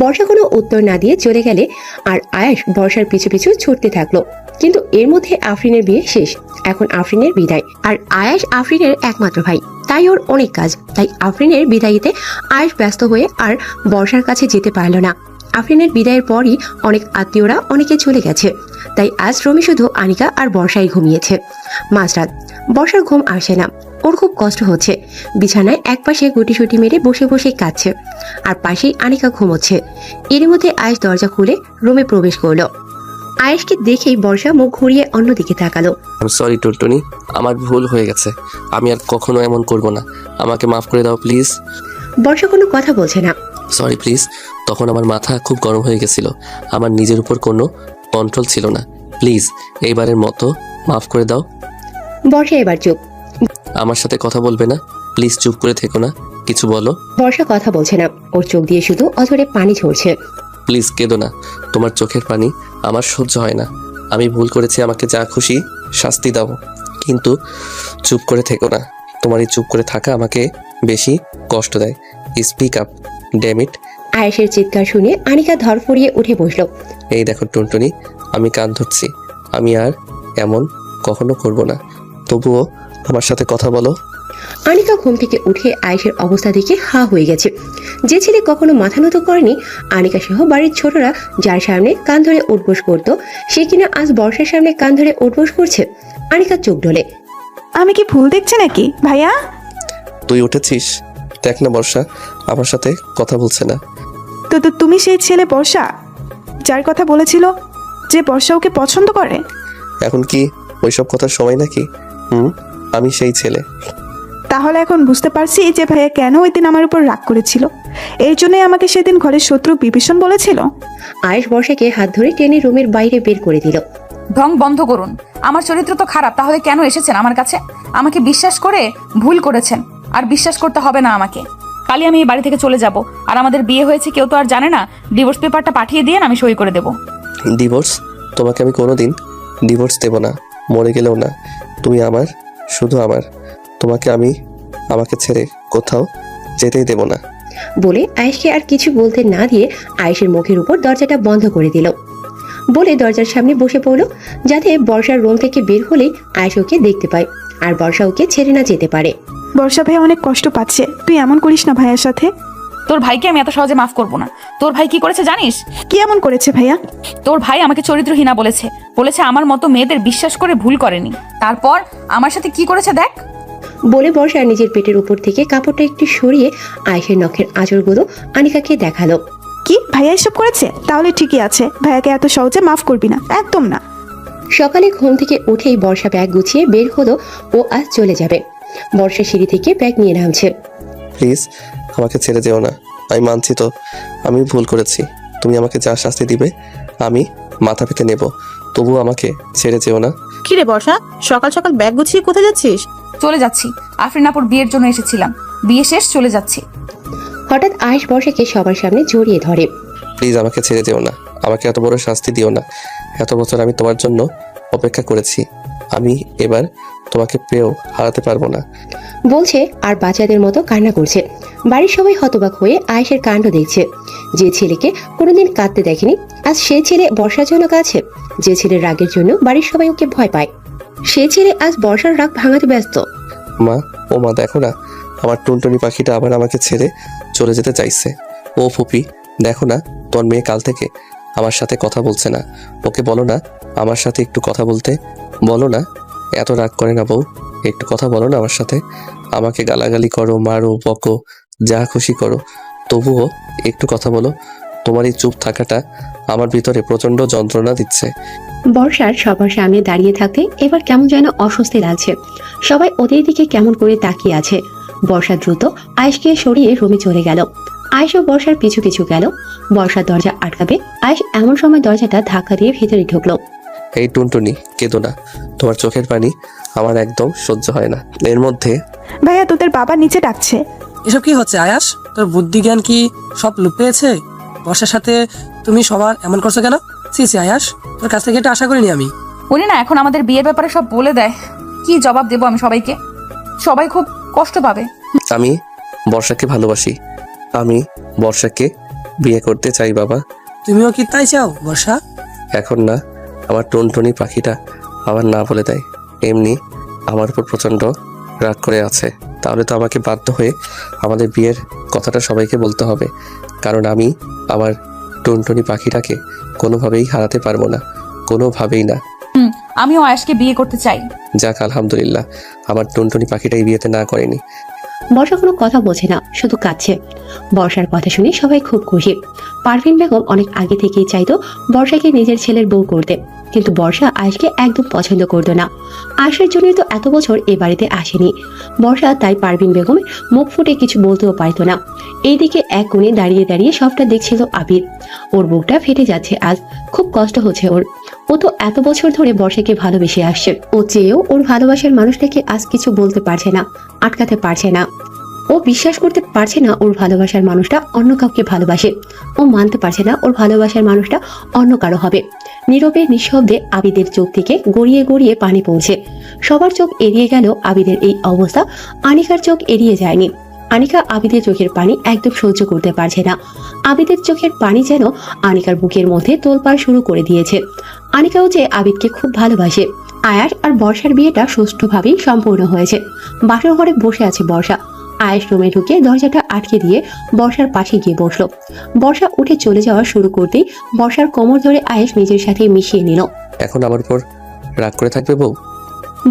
[SPEAKER 1] বর্ষা কোনো উত্তর না দিয়ে চলে গেলে আর আয়েশ বর্ষার পিছু পিছু ছুটতে থাকলো। কিন্তু এর মধ্যে আফরিনের বিয়ে শেষ। এখন আফরিনের বিদায়। আর আয়েশ আফরিনের একমাত্র ভাই, তাই ওর অনেক কাজ। তাই আফরিনের বিদায়ীতে আয়েশ ব্যস্ত হয়ে আর বর্ষার কাছে যেতে পারল না। আফরিনের বিদায়ের পরই অনেক আত্মীয়রা অনেকে চলে গেছে। তাই আজ রমি শুধু আনিকা আর বর্ষাই ঘুমিয়েছে। মাঝরাত, বর্ষার ঘুম আসে না। ওর খুব কষ্ট হচ্ছে। বিছানায় একপাশে গুটিসুটি মেরে বসে বসে কাঁদছে, আর পাশেই আনিকা ঘুমোচ্ছে। এর মধ্যে আয়েশ দরজা খুলে রুমে প্রবেশ করলো। আয়েশকে দেখেই বর্ষা মুখ ঘুরিয়ে অন্যদিকে তাকালো।
[SPEAKER 3] আই এম সরি টুনটুনি, আমার ভুল হয়ে গেছে। আমি আর কখনো এমন করব না, আমাকে মাফ করে দাও প্লিজ।
[SPEAKER 1] বর্ষা কোনো কথা বলছে না।
[SPEAKER 3] সরি প্লিজ, তখন আমার মাথা খুব গরম হয়ে গেছিল, আমার নিজের উপর কোনো কন্ট্রোল ছিল না। প্লিজ এইবারের মতো মাফ করে দাও।
[SPEAKER 1] বর্ষা এবার চুপ।
[SPEAKER 3] আমার সাথে কথা বলবে না, প্লিজ চুপ করে থেকো না, কিছু বলো।
[SPEAKER 1] বর্ষা কথা বলছে না, ওর চোখ দিয়ে শুধু অঝরে পানি ঝরছে।
[SPEAKER 3] প্লিজ কেঁদো না, তোমার চোখের পানি আমার সহ্য হয় না। আমি ভুল করেছি, আমাকে যা খুশি শাস্তি দাও, কিন্তু চুপ করে থেকো না। তোমার এই চুপ করে থাকা আমাকে বেশি কষ্ট দেয়। Speak up dammit.
[SPEAKER 1] আয়েশের চিৎকার শুনে আনিকা ধরফড়িয়ে উঠে বসলো।
[SPEAKER 3] এই দেখো টুনটুনি, আমি কান ধরছি, আমি আর এমন কখনো করব না, তবুও আমার সাথে কথা বলো।
[SPEAKER 1] আনিকা ঘুম থেকে উঠে আয়েশের অবস্থা দেখে হা হয়ে গেছে। যে ছেলে কখনো মাথা নত করেনি, আনিকা সহ বাড়ির ছোটরা যার সামনে কান ধরে উঠবোস করতো, সে কিনা আজ বর্ষার সামনে কান ধরে উঠবোস করছে। আনিকা চোখ ঢোলে।
[SPEAKER 7] আমি কি ভুল দেখছি নাকি ভাইয়া?
[SPEAKER 3] তুই উঠেছিস? দেখ না বর্ষা আমার সাথে কথা বলছে না।
[SPEAKER 7] তো তো তুমি সেই ছেলে বর্ষা যার কথা বলেছিল যে বর্ষা ওকে পছন্দ করে?
[SPEAKER 3] এখন কি ওইসব কথার সময় নাকি? আমি সেই ছেলে।
[SPEAKER 7] তাহলে এখন বুঝতে পারছি যে ভাইয়া কেন ওই দিন আমার উপর রাগ করেছিল। এর জন্যই আমাকে সেদিন ঘরের শত্রু বিভীষণ বলেছিল।
[SPEAKER 1] আয়েশ বর্ষাকে হাত ধরে টেনে রুমের বাইরে বের করে দিল।
[SPEAKER 4] ঢং বন্ধ করুন। আমার চরিত্র তো খারাপ, তাহলে কেন এসেছেন আমার কাছে? আমাকে বিশ্বাস করে ভুল করেছেন, আর বিশ্বাস করতে হবে না আমাকে। কালই আমি এই বাড়ি থেকে চলে যাব, আর আমাদের বিয়ে হয়েছে কেউ তো আর জানে না। ডিভোর্স পেপারটা পাঠিয়ে দিয়ে আমি সই করে দেব।
[SPEAKER 3] ডিভোর্স? তোমাকে আমি কোনোদিন ডিভোর্স দেব না, মরে গেলেও না। তুমি আমার, শুধু আমার। তোমাকে আমি আমাকে ছেড়ে কোথাও যেতেই দেব না।
[SPEAKER 1] বলে আয়েশকে আর কিছু বলতে না দিয়ে আয়েশের মুখের উপর দরজাটা বন্ধ করে দিল। বলে দরজার সামনে বসে পড়ল, যাতে বর্ষার রুম থেকে বের হলেই আয়েশ ওকে দেখতে পায় আর বর্ষা ওকে ছেড়ে না যেতে পারে।
[SPEAKER 7] বর্ষা ভাইয়া অনেক কষ্ট পাচ্ছে, তুই এমন করিস না ভাইয়ার সাথে।
[SPEAKER 4] তোর ভাইকে আমি এত সহজে মাফ করব না। তোর ভাই কি করেছে জানিস?
[SPEAKER 7] কি এমন করেছে ভাইয়া?
[SPEAKER 4] তোর ভাই আমাকে চরিত্রহীনা বলেছে, বলেছে আমার মতো মেয়েদের বিশ্বাস করে ভুল করেনি। তারপর আমার সাথে কি করেছে দেখ।
[SPEAKER 1] বলে বর্ষা নিজের পেটের উপর থেকে কাপড়টা একটু সরিয়ে আয়েশের নখের আঁচড়গুলো আনিকাকে দেখালো।
[SPEAKER 7] কি ভাইয়া এসব করেছে? তাহলে ঠিকই আছে, ভাইয়াকে এত সহজে মাফ করবি না, একদম না।
[SPEAKER 1] সকালে ঘুম থেকে উঠেই বর্ষা ব্যাগ গুছিয়ে বের হলো, ও আজ চলে যাবে। বর্ষা সিঁড়ি থেকে ব্যাগ নিয়ে নামছে।
[SPEAKER 3] প্লিজ আমাকে ছেড়ে যেও না। আমি মানছি তো আমি ভুল করেছি, তুমি আমাকে যা শাস্তি দিবে আমি মাথা পেতে নেব, তবু আমাকে ছেড়ে যেও না।
[SPEAKER 2] কি রে বর্ষা, সকাল সকাল ব্যাগ গুছিয়ে কোথায় যাচ্ছিস?
[SPEAKER 4] চলে যাচ্ছি, আফরিনাপুর বিয়ের জন্য এসেছিলাম, বিয়ে শেষ চলে যাচ্ছি।
[SPEAKER 1] হঠাৎ আয়েশ বর্ষাকে সবার সামনে জড়িয়ে ধরে।
[SPEAKER 3] প্লিজ আমাকে ছেড়ে যেও না, আমাকে এত বড় শাস্তি দিও না। এত বছর আমি তোমার জন্য অপেক্ষা করেছি, আমি এবার তোমাকে পেয়েও হারাতে পারবো না।
[SPEAKER 1] বলছে আর বাচ্চাদের মতো কান্না করছে। বাড়ির সবাই হতবাক হয়ে আয়েশের কাণ্ড দেখছে। যে ছেলেকে কোনোদিন কাঁদতে দেখেনি, আজ সে ছেলে বর্ষার জন্য কাঁদছে। যে ছেলের রাগের জন্য বাড়ির সবাই ওকে ভয় পায়, সে ছেলে আজ বর্ষার রাগ ভাঙাতে ব্যস্ত।
[SPEAKER 3] মা, ও মা, দেখো না আমার টুনটুনি পাখিটা আবার আমাকে ছেড়ে চলে যেতে চাইছে। ও ফুপি, দেখো না তোর মেয়ে কাল থেকে আমার সাথে কথা বলছে না। ওকে বলো না আমার সাথে একটু কথা বলতে। বলো না, এত রাগ করে না বউ, একটু কথা বলো না আমার সাথে। আমাকে গালাগালি করো, মারো, বকো, যা খুশি করো, তবুও একটু কথা বলো। তোমার এই চুপ থাকাটা আমার ভিতরে প্রচন্ড যন্ত্রণা দিচ্ছে।
[SPEAKER 1] বর্ষার সবার সামনে দাঁড়িয়ে থাকতে এবার কেমন যেন অস্বস্তি লাগছে। সবাই ওদের দিকে কেমন করে তাকিয়ে আছে। বর্ষা দ্রুত আয়েশকে সরিয়ে রুমে চলে গেল। আয়েশও বর্ষার পিছু পিছু গেল। বর্ষার দরজা আটকাবে, আয়েশ এমন সময় দরজাটা ধাক্কা দিয়ে ভেতরে ঢুকলো।
[SPEAKER 3] এই টুনটুনি, কেঁদো না, তোমার চোখের পানি আমার একদম সহ্য হয় না। এর মধ্যে
[SPEAKER 7] ভাইয়া তোদের বাবা নিচে ডাকছে।
[SPEAKER 8] এসব কি হচ্ছে আয়াস? তোর বুদ্ধি জ্ঞান কি সব লুপ পেয়েছে? বর্ষার সাথে তুমি সবার এমন করছো কেন? সি আয়াস, তোর কাছ থেকে এটা আশা করিনি আমি।
[SPEAKER 4] উনি না এখন আমাদের বিয়ের ব্যাপারে সব বলে দেয়, কি জবাব দেবো আমি সবাইকে? সবাই খুব কষ্ট পাবে।
[SPEAKER 3] আমি বর্ষাকে ভালোবাসি, আমি বর্ষাকে বিয়ে করতে চাই বাবা।
[SPEAKER 8] তুমিও কি তাই চাও বর্ষা?
[SPEAKER 3] এখন না, আমার টুনটুনি পাখিটা আবার না বলে দেয়। এমনি আমার উপর প্রচন্ড রাগ করে আছে, তাহলে তো আমাকে বাধ্য হয়ে আমাদের বিয়ের কথাটা সবাইকে বলতে হবে, কারণ আমি আমার টুনটুনি পাখিটাকে কোনোভাবেই হারাতে পারবো না, কোনোভাবেই না।
[SPEAKER 4] আমিও আয়েশকে বিয়ে করতে চাই।
[SPEAKER 3] যাক আলহামদুলিল্লাহ, আমার টুনটুনি পাখিটাই বিয়েতে না করেনি।
[SPEAKER 1] বর্ষা কোনো কথা বোঝে না, শুধু কাঁদছে। বর্ষার কথা শুনে সবাই খুব খুশি। পারভিন বেগম অনেক আগে থেকেই চাইতো বর্ষাকে নিজের ছেলের বউ করতে, কিন্তু বর্ষা আয়েশকে একদম পছন্দ করতো না। আয়েশের জন্যই তো এত বছর এ বাড়িতে আসেনি। বর্ষা তাই পারভিন বেগমের মুখ ফুটে কিছু বলতেও পারতো না। এইদিকে এক কোণে দাঁড়িয়ে দাঁড়িয়ে সবটা দেখছিল আবির। ওর বুকটা ফেটে যাচ্ছে আজ, খুব কষ্ট হচ্ছে ওর। ও তো এত বছর ধরে বর্ষাকে ভালোবেসে আসছে, ও চেয়েও ওর ভালোবাসার মানুষটাকে আজ কিছু বলতে পারছে না, আটকাতে পারছে না। ও বিশ্বাস করতে পারছে না ওর ভালোবাসার মানুষটা অন্য কাউকে ভালোবাসে। ও মানতে পারছে না ওর ভালোবাসার মানুষটা অন্য কারো হবে। নীরবে নিঃশব্দে আবিদের চোখ থেকে গড়িয়ে গড়িয়ে পানি পড়ছে। সবার চোখ এড়িয়ে গেল আবিদের এই অবস্থা, আনিকার চোখ এড়িয়ে যায়নি। আনিকা আবিদের চোখের পানি একদম সহ্য করতে পারছে না। আবিদের চোখের পানি যেন আনিকার বুকের মধ্যে তোলপাড় শুরু করে দিয়েছে। আনিকাও যে আবিদকে খুব ভালোবাসে। আয়াস আর বর্ষার বিয়েটা সুষ্ঠুভাবেই সম্পূর্ণ হয়েছে। বাসর ঘরে বসে আছে বর্ষা। আয়াস রুমে ঢুকে দরজাটা আটকে দিয়ে বর্ষার পাশে গিয়ে বসলো। বর্ষা উঠে চলে যাওয়া শুরু করতেই বর্ষার কোমর ধরে আয়াস নিজের সাথে মিশিয়ে নিল।
[SPEAKER 3] এখন আমার উপর রাগ করে থাকবে বউ?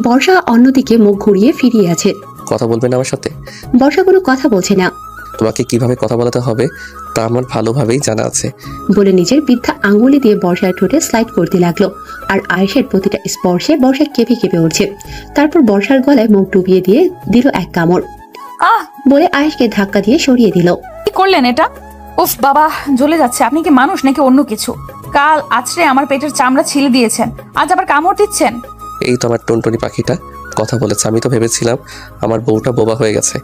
[SPEAKER 1] বর্ষা অন্যদিকে মুখ ঘুরিয়ে ফিরিয়ে আছে।
[SPEAKER 3] কথা বলবে না আমার সাথে?
[SPEAKER 1] বর্ষা কোনো কথা বলছে না।
[SPEAKER 3] তোমাকে কিভাবে কথা বলাতে হবে তা আমার ভালোভাবেই জানা আছে।
[SPEAKER 1] বলে নিজের বৃদ্ধা আঙ্গুলি দিয়ে বর্ষার ঠোঁটে স্লাইড করতে লাগলো। আর আয়েশের প্রতিটা স্পর্শে বর্ষা কেঁপে কেঁপে উঠছে। তারপর বর্ষার গলায় মুখ ডুবিয়ে দিয়ে দিল এক কামড়।
[SPEAKER 4] আহ
[SPEAKER 1] বলে আয়েশকে ধাক্কা দিয়ে সরিয়ে দিল।
[SPEAKER 4] কি করলেন এটা? উফ বাবা, জ্বলে যাচ্ছে। আপনি কি মানুষ নাকি অন্য কিছু? কাল আছড়ে আমার পেটের চামড়া ছিলে দিয়েছেন, আজ আবার কামড় দিচ্ছেন।
[SPEAKER 3] এই তো আমার টুনটুনি পাখিটা কথা বলেছে। আমি তো ভেবেছিলাম আমার বউটা বোবা হয়ে গেছে।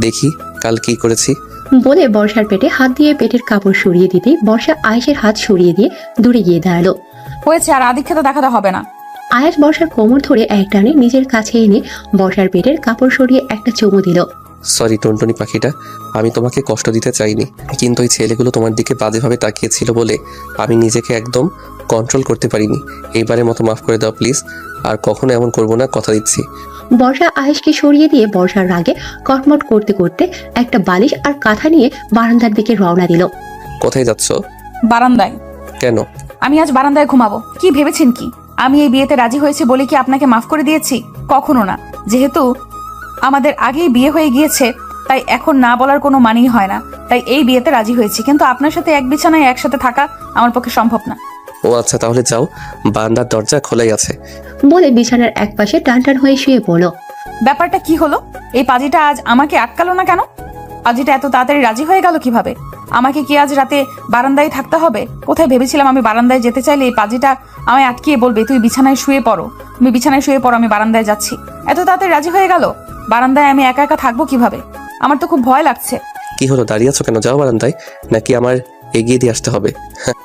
[SPEAKER 3] দেখি কাল কি করেছি।
[SPEAKER 1] বলে বর্ষার পেটে হাত দিয়ে পেটের কাপড় সরিয়ে দিতেই বর্ষা আয়েশের হাত সরিয়ে দিয়ে দূরে গিয়ে দাঁড়ালো।
[SPEAKER 4] হয়েছে, আর আদিক্ষেতা দেখাতে হবে না।
[SPEAKER 1] আয়াস বর্ষার কোমর ধরে এক টানে নিজের কাছে এনে বর্ষার পেটের কাপড় সরিয়ে একটা চুমু দিল।
[SPEAKER 3] সরি টুনটুনি পাখিটা, আমি তোমাকে কষ্ট দিতে চাইনি, কিন্তু ওই ছেলেগুলো তোমার দিকে বাজেভাবে তাকিয়েছিল বলে আমি নিজেকে একদম কন্ট্রোল করতে পারিনি। এইবারের মতো মাফ করে দাও প্লিজ, আর কখনো এমন করবো না, কথা দিচ্ছি।
[SPEAKER 1] বর্ষা আয়েশকে সরিয়ে দিয়ে বর্ষার রাগে কটমট করতে করতে একটা বালিশ আর কাঁথা নিয়ে বারান্দার দিকে রওনা দিল।
[SPEAKER 3] কোথায় যাচ্ছ?
[SPEAKER 4] বারান্দায়।
[SPEAKER 3] কেন?
[SPEAKER 4] আমি আজ বারান্দায় ঘুমাবো। কি ভেবেছেন কি আমি এই বিয়েতে রাজি হয়েছি বলে কি আপনাকে মাফ করে দিয়েছি? কখনো না। যেহেতু আমাদের আগেই বিয়ে হয়ে গিয়েছে, তাই এখন না বলার কোনো মানেই হয় না। তাই এই বিয়েতে রাজি হয়েছি, কিন্তু আপনার সাথে এক বিছানায় একসাথে থাকা আমার পক্ষে সম্ভব না।
[SPEAKER 3] ও আচ্ছা, তাহলে যাও, বারান্দার দরজা খোলাই আছে।
[SPEAKER 1] বলে বিছানার এক পাশে টান টান হয়ে শুয়ে পড়ল।
[SPEAKER 4] ব্যাপারটা কি হলো? এই পাজিটা আজ আমাকে আটকালো না কেন? পাজিটা এত তাড়াতাড়ি রাজি হয়ে গেল কিভাবে? আমাকে কি আজ রাতে বারান্দায় থাকতে হবে? কোথায় ভেবেছিলাম আমি বারান্দায় যেতে চাইলে এই পাজিটা আমায় আটকিয়ে বলবে তুই বিছানায় শুয়ে পড়ো, তুমি বিছানায় শুয়ে পড়ো, আমি বারান্দায় যাচ্ছি। এত তাড়াতাড়ি রাজি হয়ে গেল। বারান্দায় আমি একা একা থাকবো কিভাবে? আমার তো খুব ভয় লাগছে।
[SPEAKER 3] কি হলো, দাঁড়িয়ে আছো কেন? যাও বারান্দায়, নাকি আমার এগিয়ে দিয়ে আসতে হবে?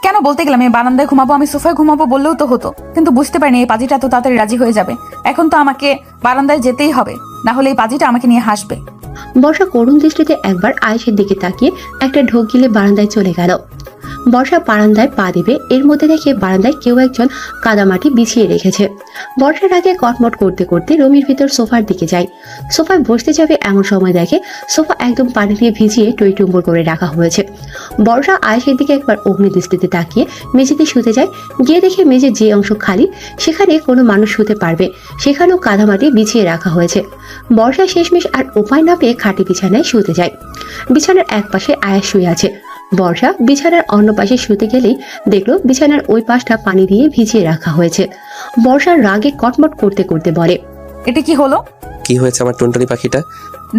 [SPEAKER 4] কেন বলতে গেলাম আমি বারান্দায় ঘুমাবো, আমি সোফায় ঘুমাবো বললেও তো হতো, কিন্তু বুঝতে পারিনি এই পাজিটা এত তাড়াতাড়ি রাজি হয়ে যাবে। এখন তো আমাকে বারান্দায় যেতেই হবে, না হলে এই পাজিটা আমাকে নিয়ে হাসবে।
[SPEAKER 1] বর্ষা করুণ দৃষ্টিতে একবার আয়েশের দিকে তাকিয়ে একটা ঢোক গিলে বারান্দায় চলে গেল। বর্ষা বারান্দায় পা দিবে, এর মধ্যে দেখে বারান্দায় কেউ একজন কাদামাটি বিছিয়ে রেখেছে। বর্ষার আগে কটমট করতে করতে রুমের ভিতর সোফার দিকে যায়। সোফায় বসতে যাবে এমন সময় দেখে সোফা একদম পানি দিয়ে ভিজিয়ে টইটুম্বর করে রাখা হয়েছে। বর্ষা আয়েশের দিকে একবার অগ্নি দৃষ্টিতে তাকিয়ে মেঝেতে শুতে যায়। গিয়ে দেখে মেঝের যে অংশ খালি, সেখানে কোনো মানুষ শুতে পারবে সেখানেও কাদামাটি বিছিয়ে রাখা হয়েছে। বর্ষা শেষমেশ আর উপায় না পেয়ে খাটি বিছানায় শুতে যায়। বিছানার এক পাশে আয়াস শুয়ে আছে। বর্ষা বিছানার অন্য পাশে শুতে গেলেই দেখলো বিছানার ওই পাশটা পানি দিয়ে ভিজিয়ে রাখা হয়েছে। বর্ষার রাগে কটমট করতে করতে বলে,
[SPEAKER 4] এটা কি হলো?
[SPEAKER 3] কি হয়েছে আমার টুনটুনি পাখিটা?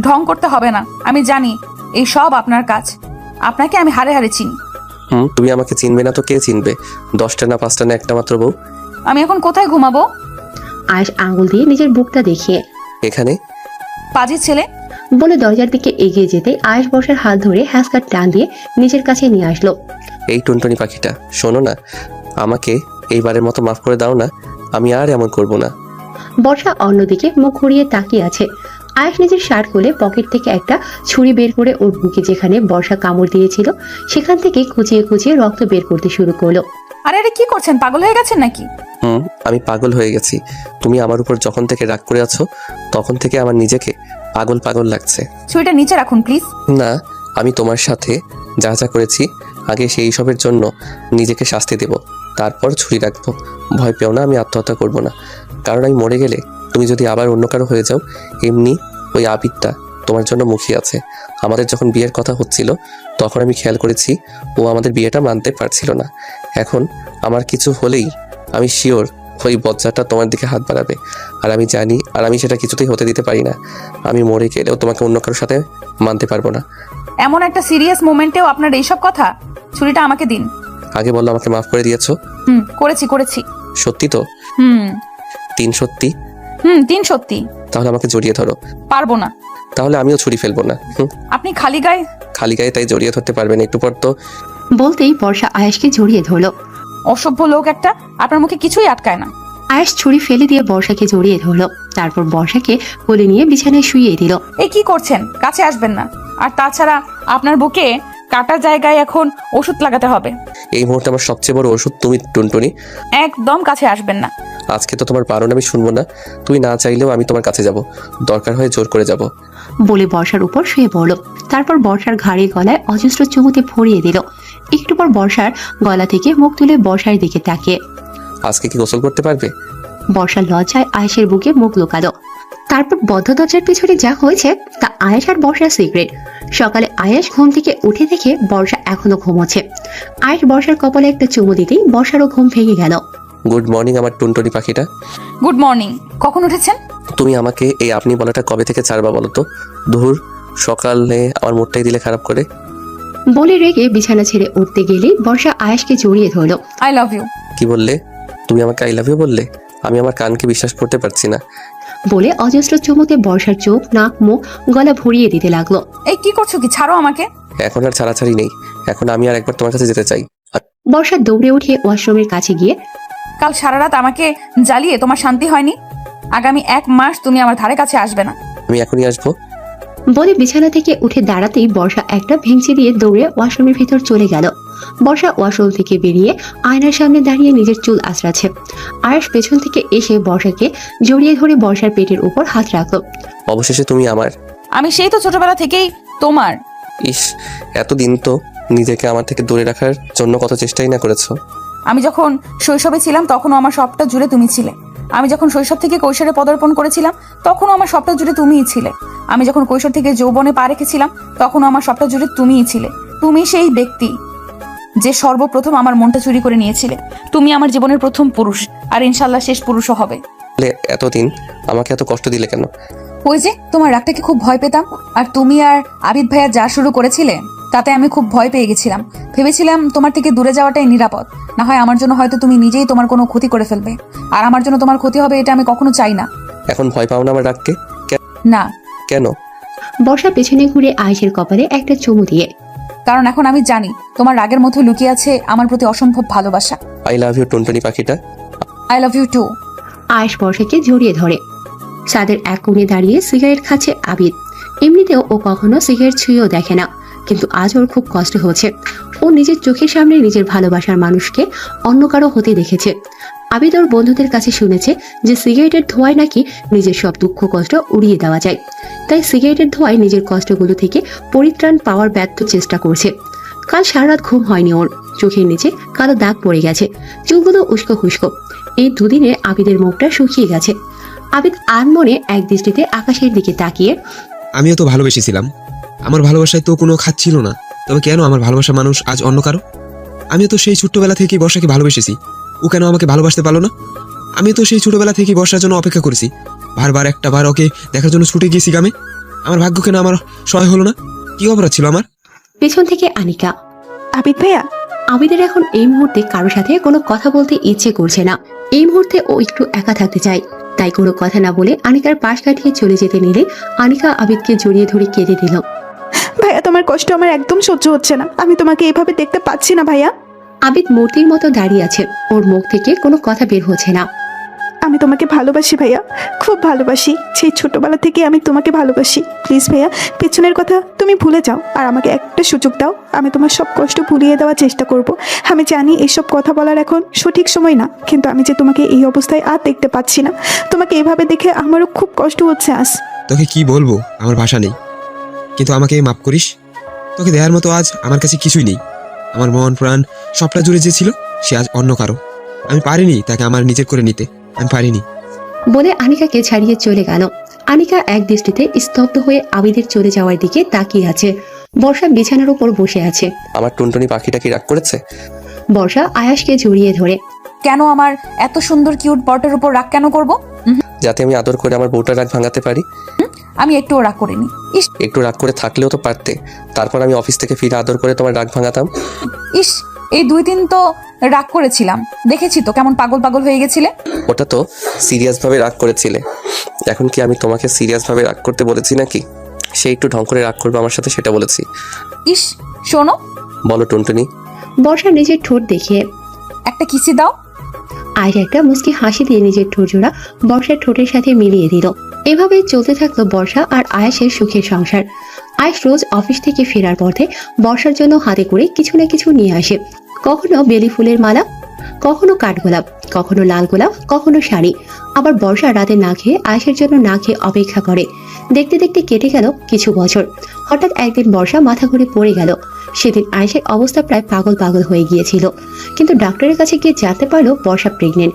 [SPEAKER 4] ঢং করতে হবে না, আমি জানি এই সব আপনার কাজ। আপনাকে আমি হারে হারে চিনি।
[SPEAKER 3] তুমি আমাকে চিনবে না তো কে চিনবে? 10টা না 5টা না একটা মাত্র বউ।
[SPEAKER 4] আমি এখন কোথায় ঘুমাবো?
[SPEAKER 1] আয়েশ আঙ্গুল দিয়ে নিজের বুকটা দেখিয়ে।
[SPEAKER 3] এখানে।
[SPEAKER 4] পাজি ছেলে।
[SPEAKER 1] বলে দরজার দিকে এগিয়ে যেতে আয়েশ বর্ষার হাত ধরে হ্যাঁচকা টান দিয়ে নিজের কাছে নিয়ে আসলো।
[SPEAKER 3] এই টুনটুনি পাখিটা, শোনো না, আমাকে এইবারের মতো মাফ করে দাও না, আমি আর এমন করব না।
[SPEAKER 1] বর্ষা অন্যদিকে মুখ ঘুরিয়ে তাকিয়ে আছে। আয়েশ নিজের শার্ট খুলে পকেট থেকে একটা ছুরি বের করে ওর বুকে যেখানে বর্ষা কামড় দিয়েছিল সেখান থেকে খুঁচিয়ে খুঁচিয়ে রক্ত বের করতে শুরু করলো।
[SPEAKER 4] আরে আরে কি করছেন? পাগল হয়ে গেছেন নাকি?
[SPEAKER 3] আমি পাগল হয়ে গেছি। তুমি আমার উপর যখন থেকে রাগ করে আছো তখন থেকে আমার নিজেকে পাগল পাগল লাগছে।
[SPEAKER 4] ছুরিটা নিচে রাখুন প্লিজ।
[SPEAKER 3] না, আমি তোমার সাথে যা যা করেছি আগে সেই সবের জন্য নিজেকে শাস্তি দেব, তারপর ছুরি রাখবো। ভয় পেও না, আমি আত্মহত্যা করব না, কারণ আমি মরে গেলে তুমি যদি আবার অন্য কারো হয়ে যাও, এমনি ওই আবিদটা তোমার জন্য মুখিয়ে আছে। আমাদের যখন বিয়ের কথা হচ্ছিল তখন আমি খেয়াল করেছি ও আমাদের বিয়েটা মানতে পারছিল না। এখন আমার কিছু হলেই আমি শিওর ওই বজ্জাটা তোমার দিকে হাত বাড়াবে, আর আমি জানি, আর আমি সেটা কিছুতেই হতে দিতে পারি না। আমি মরে গেলেও তোমাকে অন্য কারোর সাথে মানতে পারবো না।
[SPEAKER 4] এমন একটা সিরিয়াস মোমেন্টেও আপনার এইসব কথা? ছুরিটা আমাকে দিন।
[SPEAKER 3] আগে বললো আমাকে মাফ করে দিয়েছো।
[SPEAKER 4] করেছি।
[SPEAKER 3] সত্যি তো?
[SPEAKER 4] 3
[SPEAKER 3] 3 সত্যি?
[SPEAKER 4] 3 সত্যি।
[SPEAKER 3] তাহলে আমাকে জড়িয়ে ধরো।
[SPEAKER 4] পারবো না।
[SPEAKER 3] তাহলে আমিও ছুরি ফেলবো না।
[SPEAKER 4] আপনি খালি গায়ে।
[SPEAKER 3] খালি গায়ে তাই জড়িয়ে ধরতে পারবেন একটু পর তো।
[SPEAKER 1] বলতেই বর্ষা আয়াসকে জড়িয়ে ধরলো।
[SPEAKER 4] অসভ্য লোক একটা, আপনার মুখে কিছুই আটকায় না।
[SPEAKER 1] আয়াস ছুরি ফেলে দিয়ে বর্ষাকে জড়িয়ে ধরলো, তারপর বর্ষাকে কোলে নিয়ে বিছানায় শুইয়ে দিল।
[SPEAKER 4] এই কি করছেন? কাছে আসবেন না। আর তাছাড়া আপনার বুকে কাটা জায়গায় এখন ওষুধ লাগাতে হবে।
[SPEAKER 3] এই মুহূর্তে আমার সবচেয়ে বড় ওষুধ তুমি টুনটুনি।
[SPEAKER 4] একদম কাছে আসবেন না।
[SPEAKER 3] আজকে তো তোমার বারণ আমি শুনবো না। তুমি না চাইলেও আমি তোমার কাছে যাব, দরকার হয়ে জোর করে যাব।
[SPEAKER 1] বলে বর্ষার উপর শুয়ে পড়লো। তারপর বর্ষার ঘাড়ে গলায় অজস্র চুমুতে ভরিয়ে দিল। একটু পর বর্ষার গলা থেকে মুখ তুলে বর্ষার দিকে তাকিয়ে
[SPEAKER 3] আজকে কি গোসল করতে পারবে?
[SPEAKER 1] বর্ষার লজ্জায় আয়েশের বুকে মুখ লুকালো। তারপর বদ্ধ দরজার পিছনে যা হয়েছে তা আয়েশ আর বর্ষার সিক্রেট। সকালে আয়েশ ঘুম থেকে উঠে দেখে বর্ষা এখনো ঘুমোচ্ছে। আয়েশ বর্ষার কপালে একটা চুমু দিতেই বর্ষারও ঘুম ভেঙে গেল।
[SPEAKER 3] গুড মর্নিং আমার টুনটুনি পাখিটা।
[SPEAKER 4] Good morning. কখন উঠেছেন?
[SPEAKER 3] তুমি আমাকে এই আপনি বলাটা কবে থেকে ছাড়বা বলো তো? ধুর, সকালে আমার মুডটাই দিলে খারাপ করে।
[SPEAKER 1] বলে রেগে বিছানা ছেড়ে উঠতে গেলেই বর্ষা আয়েশকে জড়িয়ে ধরলো।
[SPEAKER 4] I love you.
[SPEAKER 3] কি বললে? তুমি আমাকে আই লাভ ইউ বললে? আমি আমার কানকে বিশ্বাস করতে পারছি না।
[SPEAKER 1] বলে অজস্র চুমুতে বর্ষার চোখ, নাক, মুখ, গলা ভরিয়ে দিতে লাগলো।
[SPEAKER 4] এই কি করছো? কি ছাড়ো আমাকে।
[SPEAKER 3] এখন আর ছাড়াছাড়ি নেই, এখন আমি আর একবার তোমার কাছে যেতে চাই।
[SPEAKER 1] বর্ষা দৌড়ে উঠে ওয়াশরুমের কাছে গিয়ে
[SPEAKER 4] কাল সারা রাত আমাকে জ্বালিয়ে তোমার শান্তি হয়নি? আগামী 1 মাস তুমি আমার ধারে কাছে আসবে না।
[SPEAKER 3] আমি এখনই আসবো।
[SPEAKER 1] বলে বিছানা থেকে উঠে দাঁড়াতেই বর্ষা একটা ভেঙচি দিয়ে দৌড়ে ওয়াশরুমের ভিতর চলে গেল। বর্ষা ওয়াশরুম থেকে বেরিয়ে আয়নার সামনে দাঁড়িয়ে নিজের চুল আঁচড়াচ্ছে। আয়েশ পেছন থেকে এসে বর্ষাকে জড়িয়ে ধরে বর্ষার পেটের উপর হাত রাখলো।
[SPEAKER 3] অবশেষে তুমি আমার।
[SPEAKER 4] আমি সেই তো ছোটবেলা থেকেই তোমার।
[SPEAKER 3] ইস, এতদিন তো নিজেকে আমার থেকে দূরে রাখার জন্য কত চেষ্টাই না করেছো।
[SPEAKER 4] আমি যখন শৈশবে ছিলাম তখনও আমার সবটা জুড়ে তুমি ছিলে। আমি যখন শৈশব থেকে কৈশোরে পদার্পণ করেছিলাম তখনও আমার সবটা জুড়ে তুমিই ছিলে। আমি যখন কৈশোর থেকে যৌবনে পা রেখেছিলাম তখনও আমার সবটা জুড়ে তুমিই ছিলে। তুমি সেই ব্যক্তি যে সর্বপ্রথম আমার মনটা চুরি করে নিয়েছিলে। তুমি আমার জীবনের প্রথম পুরুষ, আর ইনশাল্লাহ শেষ পুরুষও হবে।
[SPEAKER 3] এতদিন আমাকে এত কষ্ট দিলে কেন?
[SPEAKER 4] ওই যে তোমার রাগটাকে খুব ভয় পেতাম, আর তুমি আর আবিদ ভাইয়া যা শুরু করেছিলে তাতে আমি খুব ভয় পেয়ে গেছিলাম। ভেবেছিলাম তোমার থেকে দূরে যাওয়াটাই নিরাপদ। না হয় আমার জন্য হয়তো তুমি নিজেই তোমার কোনো ক্ষতি করে ফেলবে, আর আমার জন্য তোমার ক্ষতি হবে এটা আমি কখনো চাই না।
[SPEAKER 3] এখন ভয় পাও না আমার রাগকে?
[SPEAKER 4] না।
[SPEAKER 3] কেন?
[SPEAKER 1] বর্ষা পেছনে ঘুরে আয়েশের কপালে একটা চুমু দিয়ে
[SPEAKER 4] কারণ এখন আমি জানি তোমার রাগের মধ্যে লুকিয়ে আছে আমার প্রতি অসম্ভব ভালোবাসা।
[SPEAKER 3] আই লাভ ইউ টুনটুনি পাখিটা।
[SPEAKER 4] I love you too.
[SPEAKER 1] Ayesh বর্ষাকে জড়িয়ে ধরে। ছাদের এক কোণে দাঁড়িয়ে সিগারেট খাচ্ছে আবিদ। এমনিতেও ও কখনো সিগারেট ছুঁয়েও দেখে না, কিন্তু আজ ওর খুব কষ্ট হচ্ছে। ও নিজের চোখের সামনে নিজের ভালোবাসার মানুষকে অন্য কারো হতে দেখেছে। আবিদ ওর বন্ধুদের কাছে শুনেছে যে সিগারেটের ধোঁয়ায় নাকি নিজের সব দুঃখ কষ্ট উড়িয়ে দেওয়া যায়। তাই সিগারেটের ধোঁয়ায় নিজের কষ্টগুলো থেকে পরিত্রাণ পাওয়ার ব্যর্থ চেষ্টা করছে। কাল সারা রাত ঘুম হয়নি ওর। চোখের নিচে কালো দাগ পড়ে গেছে, চুলগুলো উস্কো খুস্কো। এই দুদিনে আবিদের মুখটা শুকিয়ে গেছে। আবিদ আনমনে এক দৃষ্টিতে আকাশের দিকে তাকিয়ে
[SPEAKER 6] আমিও তো ভালোবেসেছিলাম, আমার ভালোবাসায় তো কোনো খাত ছিল না, তবে কেন আমার ভালোবাসা মানুষ আজ অন্য কারো? আমিও তো সেই ছোট্টবেলা থেকেই বর্ষাকে ভালোবেসেছি, ও কেন আমাকে ভালোবাসতে পারলো না? আমি তো সেই ছোটবেলা থেকেই বর্ষার জন্য অপেক্ষা করেছি, বারবার একটা বার ওকে দেখার জন্য ছুটে গিয়েছি গ্রামে। আমার ভাগ্য কেন আমার সহায় হলো না? কি অপরাধ ছিল আমার?
[SPEAKER 1] পেছন থেকে আনিকা।
[SPEAKER 7] আবিদ ভাইয়া,
[SPEAKER 1] আবিদের এখন এই মুহূর্তে কারোর সাথে কোনো কথা বলতে ইচ্ছে করছে না। এই মুহূর্তে ও একটু একা থাকতে চায়। তাই কোনো কথা না বলে আনিকার পাশ কাটিয়ে চলে যেতে নিলে আনিকা আবিদকে জড়িয়ে ধরে কেঁদে দিল।
[SPEAKER 7] ভাইয়া তোমার কষ্ট আমার একদম সহ্য হচ্ছে না, আমি তোমাকে এইভাবে দেখতে পাচ্ছি না ভাইয়া।
[SPEAKER 1] আবিদ মূর্তির মতো দাঁড়িয়ে আছে, ওর মুখ থেকে কোনো কথা বের হচ্ছে না।
[SPEAKER 7] আমি তোমাকে ভালোবাসি ভাইয়া, খুব ভালোবাসি। সেই ছোটবেলা থেকে আমি তোমাকে ভালোবাসি। প্লিজ ভাইয়া, পেছনের কথা তুমি ভুলে যাও আর আমাকে একটা সুযোগ দাও। আমি তোমার সব কষ্ট ভুলিয়ে দেওয়ার চেষ্টা করব। আমি জানি এইসব কথা বলার এখন সঠিক সময় না, কিন্তু আমি যে তোমাকে এই অবস্থায় আর দেখতে পাচ্ছি না। তোমাকে এভাবে দেখে আমারও খুব কষ্ট হচ্ছে আজ।
[SPEAKER 6] তোকে কি বলবো, আমার ভাষা নেই, কিন্তু আমাকে মাফ করিস। তোকে দেওয়ার মতো আজ আমার কাছে কিছুই নেই। আমার মন প্রাণ সবটা জুড়ে যে ছিল সে আজ অন্য কারো। আমি পারিনি তাকে আমার নিজের করে নিতে, আমি পারিনি।
[SPEAKER 1] বলে আনিকাকে ছাড়িয়ে চলে গেল। আনিকা এক দৃষ্টিতে স্তব্ধ হয়ে আবিদের চলে যাওয়ার দিকে তাকিয়ে আছে। বর্ষা বিছানার উপর বসে আছে।
[SPEAKER 3] আমার টুনটুনি পাখিটা কি রাগ করেছে?
[SPEAKER 1] বর্ষা আয়াসকে জড়িয়ে ধরে
[SPEAKER 4] কেন আমার এত সুন্দর কিউট বটের উপর রাগ কেন করব?
[SPEAKER 3] যাতে আমি আদর করে আমার বউটার রাগ ভাঙাতে পারি।
[SPEAKER 4] আমি একটুও রাগ করিনি। ইস,
[SPEAKER 3] একটু রাগ করে থাকলেও তো পারতে, তারপর আমি অফিস থেকে ফিরে আদর করে তোমার রাগ ভাঙাতাম।
[SPEAKER 4] ইস, এই 2 দিন তো রাগ করেছিলাম, দেখেছি তো কেমন পাগল পাগল হয়ে গেছিলে।
[SPEAKER 3] ওটা তো সিরিয়াস ভাবে রাগ করেছিলে, এখন কি আমি তোমাকে সিরিয়াস ভাবে রাগ করতে বলেছি নাকি? সে একটু ঢং করে রাগ করবে আমার সাথে সেটা বলেছি।
[SPEAKER 4] ইস, শোনো,
[SPEAKER 3] বলো টুনটুনি।
[SPEAKER 1] বর্ষা নিজের ঠোঁট দেখিয়ে
[SPEAKER 4] একটা কিসি দাও।
[SPEAKER 1] আয়েশ একটা মুচকি হাসি দিয়ে নিজের ঠোঁট জোড়া বর্ষার ঠোঁটের সাথে মিলিয়ে দিল। এভাবেই চলতে থাকলো বর্ষা আর আয়েশের সুখের সংসার। আয়েশ রোজ অফিস থেকে ফেরার পথে বর্ষার জন্য হাতে করে কিছু না কিছু নিয়ে আসে। কখনো বেলি ফুলের মালা, কখনো কাঠগোলাপ, কখনো লাল গোলাপ, কখনো শাড়ি। আবার বর্ষা রাতে না খেয়ে আয়েশের জন্য না খেয়ে অপেক্ষা করে। দেখতে দেখতে কেটে গেল কিছু বছর। হঠাৎ একদিন বর্ষা মাথা ঘুরে পড়ে গেল। সেদিন আয়েশের অবস্থা প্রায় পাগল পাগল হয়ে গিয়েছিল, কিন্তু ডাক্তারের কাছে গিয়ে জানতে পারলো বর্ষা প্রেগনেন্ট।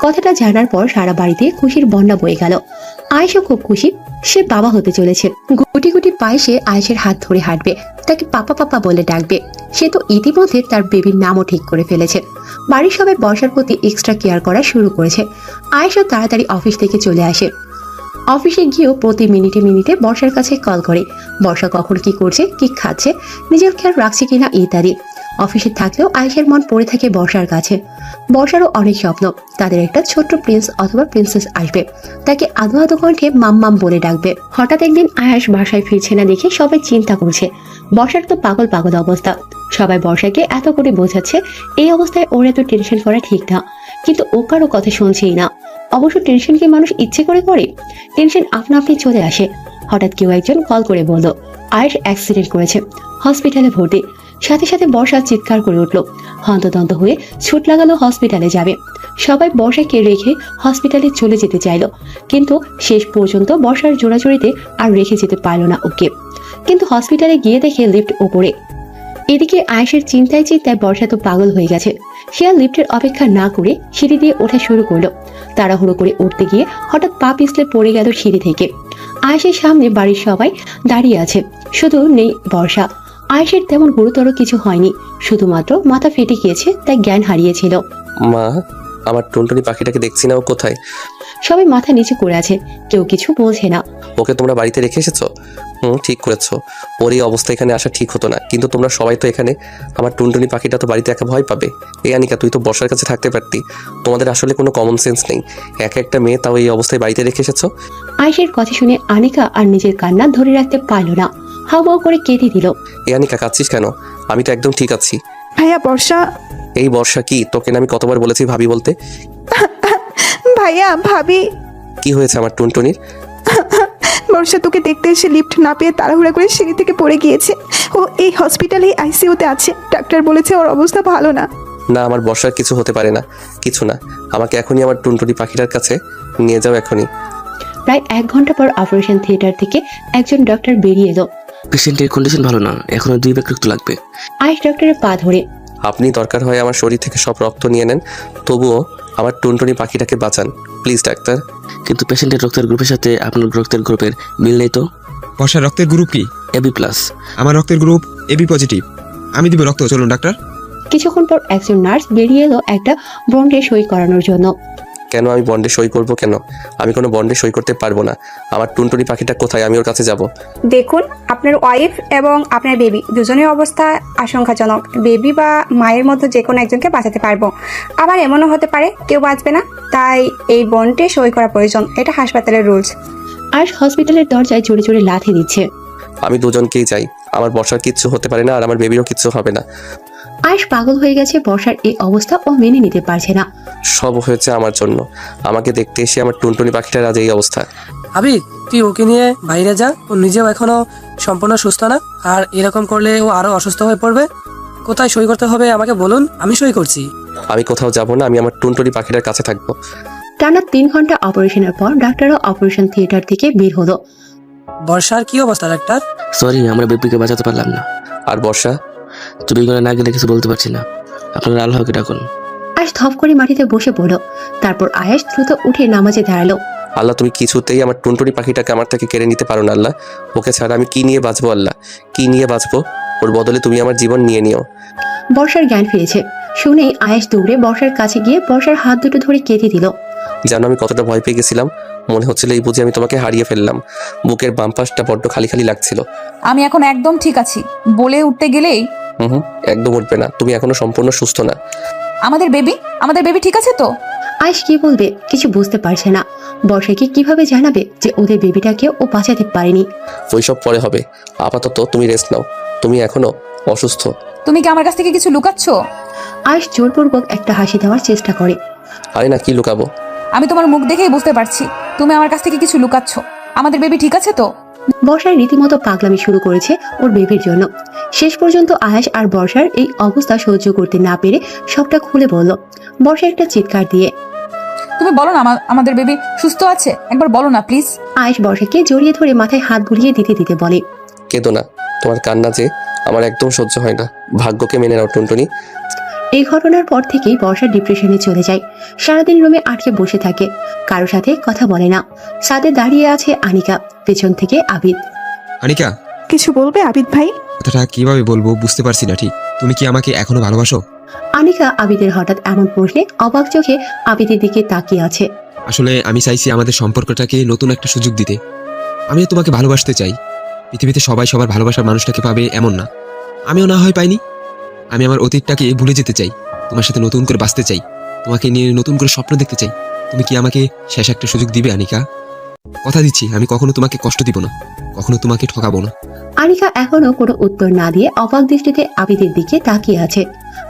[SPEAKER 1] কথাটা জানার পর সারা বাড়িতে খুশির বন্যা বয়ে গেল। আয়েশও খুব খুশি, সে বাবা হতে চলেছে। গুটি গুটি পায়ে সে আয়েশের হাত ধরে হাঁটবে, তাকে পাপা পাপা বলে ডাকবে। সে তো ইতিমধ্যে তার বেবির নামও ঠিক করে ফেলেছে। বাড়ির সবাই বর্ষার প্রতি এক্সট্রা কেয়ার করা শুরু করেছে। আয়েশও তাড়াতাড়ি অফিস থেকে চলে আসে। অফিসে গিয়েও প্রতি মিনিটে মিনিটে বর্ষার কাছে কল করে, বর্ষা কখন কি করছে, কি খাচ্ছে, নিজের খেয়াল রাখছে কিনা ইত্যাদি। অফিসে থাকলেও আয়েশের মন পড়ে থাকে বর্ষার কাছে। বর্ষারও অনেক স্বপ্ন, তাদের একটা ছোট্ট প্রিন্স অথবা প্রিন্সেস আসবে, তাকে আদো আদো কণ্ঠে মাম্মাম বলে ডাকবে। হঠাৎ একদিন আয়েশ বাসায় ফিরছে না দেখে সবাই চিন্তা করছে বর্ষার তো পাগল পাগল অবস্থা। সবাই বর্ষাকে এত করে বোঝাচ্ছে এই অবস্থায় ওর এত টেনশন করা ঠিক না, কিন্তু ও কারো কথা শুনছেই না। অবশ্য টেনশন কি মানুষ ইচ্ছে করে করে? টেনশন আপনা আপনি চলে আসে। হঠাৎ কেউ একজন কল করে বলল আয়েশ অ্যাক্সিডেন্ট করেছে, হসপিটালে ভর্তি। সাথে সাথে বর্ষা চিৎকার করে উঠল, হন্তদন্ত হয়ে ছুট লাগালো হসপিটালে যাবে। সবাই বর্ষাকে রেখে হসপিটালে চলে যেতে চাইল, কিন্তু শেষ পর্যন্ত বর্ষার জোড়াজোড়িতে আর রেখে যেতে পারল না ওকে। কিন্তু হসপিটালে গিয়ে দেখে লিফট ওপরে। এদিকে আয়েশের চিন্তায় চিন্তায় বর্ষা তো পাগল হয়ে গেছে। সে আর লিফটের অপেক্ষা না করে সিঁড়ি দিয়ে ওঠা শুরু করলো। তাড়াহুড়ো করে উঠতে গিয়ে হঠাৎ পা পিছলে পড়ে গেল সিঁড়ি থেকে। আয়েশের সামনে বাড়ির সবাই দাঁড়িয়ে আছে, শুধু নেই বর্ষা। আয়েশের তেমন গুরুতর কিছু হয়নি, শুধুমাত্র মাথা ফেটে গিয়েছে, তাই জ্ঞান হারিয়েছিল।
[SPEAKER 3] মা, আমার টুনটুনি পাখিটাকে দেখছি না, ও কোথায়?
[SPEAKER 1] সবাই মাথা নিচু করে আছে, কেউ কিছু বলছে না।
[SPEAKER 3] ওকে তোমরা বাড়িতে রেখে এসেছো? ঠিক করেছো। ওর এই অবস্থা এখানে আসা ঠিক হতো না, কিন্তু তোমরা সবাই তো এখানে। আমার টুনটুনি পাখিটা তো বাড়িতে একা ভয় পাবে। এই আনিকা, তুই তো বর্ষার কাছে থাকতে পারতি। তোমাদের আসলে কোনো কমন সেন্স নেই। একটা মেয়ে তাও এই অবস্থায় বাড়িতে রেখে এসেছো।
[SPEAKER 1] আয়েশের কথা শুনে আনিকা আর নিজের কান্না ধরে রাখতে পারল না, হাওয়াও করে কেঁদে দিল।
[SPEAKER 3] এই আনিকা, কাঁদছিস কেন? আমি তো একদম ঠিক আছি।
[SPEAKER 7] ভাইয়া বর্ষা,
[SPEAKER 3] এই বর্ষা কি? তোকে না আমি কতবার বলেছি ভাবি বলতে?
[SPEAKER 7] ভাইয়া ভাবি।
[SPEAKER 3] কি হয়েছে আমার টুনটুনির?
[SPEAKER 7] বর্ষা তোকে দেখতে এসে লিফট না পেয়ে তাড়াহুড়া করে সিঁড়ি থেকে পড়ে গিয়েছে। ও এই হসপিটালে আইসিইউতে আছে, ডাক্তার বলেছে ওর অবস্থা ভালো না।
[SPEAKER 3] না, আমার বর্ষার কিছু হতে পারে না, কিছু না। আমাকে এখনই আমার টুনটুনি পাখিটার কাছে নিয়ে যাও, এখনই।
[SPEAKER 1] প্রায় 1 ঘন্টা পর অপারেশন থিয়েটার থেকে একজন ডক্টর বেরিয়ে এলো।
[SPEAKER 13] পেশেন্টের কন্ডিশন ভালো না, এখনো 2 ব্যাগ রক্ত লাগবে।
[SPEAKER 1] আয়েশ ডক্টরের পা ধরে,
[SPEAKER 3] আপনি দরকার হয় আমার শরীর থেকে সব রক্ত নিয়ে নেন, তবুও আমার টুনটুনি পাখিটাকে বাঁচান প্লিজ ডাক্তার।
[SPEAKER 13] কিন্তু পেশেন্টের রক্তের গ্রুপের সাথে আপনার রক্তের গ্রুপের মিল নেই তো।
[SPEAKER 6] বর্ষার রক্তের গ্রুপ কি?
[SPEAKER 13] AB plus.
[SPEAKER 6] আমার রক্তের গ্রুপ এবি পজিটিভ। আমি দিব রক্ত, চলুন ডাক্তার।
[SPEAKER 1] কিছুক্ষণ পর একজন নার্স বেরিয়ে এলো একটা বন্ডে সই করানোর জন্য।
[SPEAKER 3] কেন আমি বন্ডে সই করব কেন? আমি কোনো বন্ডে সই করতে পারবো না। আমার টুনটুনি পাখিটা কোথায়? আমি ওর কাছে যাব।
[SPEAKER 14] দেখুন, আপনার ওয়াইফ এবং আপনার বেবি দুজনের অবস্থা আশঙ্কাজনক। বেবি বা মায়ের মধ্যে যে কোনো একজনকে বাঁচাতে পারবো, আবার এমনও হতে পারে কেউ বাঁচবে না, তাই এই বন্ডে সই করা প্রয়োজন। এটা হাসপাতালের রুলস।
[SPEAKER 1] আর হসপিটালের দরজায় জোরে জোরে লাথি দিচ্ছে।
[SPEAKER 3] আমি দুজনকেই চাই। আমার বর্ষার কিচ্ছু হতে পারে না, আর আমার বেবিরও কিচ্ছু হবে না।
[SPEAKER 1] আয়েশ পাগল হয়ে গেছে, বর্ষার এই অবস্থা ও মেনে নিতে পারছে না।
[SPEAKER 3] সব হয়েছে আমার জন্য। আমাকে দেখতে এসে আমার টুনটুনি পাখিটার আজ এই অবস্থা।
[SPEAKER 8] আবি, তুই ওকে নিয়ে বাইরে যা। ও নিজেও এখনো সম্পূর্ণ সুস্থ না, আর এরকম করলে ও আরো অসুস্থ হয়ে পড়বে। কোথায় সই করতে হবে আমাকে বলুন, আমি সই করছি।
[SPEAKER 3] আমি কোথাও যাব না, আমি আমার টুনটুনি পাখিটার কাছে থাকবো।
[SPEAKER 1] টানা 3 ঘন্টা অপারেশনের পর ডাক্তাররা অপারেশন থিয়েটার থেকে বের হলো।
[SPEAKER 8] বর্ষার কি অবস্থা ডাক্তার?
[SPEAKER 13] সরি, আমরা বেবিকে বাঁচাতে পারলাম না।
[SPEAKER 3] আর বর্ষা?
[SPEAKER 13] তুমি এখানে না গেলে কিছু বলতে পারছি না। আপনারা আল্লাহকে ডাকুন।
[SPEAKER 1] আয়েশ ধপ করে মাটিতে বসে পড়ল। তারপর আয়েশ দ্রুত উঠে নামাজে দাঁড়ালো।
[SPEAKER 3] আল্লাহ, তুমি কিছুতেই আমার টুনটুনি পাখিটাকে আমার থেকে কেড়ে নিতে পারো না আল্লাহ। ওকে ছাড়া আমি কি নিয়ে বাঁচবো আল্লাহ? কি নিয়ে বাঁচবো? ওর বদলে তুমি আমার জীবন নিয়ে নিও।
[SPEAKER 1] বর্ষার জ্ঞান ফিরেছে। শুনেই আয়েশ দৌড়ে বর্ষার কাছে গিয়ে বর্ষার হাত দুটো ধরে কেঁদে দিল।
[SPEAKER 3] জানো আমি কতটা ভয় পেয়ে গেছিলাম? মনে হচ্ছিল এই বুঝি আমি তোমাকে হারিয়ে ফেললাম। বুকের বাম পাশটা বড্ড খালি খালি লাগছিল।
[SPEAKER 4] আমি এখন একদম ঠিক আছি বলে উঠতে গেলেই
[SPEAKER 3] একদম উঠবে না, তুমি এখনো সম্পূর্ণ সুস্থ না।
[SPEAKER 4] আমাদের বেবি ঠিক আছে তো?
[SPEAKER 1] আয়েশ কি বলবে কিছু বুঝতে পারছে না। বর্ষাকে কিভাবে জানাবে যে ওদের বেবিটাকে ও বাঁচাতে পারেনি।
[SPEAKER 3] ওইসব পরে হবে, আপাতত তুমি রেস্ট নাও, তুমি এখনো অসুস্থ।
[SPEAKER 4] তুমি কি আমার কাছ থেকে কিছু লুকাচ্ছ?
[SPEAKER 1] আয়েশ জোরপূর্বক একটা হাসি দেওয়ার চেষ্টা করে।
[SPEAKER 3] আরে না, কি লুকাবো?
[SPEAKER 4] আমি তোমার মুখ দেখেই বুঝতে পারছি তুমি আমার কাছ থেকে কিছু লুকাচ্ছ। আমাদের বেবি ঠিক আছে তো?
[SPEAKER 1] বর্ষার রীতিমতো পাগলামি শুরু করেছে ওর বেবির জন্য। শেষ পর্যন্ত আয়াস আর বর্ষার এই অবস্থা সহ্য করতে না পেরে সবটা খুলে বলল। বর্ষা একটা চিৎকার দিয়ে,
[SPEAKER 4] তুমি বলো না আমাদের বেবি সুস্থ আছে, একবার বলো না প্লিজ।
[SPEAKER 1] আয়েশ বর্ষাকে জড়িয়ে ধরে মাথায় হাত বুলিয়ে দিতে দিতে বলে,
[SPEAKER 3] কেঁদো না, তোমার কান্না যে আমার একদম সহ্য হয় না। ভাগ্যকে মেনে নাও টুনটুনি।
[SPEAKER 1] এই ঘটনার পর থেকেই বর্ষা ডিপ্রেশনে চলে যায়। সারাদিন রুমে আটকে বসে থাকে, কারো সাথে কথা বলে না। ছাদে দাঁড়িয়ে আছে আনিকা, পেছন থেকে আবিদ।
[SPEAKER 6] আনিকা,
[SPEAKER 7] কিছু বলবে আবিদ ভাই?
[SPEAKER 6] কথাটা কিভাবে বলবো বুঝতে পারছি না ঠিক। তুমি কি আমাকে এখনো ভালোবাসো?
[SPEAKER 1] আনিকা আবিদের হঠাৎ এমন প্রশ্নে অবাক চোখে আবিদের দিকে তাকিয়ে আছে।
[SPEAKER 6] আসলে আমি চাইছি আমাদের সম্পর্কটাকে নতুন একটা সুযোগ দিতে। আমিও তোমাকে ভালোবাসতে চাই। পৃথিবীতে সবাই সবার ভালোবাসার মানুষটাকে পাবে এমন না, আমিও না হয় পাইনি। আমি আমার অতীতটাকে ভুলে যেতে চাই, তোমার সাথে নতুন করে বাঁচতে চাই, তোমাকে নিয়ে নতুন করে স্বপ্ন দেখতে চাই। তুমি কি আমাকে শেষ একটা সুযোগ দিবে আনিকা? কথা দিচ্ছি আমি কখনো তোমাকে কষ্ট দিব না, কখনো তোমাকে ঠকাবো না।
[SPEAKER 1] আনিকা এখনো কোনো উত্তর না দিয়ে অবাক দৃষ্টিতে আবিদের দিকে তাকিয়ে আছে।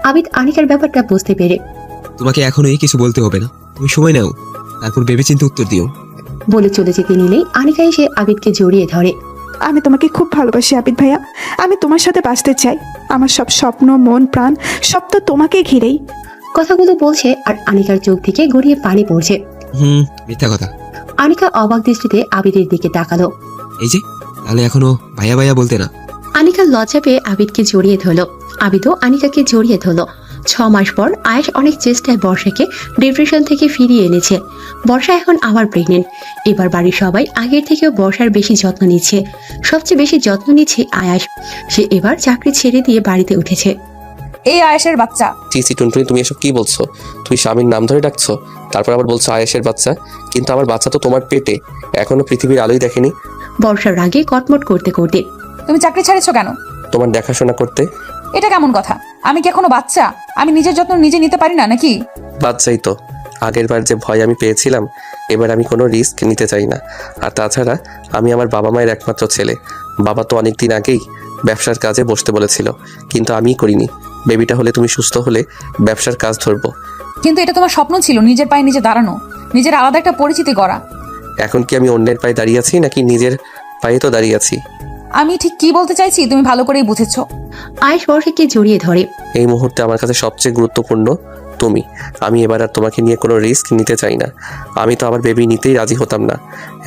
[SPEAKER 1] আবিদ আনিকার ব্যাপারটা বুঝতে পেরে,
[SPEAKER 6] তোমাকে এখনোই কিছু বলতে হবে না, তুমি সময় নাও, তারপর ভেবেচিন্তে উত্তর দিও।
[SPEAKER 1] বলে চলে যেতে নিলেই আনিকা এসে আবিদকে জড়িয়ে ধরে।
[SPEAKER 7] আমি তোমাকে খুব ভালোবাসি আবিদ ভাইয়া, আমি তোমার সাথে বাঁচতে চাই। আমার সব স্বপ্ন, মন, প্রাণ সব তো তোমাকে ঘিরেই।
[SPEAKER 1] কথাগুলো বলছে আর আনিকার চোখ থেকে গড়িয়ে পানি পড়ছে।
[SPEAKER 6] মিথ্যা কথা।
[SPEAKER 1] আনিকা অবাক দৃষ্টিতে আবিদের দিকে তাকালো।
[SPEAKER 6] এই যে, তাহলে এখনো ভাইয়া ভাইয়া বলতে না?
[SPEAKER 1] আনিকা লজ্জা পেয়ে আবিদকে জড়িয়ে ধরল। আবিদও আনিকাকে জড়িয়ে ধরল। 6 মাস পর আয়েশ অনেক চেষ্টায় বর্ষাকে ডিপ্রেশন থেকে ফিরিয়ে এনেছে। বর্ষা এখন আবার প্রেগনেন্ট। এবার বাড়ির সবাই আগের থেকেও বর্ষার বেশি যত্ন নিচ্ছে। সবচেয়ে বেশি যত্ন নিচ্ছে আয়াস। সে এবার চাকরি ছেড়ে দিয়ে বাড়িতে উঠেছে।
[SPEAKER 4] এই আয়েশের বাচ্চা।
[SPEAKER 3] চিচি টুনটুনি, তুমি এসব কি বলছো? তুমি স্বামীর নাম ধরে ডাকছো, তারপর আবার বলছো আয়েশের বাচ্চা। কিন্তু আমার বাচ্চা তো তোমার পেটে, এখনো পৃথিবীর আলোই দেখেনি।
[SPEAKER 1] বর্ষার রাগে কটমট করতে করতে,
[SPEAKER 4] তুমি চাকরি ছাড়েছো কেন?
[SPEAKER 3] তোমার দেখাশোনা করতে।
[SPEAKER 4] এটা কেমন কথা? আমি কি এখনো বাচ্চা? আমি নিজের যত্ন নিজে নিতে পারি না নাকি?
[SPEAKER 3] বাচ্চাই তো। আগের বার যে ভয় আমি পেয়েছিলাম, এবার আমি কোনো রিস্ক নিতে চাই না। আর তাছাড়া আমি আমার বাবা মায়ের একমাত্র ছেলে। বাবা তো অনেকদিন আগেই ব্যবসার কাজে বসতে বলেছিল, কিন্তু আমিই করিনি। বেবিটা হলে, তুমি সুস্থ হলে ব্যবসার কাজ ধরবো।
[SPEAKER 4] কিন্তু এটা তোমার স্বপ্ন ছিল, নিজের পায়ে নিজে দাঁড়ানো, নিজের আলাদা একটা পরিচিতি গড়া।
[SPEAKER 3] এখন কি আমি অন্যের পায়ে দাঁড়িয়ে আছি নাকি নিজের পায়ে তো দাঁড়িয়ে আছি?
[SPEAKER 4] আমি ঠিক কি বলতে চাইছি তুমি ভালো করেই বুঝেছো।
[SPEAKER 1] আয়েশ বর্ষাকে জড়িয়ে ধরে।
[SPEAKER 3] এই মুহূর্তে আমার কাছে সবচেয়ে গুরুত্বপূর্ণ তুমি। আমি এবার আর তোমাকে নিয়ে কোনো রিস্ক নিতে চাই না। আমি তো আমার বেবি নিতেই রাজি হতাম না।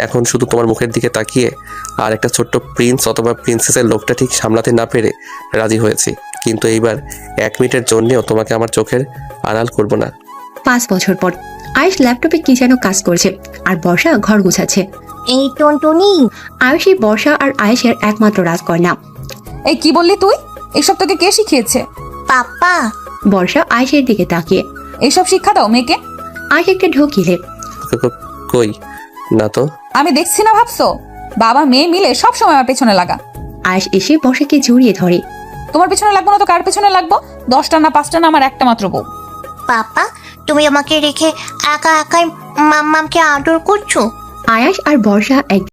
[SPEAKER 3] এখন শুধু তোমার মুখের দিকে তাকিয়ে আর একটা ছোট্ট প্রিন্স অথবা প্রিন্সেসের লোকটা ঠিক সামলাতে না পেরে রাজি হয়েছি। কিন্তু এইবার 1 মিনিটের জন্যেও তোমাকে আমার চোখের আড়াল করব না।
[SPEAKER 1] 5 বছর পর আয়েশ ল্যাপটপে কি যেন কাজ করছে আর বর্ষা ঘর গোছাচ্ছে।
[SPEAKER 5] এই টুনটুনি,
[SPEAKER 1] আয়ুষী বর্ষা আর আয়েশের একমাত্র রাজকন্যা।
[SPEAKER 4] এই কি বললি তুই? এইসব তোকে কে শিখিয়েছে?
[SPEAKER 5] পাপা।
[SPEAKER 1] বর্ষা আয়েশের দিকে তাকিয়ে,
[SPEAKER 4] এইসব শিক্ষা দাও মেয়েকে?
[SPEAKER 1] আয়েশ একটা ঢোকিলে,
[SPEAKER 3] কই না তো।
[SPEAKER 4] আমি দেখছি না ভাবছো? বাবা মেয়ে মিলে সব সময় আমার পেছনে লাগা।
[SPEAKER 1] আয়েশ এসে বর্ষাকে জড়িয়ে ধরে।
[SPEAKER 4] তোমার পেছনে লাগবো না তো কার পেছনে লাগবো? 10টা না 5টা না, আমার একটা মাত্র বউ।
[SPEAKER 5] পাপা, তুমি আমাকে রেখে একা একাই মাম্মামকে আদর করছো?
[SPEAKER 1] আয়াস আর বর্ষা এক